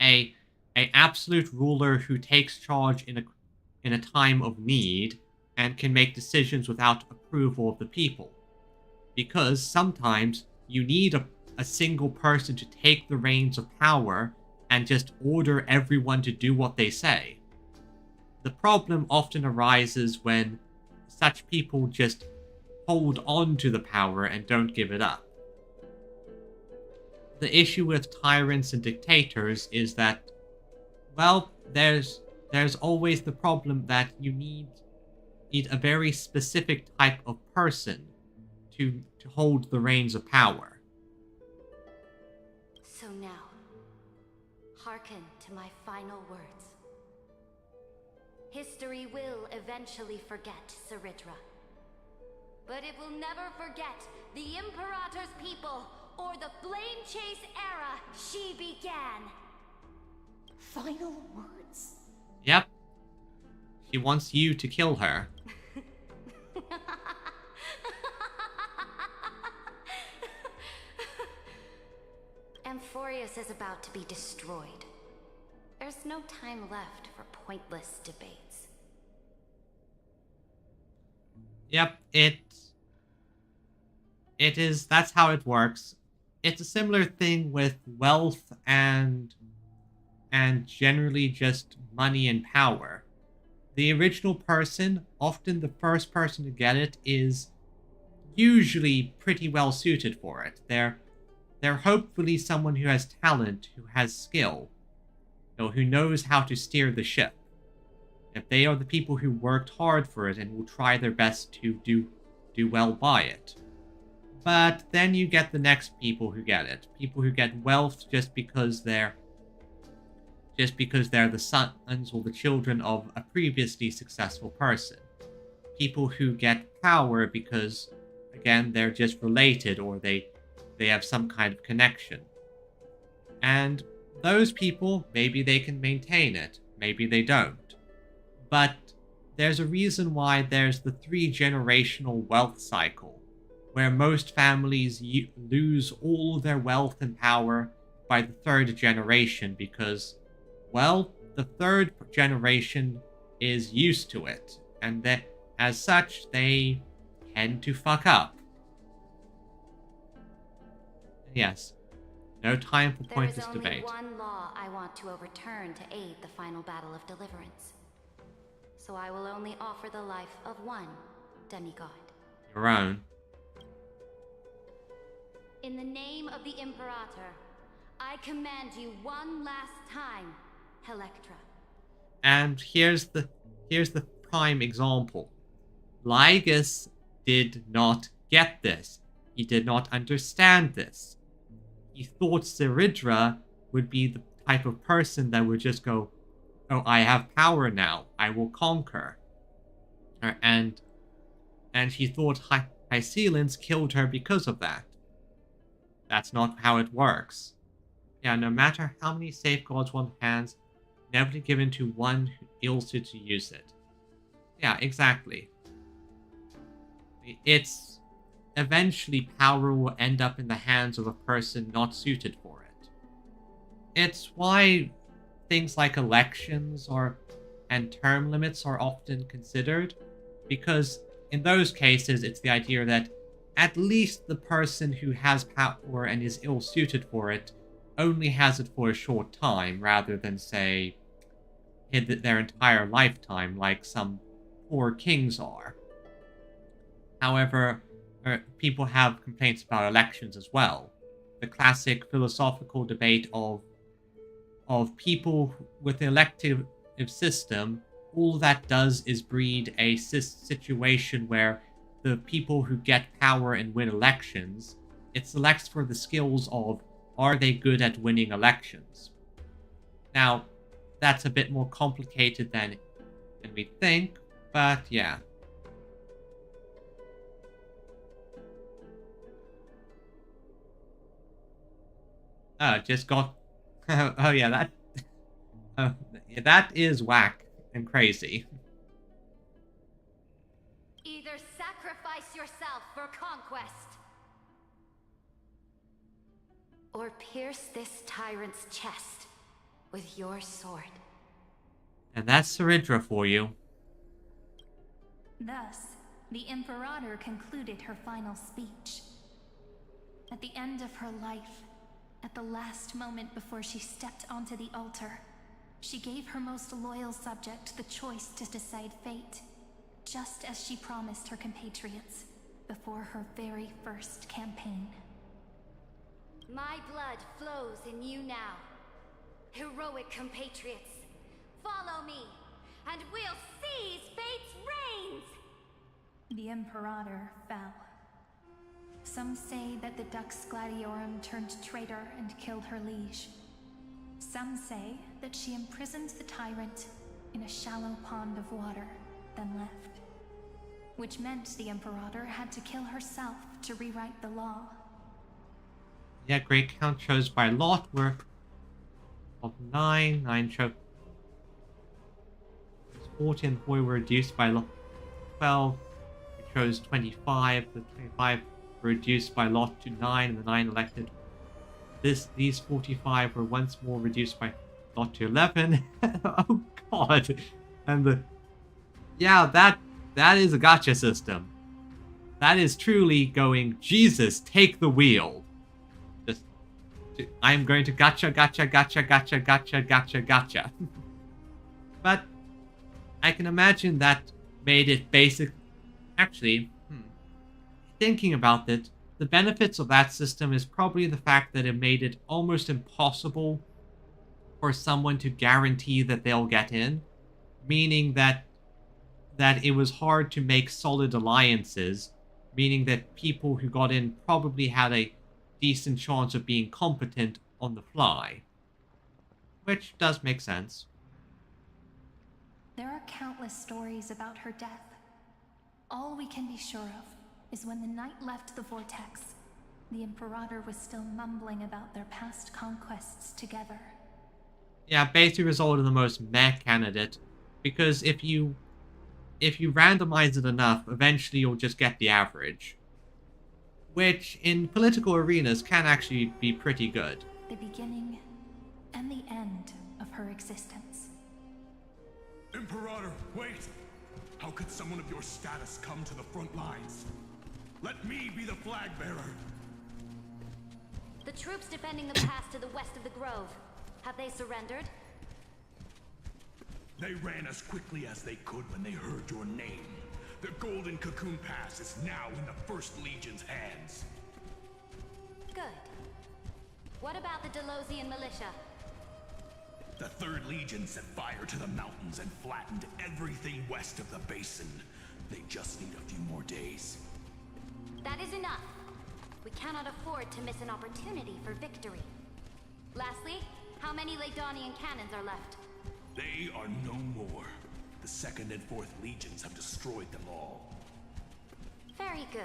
S1: A absolute ruler who takes charge in a time of need and can make decisions without approval of the people. because sometimes you need a single person to take the reins of power and just order everyone to do what they say. The problem often arises when such people just hold on to the power and don't give it up. The issue with tyrants and dictators is that, well, there's always the problem that you need a very specific type of person to hold the reins of power.
S14: So now, hearken to my final words. History will eventually forget Saridra, but it will never forget the Imperator's people or the Flame Chase era she began.
S5: Final words?
S1: Yep. She wants you to kill her.
S14: Amphorius is about to be destroyed. There's no time left for pointless debates.
S1: Yep, it is, that's how it works. It's a similar thing with wealth and generally just money and power. The original person, often the first person to get it, is usually pretty well suited for it. They're hopefully someone who has talent, who has skill, who knows how to steer the ship. If they are the people who worked hard for it and will try their best to do well by it. But then you get the next people who get it. People who get wealth just because they're the sons or the children of a previously successful person. People who get power because, again, they're just related or they have some kind of connection. And those people, maybe they can maintain it, maybe they don't. But there's a reason why there's the 3-generational wealth cycle, where most families lose all their wealth and power by the 3rd generation because, well, the 3rd generation is used to it, and that, as such, they tend to fuck up. Yes, no time for pointless debate.
S14: There is only one law I want to overturn to aid the final battle of deliverance. So I will only offer the life of one demigod.
S1: Your own.
S14: In the name of the Imperator, I command you one last time, Electra.
S1: And here's the prime example. Lygus did not get this. He did not understand this. He thought Saridra would be the type of person that would just go, oh, I have power now. I will conquer. And he thought Hycelins killed her because of that. That's not how it works. Yeah, no matter how many safeguards one has, never to give in to one ill-suited to use it. Yeah, exactly. It's eventually power will end up in the hands of a person not suited for it. It's why things like elections and term limits are often considered, because in those cases it's the idea that at least the person who has power and is ill-suited for it only has it for a short time, rather than, say, their entire lifetime, like some poor kings are. However, people have complaints about elections as well. The classic philosophical debate of people with the elective system, all that does is breed a situation where the people who get power and win elections, it selects for the skills of, are they good at winning elections? Now, that's a bit more complicated than we think, but yeah. Oh, just got... oh yeah, that... yeah, that is whack and crazy.
S14: Either sacrifice yourself for conquest, or pierce this tyrant's chest with your sword.
S1: And that's Saridra for you.
S16: Thus, the Imperator concluded her final speech. At the end of her life, at the last moment before she stepped onto the altar, she gave her most loyal subject the choice to decide fate, just as she promised her compatriots before her very first campaign.
S14: My blood flows in you now. Heroic compatriots, follow me, and we'll seize fate's reins!
S16: The Imperator fell. Some say that the Dux Gladiorum turned traitor and killed her liege. Some say that she imprisoned the tyrant in a shallow pond of water, then left. Which meant the Imperator had to kill herself to rewrite the law.
S1: Yeah, Great Count chose by lot were of 9. 9 chose 40 and 40 were reduced by lot 12. We chose 25. The 25 were reduced by lot to 9, and the 9 elected. These 45 were once more reduced by lot to 11. Oh god. And that is a gotcha system. That is truly going, Jesus, take the wheel. Just, I'm going to gotcha. But I can imagine that made it basic. Actually, thinking about it, the benefits of that system is probably the fact that it made it almost impossible for someone to guarantee that they'll get in, meaning that it was hard to make solid alliances, meaning that people who got in probably had a decent chance of being competent on the fly. Which does make sense.
S16: There are countless stories about her death. All we can be sure of is when the knight left the vortex, the Imperator was still mumbling about their past conquests together.
S1: Yeah, basically resulted in the most meh candidate, because if you randomize it enough, eventually you'll just get the average. Which, in political arenas, can actually be pretty good.
S16: The beginning and the end of her existence.
S2: Imperator, wait! How could someone of your status come to the front lines? Let me be the flag bearer!
S14: The troops defending the pass to the west of the grove. Have they surrendered?
S2: They ran as quickly as they could when they heard your name. The Golden Cocoon Pass is now in the First Legion's hands.
S14: Good. What about the Delosian militia?
S2: The Third Legion set fire to the mountains and flattened everything west of the basin. They just need a few more days.
S14: That is enough. We cannot afford to miss an opportunity for victory. Lastly, how many Laedonian cannons are left?
S2: They are no more. The 2nd and 4th Legions have destroyed them all.
S14: Very good.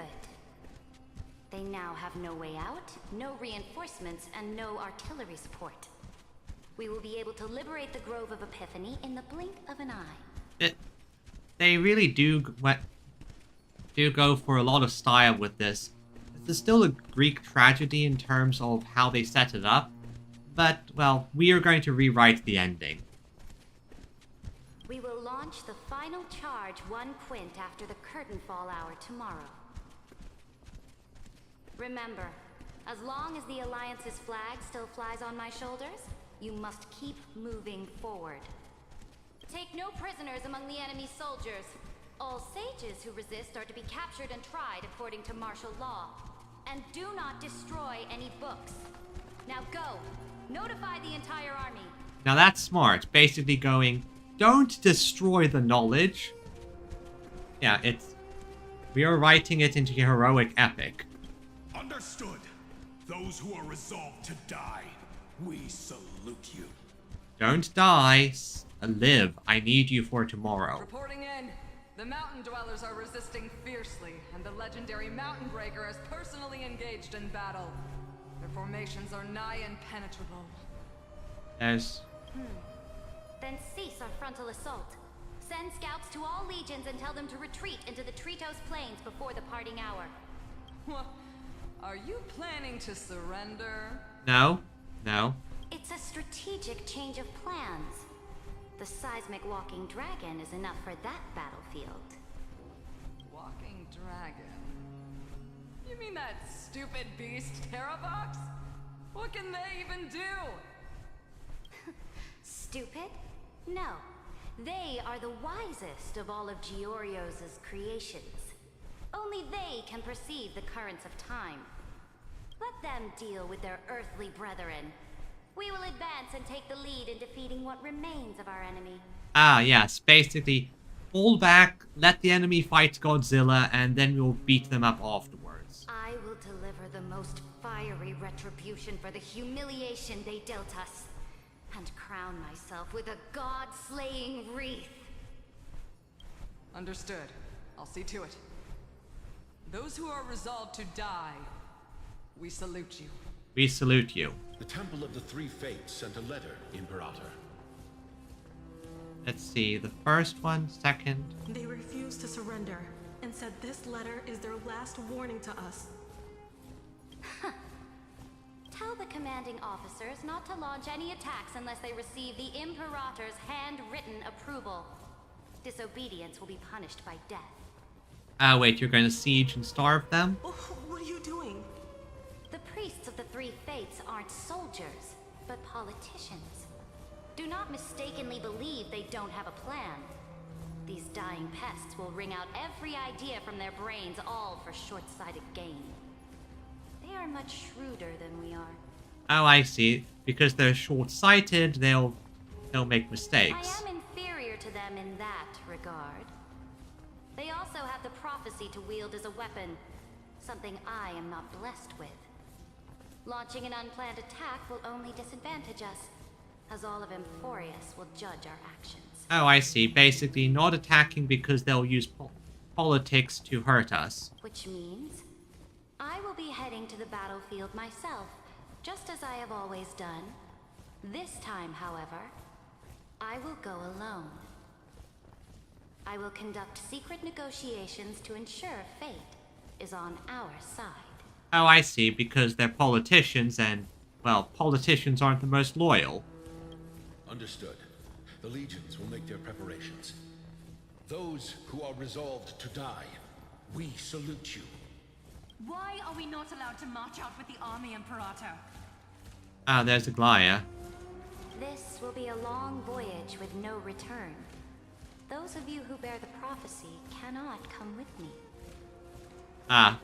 S14: They now have no way out, no reinforcements, and no artillery support. We will be able to liberate the Grove of Epiphany in the blink of an eye.
S1: They really do go for a lot of style with this. This is still a Greek tragedy in terms of how they set it up, but, well, we are going to rewrite the ending.
S14: We will launch the final charge 1 quint after the curtain fall hour tomorrow. Remember, as long as the Alliance's flag still flies on my shoulders, you must keep moving forward. Take no prisoners among the enemy soldiers. All sages who resist are to be captured and tried according to martial law. And do not destroy any books. Now go. Notify the entire army.
S1: Now that's smart. Basically going, don't destroy the knowledge. Yeah, we are writing it into a heroic epic.
S2: Understood. Those who are resolved to die, we salute you.
S1: Don't die. Live. I need you for tomorrow.
S9: Reporting in. The mountain dwellers are resisting fiercely, and the legendary Mountain Breaker is personally engaged in battle. Their formations are nigh impenetrable.
S1: There's...
S14: Then cease our frontal assault. Send scouts to all legions and tell them to retreat into the Tritos Plains before the parting hour.
S9: What? Are you planning to surrender?
S1: No.
S14: It's a strategic change of plans. The seismic walking dragon is enough for that battlefield.
S9: walking dragon. You mean that stupid beast, Terravox? What can they even do?
S14: Stupid? No. They are the wisest of all of Giorio's creations. Only they can perceive the currents of time. Let them deal with their earthly brethren. We will advance and take the lead in defeating what remains of our enemy.
S1: Ah, yes. Basically, fall back, let the enemy fight Godzilla, and then we'll beat them up afterwards.
S14: I will deliver the most fiery retribution for the humiliation they dealt us, and crown myself with a god-slaying wreath.
S9: Understood. I'll see to it. Those who are resolved to die, we salute you.
S1: We salute you.
S8: The Temple of the Three Fates sent a letter, Imperator.
S1: Let's see, the first one, second.
S3: They refused to surrender and said this letter is their last warning to us.
S14: Tell the commanding officers not to launch any attacks unless they receive the Imperator's handwritten approval. Disobedience will be punished by death.
S1: Ah, wait, you're going to siege and starve them?
S3: Oh, what are you doing?
S14: The priests of the Three Fates aren't soldiers, but politicians. Do not mistakenly believe they don't have a plan. These dying pests will wring out every idea from their brains, all for short-sighted gain. They are much shrewder than we are.
S1: Oh, I see. Because they're short-sighted, they'll make mistakes.
S14: I am inferior to them in that regard. They also have the prophecy to wield as a weapon, something I am not blessed with. Launching an unplanned attack will only disadvantage us, as all of Amphorius will judge our actions.
S1: Oh, I see. Basically, not attacking because they'll use politics to hurt us.
S14: Which means I will be heading to the battlefield myself, just as I have always done. This time, however, I will go alone. I will conduct secret negotiations to ensure fate is on our side.
S1: Oh, I see. Because they're politicians and, well, politicians aren't the most loyal.
S8: Understood. The legions will make their preparations. Those who are resolved to die, we salute you.
S18: Why are we not allowed to march out with the army, Imperator?
S1: Ah, there's Aglaya.
S14: This will be a long voyage with no return. Those of you who bear the prophecy cannot come with me.
S1: Ah.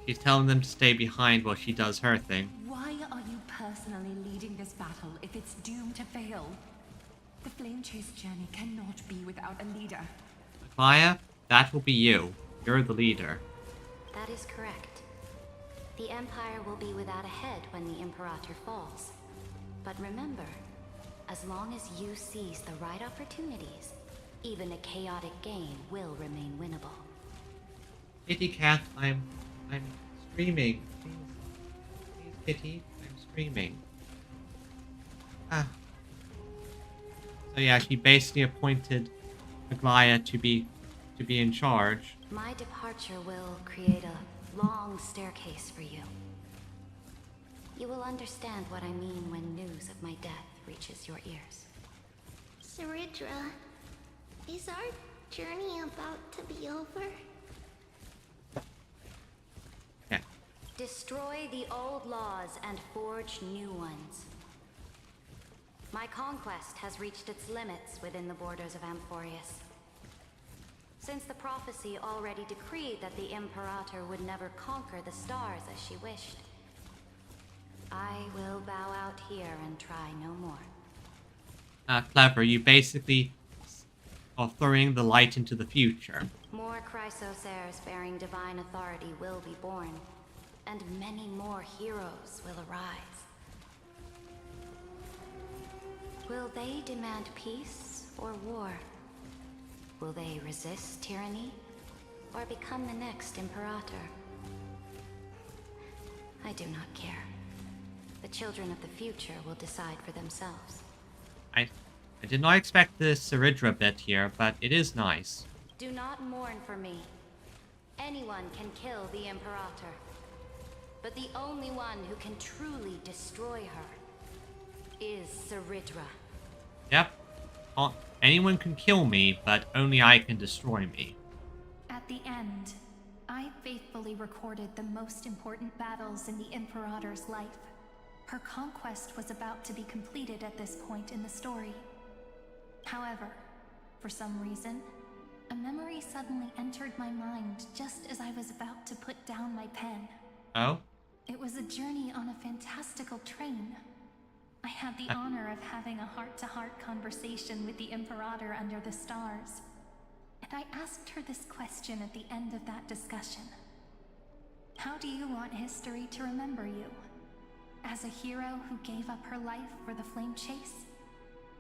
S1: She's telling them to stay behind while she does her thing.
S18: Why are you personally leading this battle if it's doomed to fail? The Flame Chase journey cannot be without a leader.
S1: Aglaya, that will be you. You're the leader.
S14: That is correct. The Empire will be without a head when the Imperator falls. But remember, as long as you seize the right opportunities, even a chaotic game will remain winnable.
S1: Kitty cat, I'm screaming. Please, Kitty, I'm screaming. Ah. So yeah, she basically appointed Aglaya to be in charge.
S14: My departure will create a long staircase for you. You will understand what I mean when news of my death reaches your ears.
S19: Saridra, is our journey about to be over?
S1: Yeah.
S14: Destroy the old laws and forge new ones. My conquest has reached its limits within the borders of Amphorius. Since the prophecy already decreed that the Imperator would never conquer the stars as she wished, I will bow out here and try no more.
S1: Clever. You basically are throwing the light into the future.
S14: More Chrysosaurs bearing divine authority will be born, and many more heroes will arise. Will they demand peace or war? Will they resist tyranny, or become the next Imperator? I do not care. The children of the future will decide for themselves.
S1: I did not expect the Saridra bit here, but it is nice.
S14: Do not mourn for me. Anyone can kill the Imperator. But the only one who can truly destroy her is Saridra.
S1: Yep. Anyone can kill me, but only I can destroy me.
S16: At the end, I faithfully recorded the most important battles in the Imperator's life. Her conquest was about to be completed at this point in the story. However, for some reason, a memory suddenly entered my mind just as I was about to put down my pen.
S1: Oh?
S16: It was a journey on a fantastical train. I had the honor of having a heart-to-heart conversation with the Imperator under the stars. And I asked her this question at the end of that discussion. How do you want history to remember you? As a hero who gave up her life for the flame chase?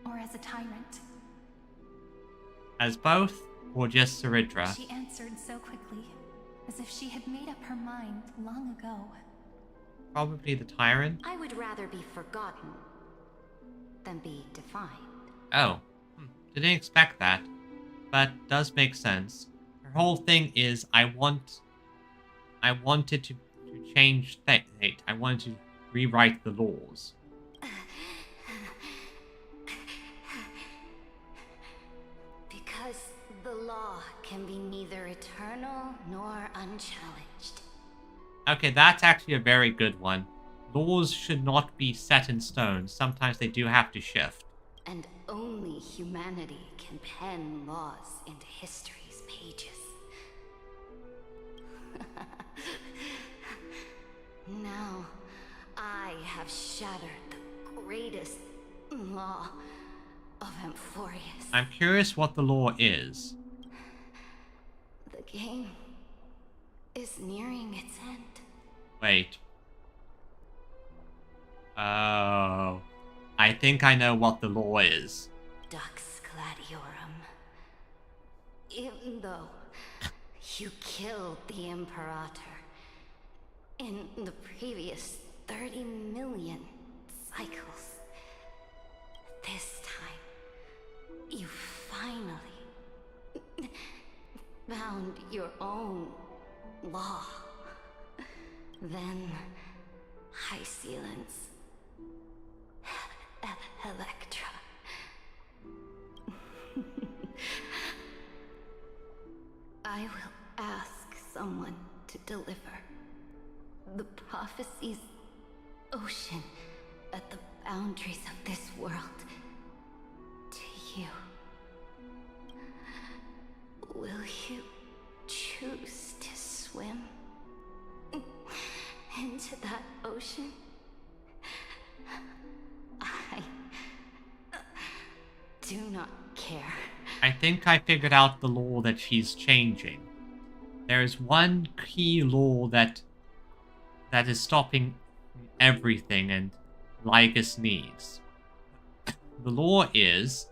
S16: Or as a tyrant?
S1: As both, or just Saridra?
S16: She answered so quickly, as if she had made up her mind long ago.
S1: Probably the tyrant?
S14: I would rather be forgotten than be defined.
S1: Oh. Didn't expect that. But does make sense. Her whole thing is, I wanted to change fate. I wanted to rewrite the laws.
S14: Because the law can be neither eternal nor unchallenged.
S1: Okay, that's actually a very good one. Laws should not be set in stone. Sometimes they do have to shift.
S14: And only humanity can pen laws into history's pages. Now, I have shattered the greatest law of Amphorius.
S1: I'm curious what the law is.
S14: The game is nearing its end.
S1: Wait. Oh. I think I know what the law is.
S14: Dux Gladiorum. Even though you killed the Imperator in the previous 30 million cycles, this time you finally found your own law. Then Hysealance, Electra. I will ask someone to deliver the prophecy's ocean at the boundaries of this world to you. Will you choose to swim into that ocean? I do not care.
S1: I think I figured out the law that she's changing. There's one key law that is stopping everything and Lygus needs. The law is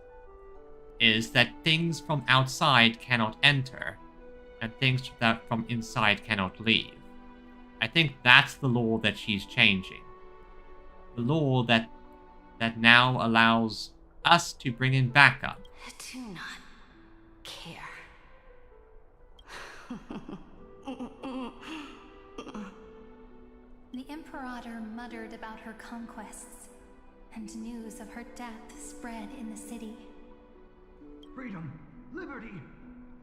S1: that things from outside cannot enter, and things that from inside cannot leave. I think that's the law that she's changing. The law that now allows us to bring in backup.
S14: I do not care.
S16: The Imperator muttered about her conquests, and news of her death spread in the city.
S20: Freedom! Liberty!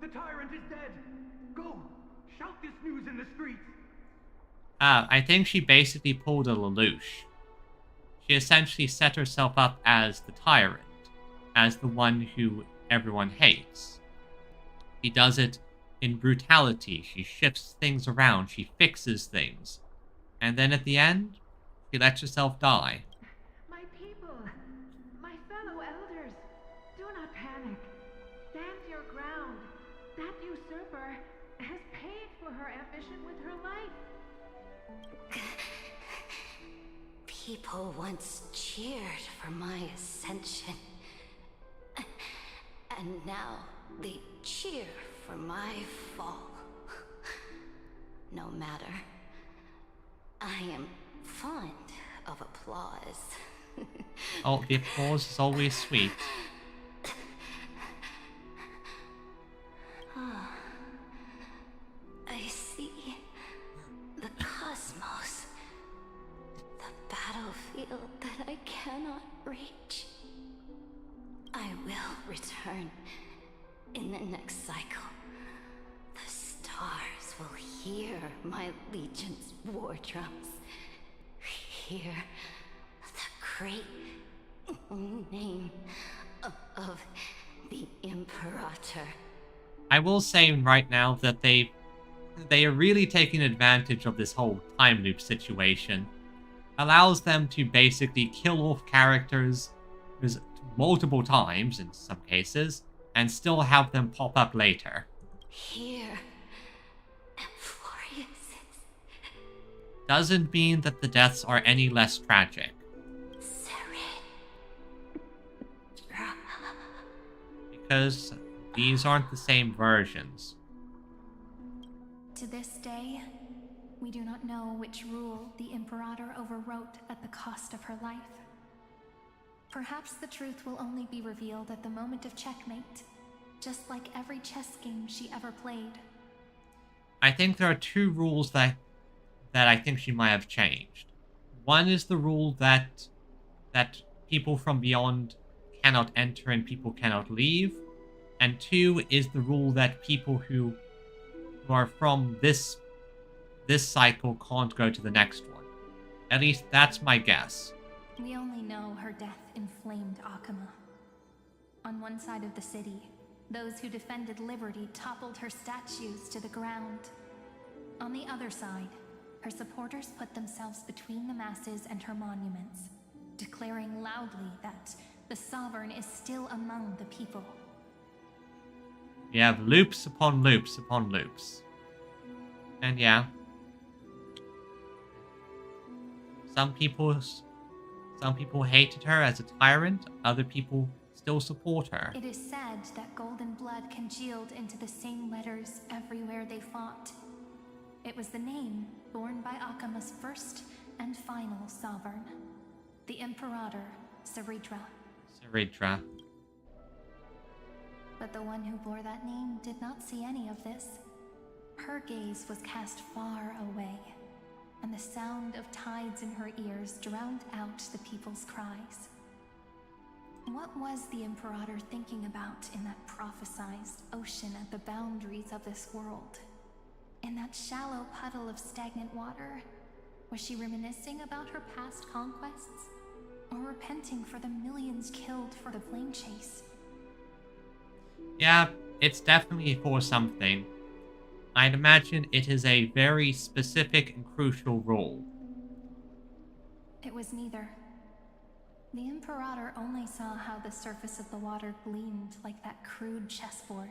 S20: The tyrant is dead! Go! Shout this news in the streets!
S1: I think she basically pulled a Lelouch. She essentially set herself up as the tyrant, as the one who everyone hates. She does it in brutality. She shifts things around. She fixes things. And then at the end, she lets herself die.
S21: My people, my fellow elders, do not panic. Stand your ground. That usurper has paid for her ambition with her life.
S14: People once cheered for my ascension. And now they cheer for my fall. No matter. I am fond of applause.
S1: Oh, the applause is always sweet.
S14: I see the cosmos. The battlefield that I cannot reach. I will return In the next cycle, the stars will hear my legion's war drums. Hear the great name of the Imperator.
S1: I will say right now that they are really taking advantage of this whole time loop situation. Allows them to basically kill off characters multiple times in some cases, and still have them pop up later.
S14: Here, Amphorius.
S1: Doesn't mean that the deaths are any less tragic. Because these aren't the same versions.
S16: To this day, we do not know which rule the Imperator overwrote at the cost of her life. Perhaps the truth will only be revealed at the moment of checkmate, just like every chess game she ever played.
S1: I think there are two rules that I think she might have changed. One is the rule that people from beyond cannot enter and people cannot leave. And two is the rule that people who are from this cycle can't go to the next one. At least that's my guess.
S16: We only know her death inflamed Akama. On one side of the city, those who defended liberty toppled her statues to the ground. On the other side, her supporters put themselves between the masses and her monuments, declaring loudly that the Sovereign is still among the people.
S1: You have loops upon loops upon loops. And yeah. Some people hated her as a tyrant, other people still support her.
S16: It is said that golden blood congealed into the same letters everywhere they fought. It was the name borne by Akama's first and final sovereign, the Imperator, Saridra.
S1: Saridra.
S16: But the one who bore that name did not see any of this. Her gaze was cast far away, and the sound of tides in her ears drowned out the people's cries. What was the Imperator thinking about in that prophesized ocean at the boundaries of this world? In that shallow puddle of stagnant water, was she reminiscing about her past conquests? Or repenting for the millions killed for the plane chase?
S1: Yeah, it's definitely for something. I'd imagine it is a very specific and crucial role.
S16: It was neither. The Imperator only saw how the surface of the water gleamed like that crude chessboard,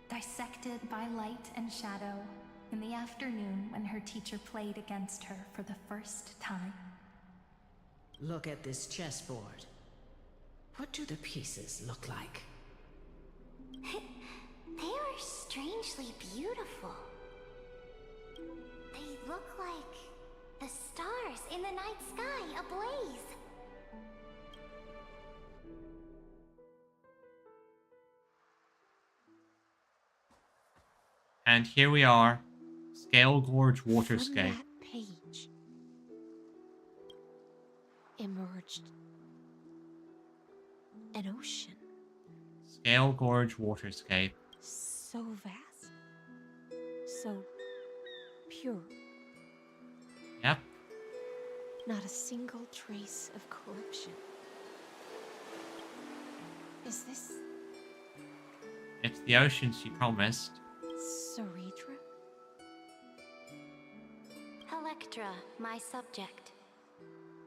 S16: dissected by light and shadow in the afternoon when her teacher played against her for the first time.
S12: Look at this chessboard. What do the pieces look like?
S19: They are strangely beautiful. They look like the stars in the night sky ablaze.
S1: And here we are, Scale Gorge Waterscape.
S5: From that page emerged an ocean.
S1: Scale Gorge Waterscape.
S5: So vast. So pure.
S1: Yep.
S5: Not a single trace of corruption. Is this
S1: It's the ocean she promised.
S5: Saridra?
S4: Electra, my subject.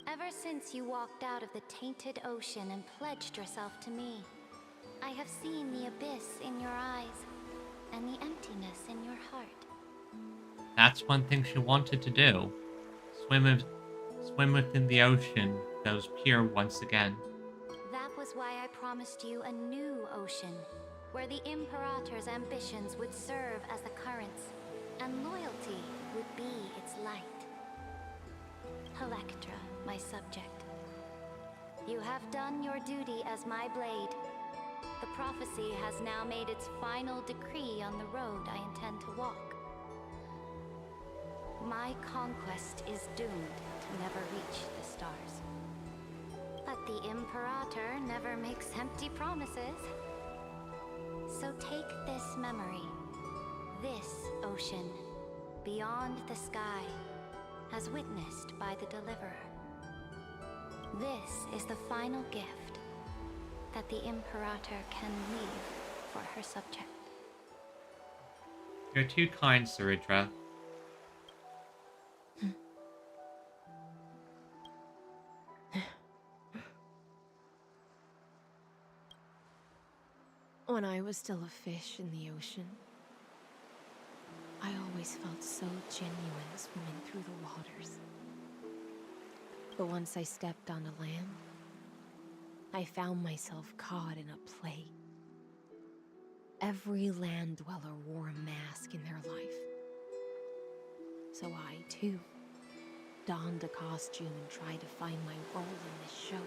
S4: Ever since you walked out of the tainted ocean and pledged yourself to me, I have seen the abyss in your eyes and the emptiness in your heart.
S1: That's one thing she wanted to do. Swim within the ocean that was pure once again.
S4: That was why I promised you a new ocean, where the Imperator's ambitions would serve as the currents, and loyalty would be its light. Electra, my subject. You have done your duty as my blade. The prophecy has now made its final decree on the road I intend to walk. My conquest is doomed to never reach the stars. But the Imperator never makes empty promises. So take this memory, this ocean, beyond the sky, as witnessed by the Deliverer. This is the final gift that the Imperator can leave for her subject.
S1: You're too kind, Saridra.
S5: When I was still a fish in the ocean, I always felt so genuine swimming through the waters. But once I stepped onto land, I found myself caught in a play. Every land dweller wore a mask in their life. So I, too, donned a costume and tried to find my role in this show.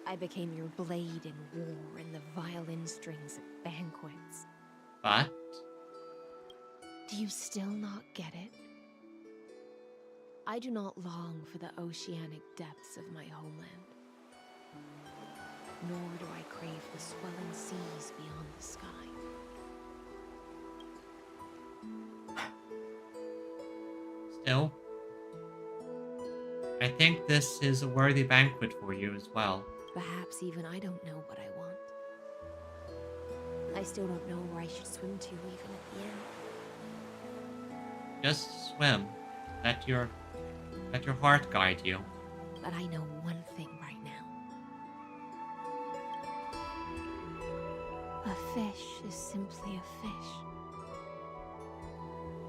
S5: I became your blade in war and the violin strings at banquets.
S1: But?
S5: Do you still not get it? I do not long for the oceanic depths of my homeland. Nor do I crave the swelling seas beyond the sky.
S1: Still, I think this is a worthy banquet for you as well.
S5: Perhaps even I don't know what I want. I still don't know where I should swim to even at the end.
S1: Just swim. Let your heart guide you.
S5: But I know one thing right now. A fish is simply a fish.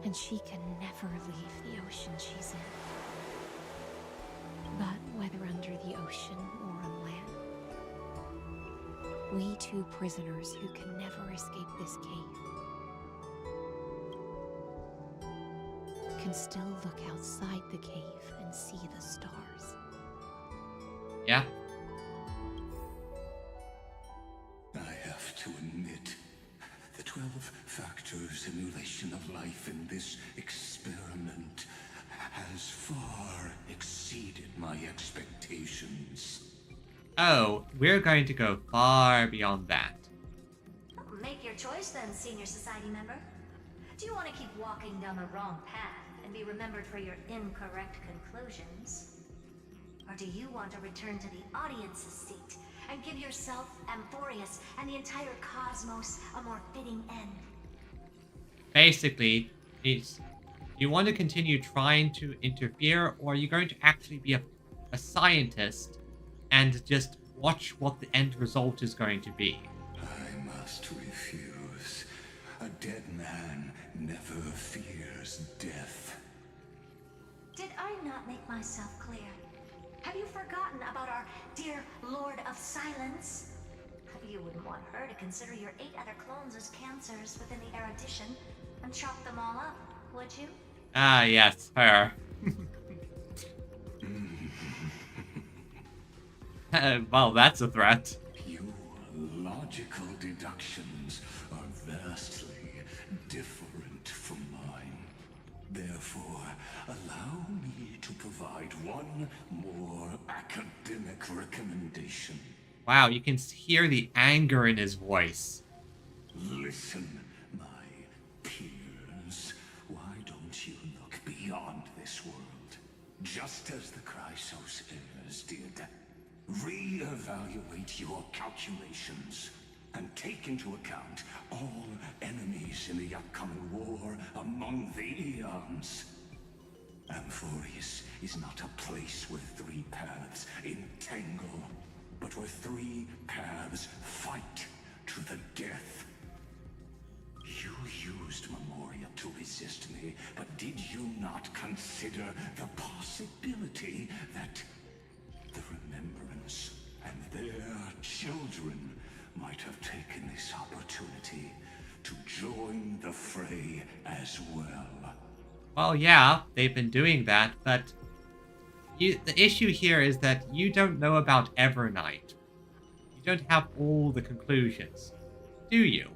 S5: And she can never leave the ocean she's in. But whether under the ocean or on land, we two prisoners who can never escape this cave can still look outside the cave and see the stars.
S1: Yeah.
S7: I have to admit, the 12-factor simulation of life in this experiment has far exceeded my expectations.
S1: Oh, we're going to go far beyond that.
S4: Make your choice then, Senior Society member. Do you want to keep walking down the wrong path and be remembered for your incorrect conclusions? Or do you want to return to the audience's seat and give yourself, Amphorius, and the entire cosmos a more fitting end?
S1: Basically, you want to continue trying to interfere, or are you going to actually be a scientist and just watch what the end result is going to be?
S7: I must refuse. A dead man never fears death.
S4: Did I not make myself clear? Have you forgotten about our dear Lord of Silence? You wouldn't want her to consider your 8 other clones as cancers within the erudition and chop them all up, would you?
S1: Ah, yes, her. Well, that's a threat.
S7: Your logical deductions are vastly different from mine. Therefore, allow me to provide one more academic recommendation.
S1: Wow, you can hear the anger in his voice.
S7: Listen, my peers. Why don't you look beyond this world? Just as the Chrysos heirs did. Re-evaluate your calculations and take into account all enemies in the upcoming war among the Eons. Amphorius is not a place where 3 paths entangle, but where 3 paths fight to the death. You used Memoria to resist me, but did you not consider the possibility that the Remembrance and their children might have taken this opportunity to join the fray as well?
S1: Well, yeah, they've been doing that, but the issue here is that you don't know about Evernight. You don't have all the conclusions, do you?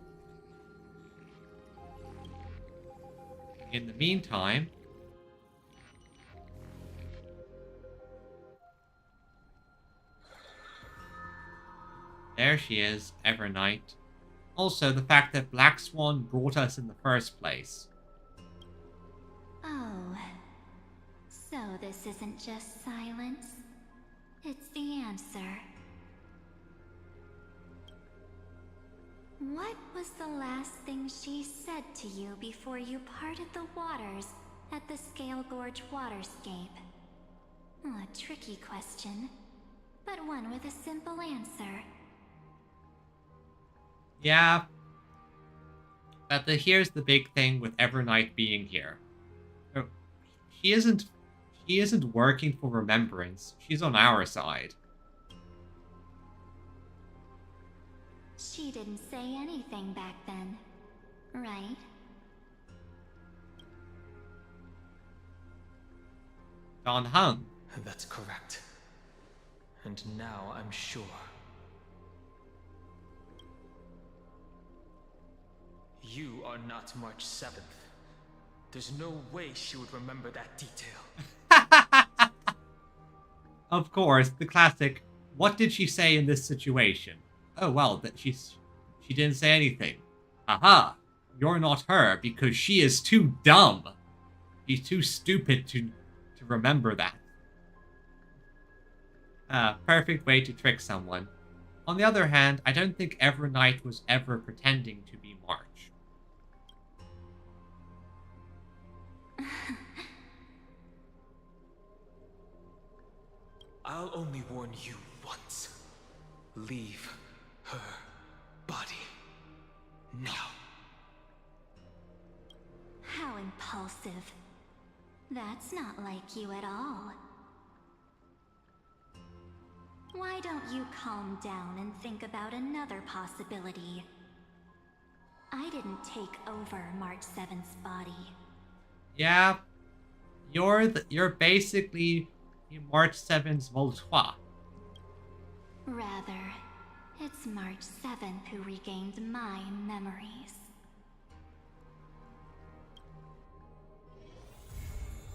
S1: In the meantime, there she is, Evernight. Also, the fact that Black Swan brought us in the first place.
S4: Oh, so this isn't just silence. It's the answer. What was the last thing she said to you before you parted the waters at the Scale Gorge waterscape? A tricky question, but one with a simple answer.
S1: Yeah. But here's the big thing with Evernight being here. So, she isn't working for Remembrance. She's on our side.
S4: She didn't say anything back then, right?
S1: Don Hung.
S17: That's correct. And now I'm sure. You are not March 7th. There's no way she would remember that detail.
S1: Of course, the classic, what did she say in this situation? Oh well, that she didn't say anything. Aha! You're not her because she is too dumb. She's too stupid to remember that. Perfect way to trick someone. On the other hand, I don't think Evernight was ever pretending to be March.
S17: I'll only warn you once. Leave her body now.
S4: How impulsive. That's not like you at all. Why don't you calm down and think about another possibility? I didn't take over March 7th's body.
S1: Yeah, you're basically March 7th's Voltois.
S4: Rather, it's March 7th who regained my memories.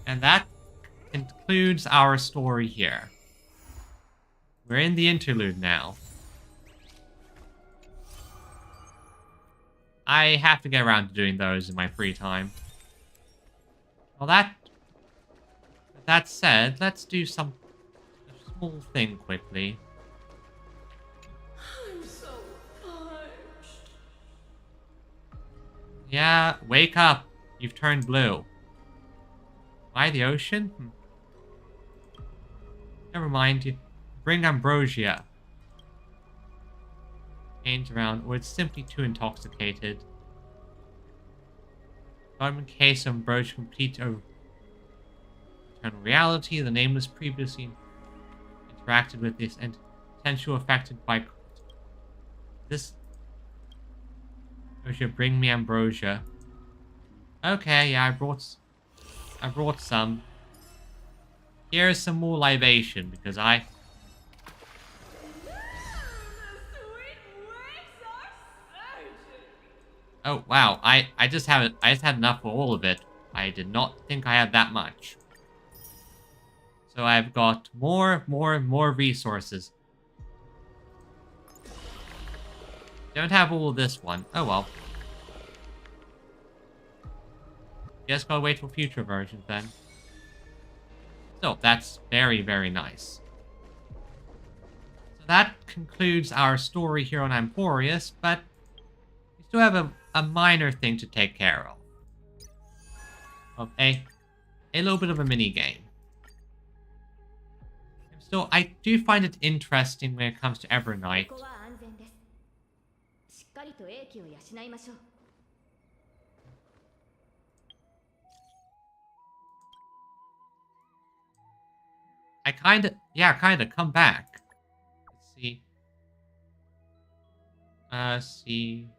S1: And that concludes our story here. We're in the interlude now. I have to get around to doing those in my free time. Well, that said, let's do a small thing quickly.
S9: I'm so parched.
S1: Yeah, wake up. You've turned blue. By the ocean? Never mind. Bring ambrosia. Pains around, or it's simply too intoxicated. But in case ambrosia complete over eternal reality, the nameless previously interacted with this and potential affected by this. Ambrosia, bring me ambrosia. Okay, yeah, I brought some. Here's some more libation because I. Oh wow, I just had enough for all of it. I did not think I had that much. So I've got more resources. Don't have all of this one. Oh well. Guess gotta wait for future versions then. So that's very, very nice. So that concludes our story here on Emporius, but we still have a minor thing to take care of a little bit of a mini game. So I do find it interesting when it comes to Evernight. I kinda come back. Let's see. See.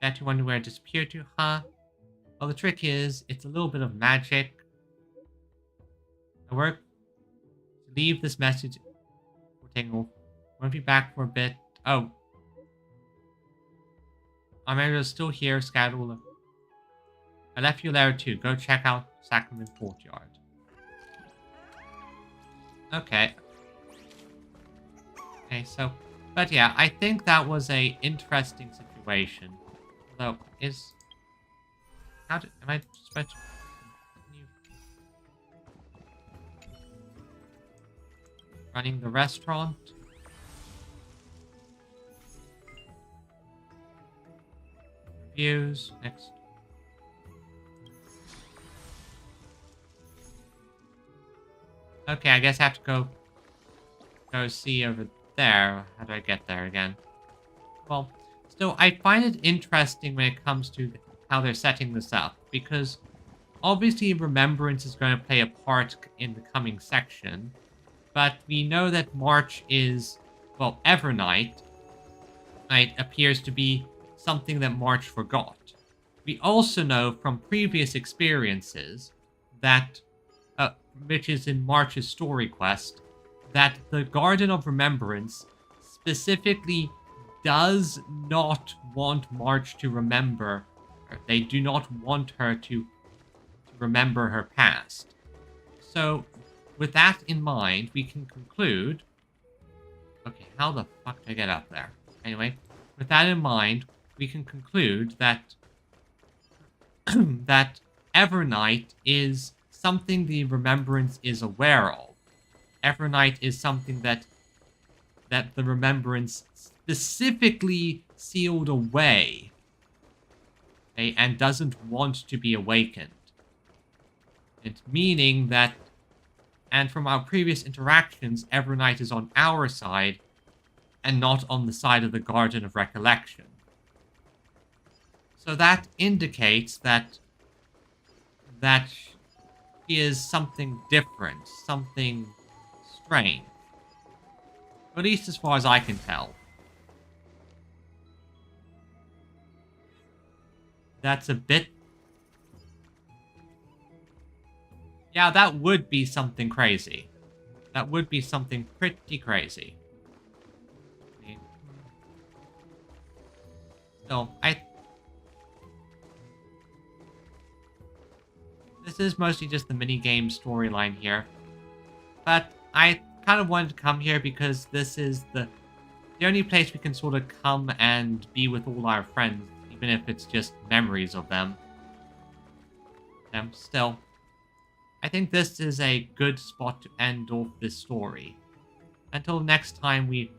S1: That you wonder where it disappeared to, huh? Well, the trick is, it's a little bit of magic. I work. Leave this message. We're taking off. Won't be back for a bit. Oh. Amelia's still here, Scatula. I left you a letter too. Go check out Sacrament Courtyard. Okay. Okay, so But yeah, I think that was a interesting situation. Although, am I supposed to continue running the restaurant? Reviews, next. Okay, I guess I have to go see over there. How do I get there again? Well, still, I find it interesting when it comes to how they're setting this up, because obviously Remembrance is going to play a part in the coming section, but we know that March is, well, Evernight, right, appears to be something that March forgot. We also know from previous experiences that, which is in March's story quest, that the Garden of Remembrance specifically does not want March to remember her. They do not want her to remember her past. So, with that in mind, we can conclude... Okay, how the fuck do I get up there? Anyway, with that in mind, we can conclude that that Evernight is something the Remembrance is aware of. Evernight is something that the Remembrance specifically sealed away, okay, and doesn't want to be awakened. It's meaning that, and from our previous interactions, Evernight is on our side and not on the side of the Garden of Recollection. So that indicates that she is something different, something strange. At least as far as I can tell. That's a bit... Yeah, that would be something crazy. That would be something pretty crazy. So, this is mostly just the minigame storyline here. But I kind of wanted to come here because this is the only place we can sort of come and be with all our friends, even if it's just memories of them. Still, I think this is a good spot to end off this story. Until next time we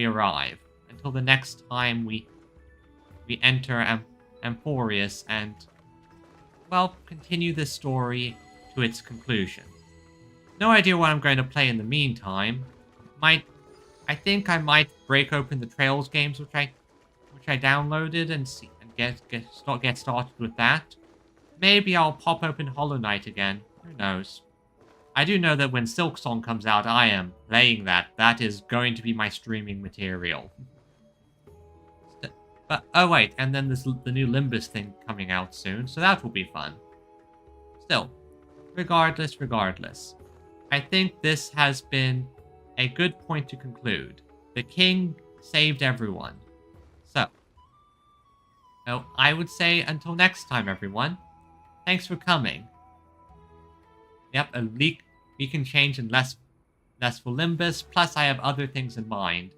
S1: arrive. Until the next time we enter Emporius and, well, continue this story to its conclusion. No idea what I'm going to play in the meantime. I think I might break open the Trails games which I downloaded and see and get started with that. Maybe I'll pop open Hollow Knight again. Who knows? I do know that when Silksong comes out, I am playing that. That is going to be my streaming material. But, oh wait, and then there's the new Limbus thing coming out soon, so that will be fun. Still, regardless, I think this has been a good point to conclude. The king saved everyone. So, I would say until next time, everyone. Thanks for coming. Yep, a leak we can change in less for Limbus, plus I have other things in mind.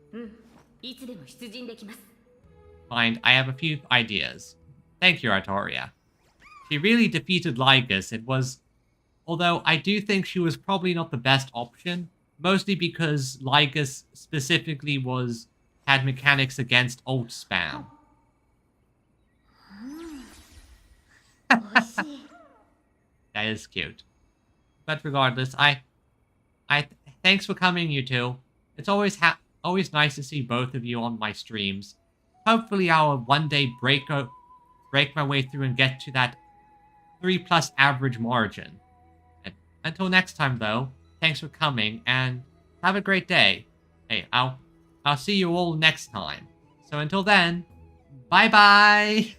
S1: I have a few ideas. Thank you, Artoria. She really defeated Lygus. It was... Although I do think she was probably not the best option, mostly because Lygus specifically had mechanics against ult spam. That is cute. But regardless, thanks for coming, you two. It's always nice to see both of you on my streams. Hopefully I'll one day break my way through and get to that 3+ average margin. And until next time, though, thanks for coming and have a great day. Hey, I'll see you all next time. So until then, bye-bye!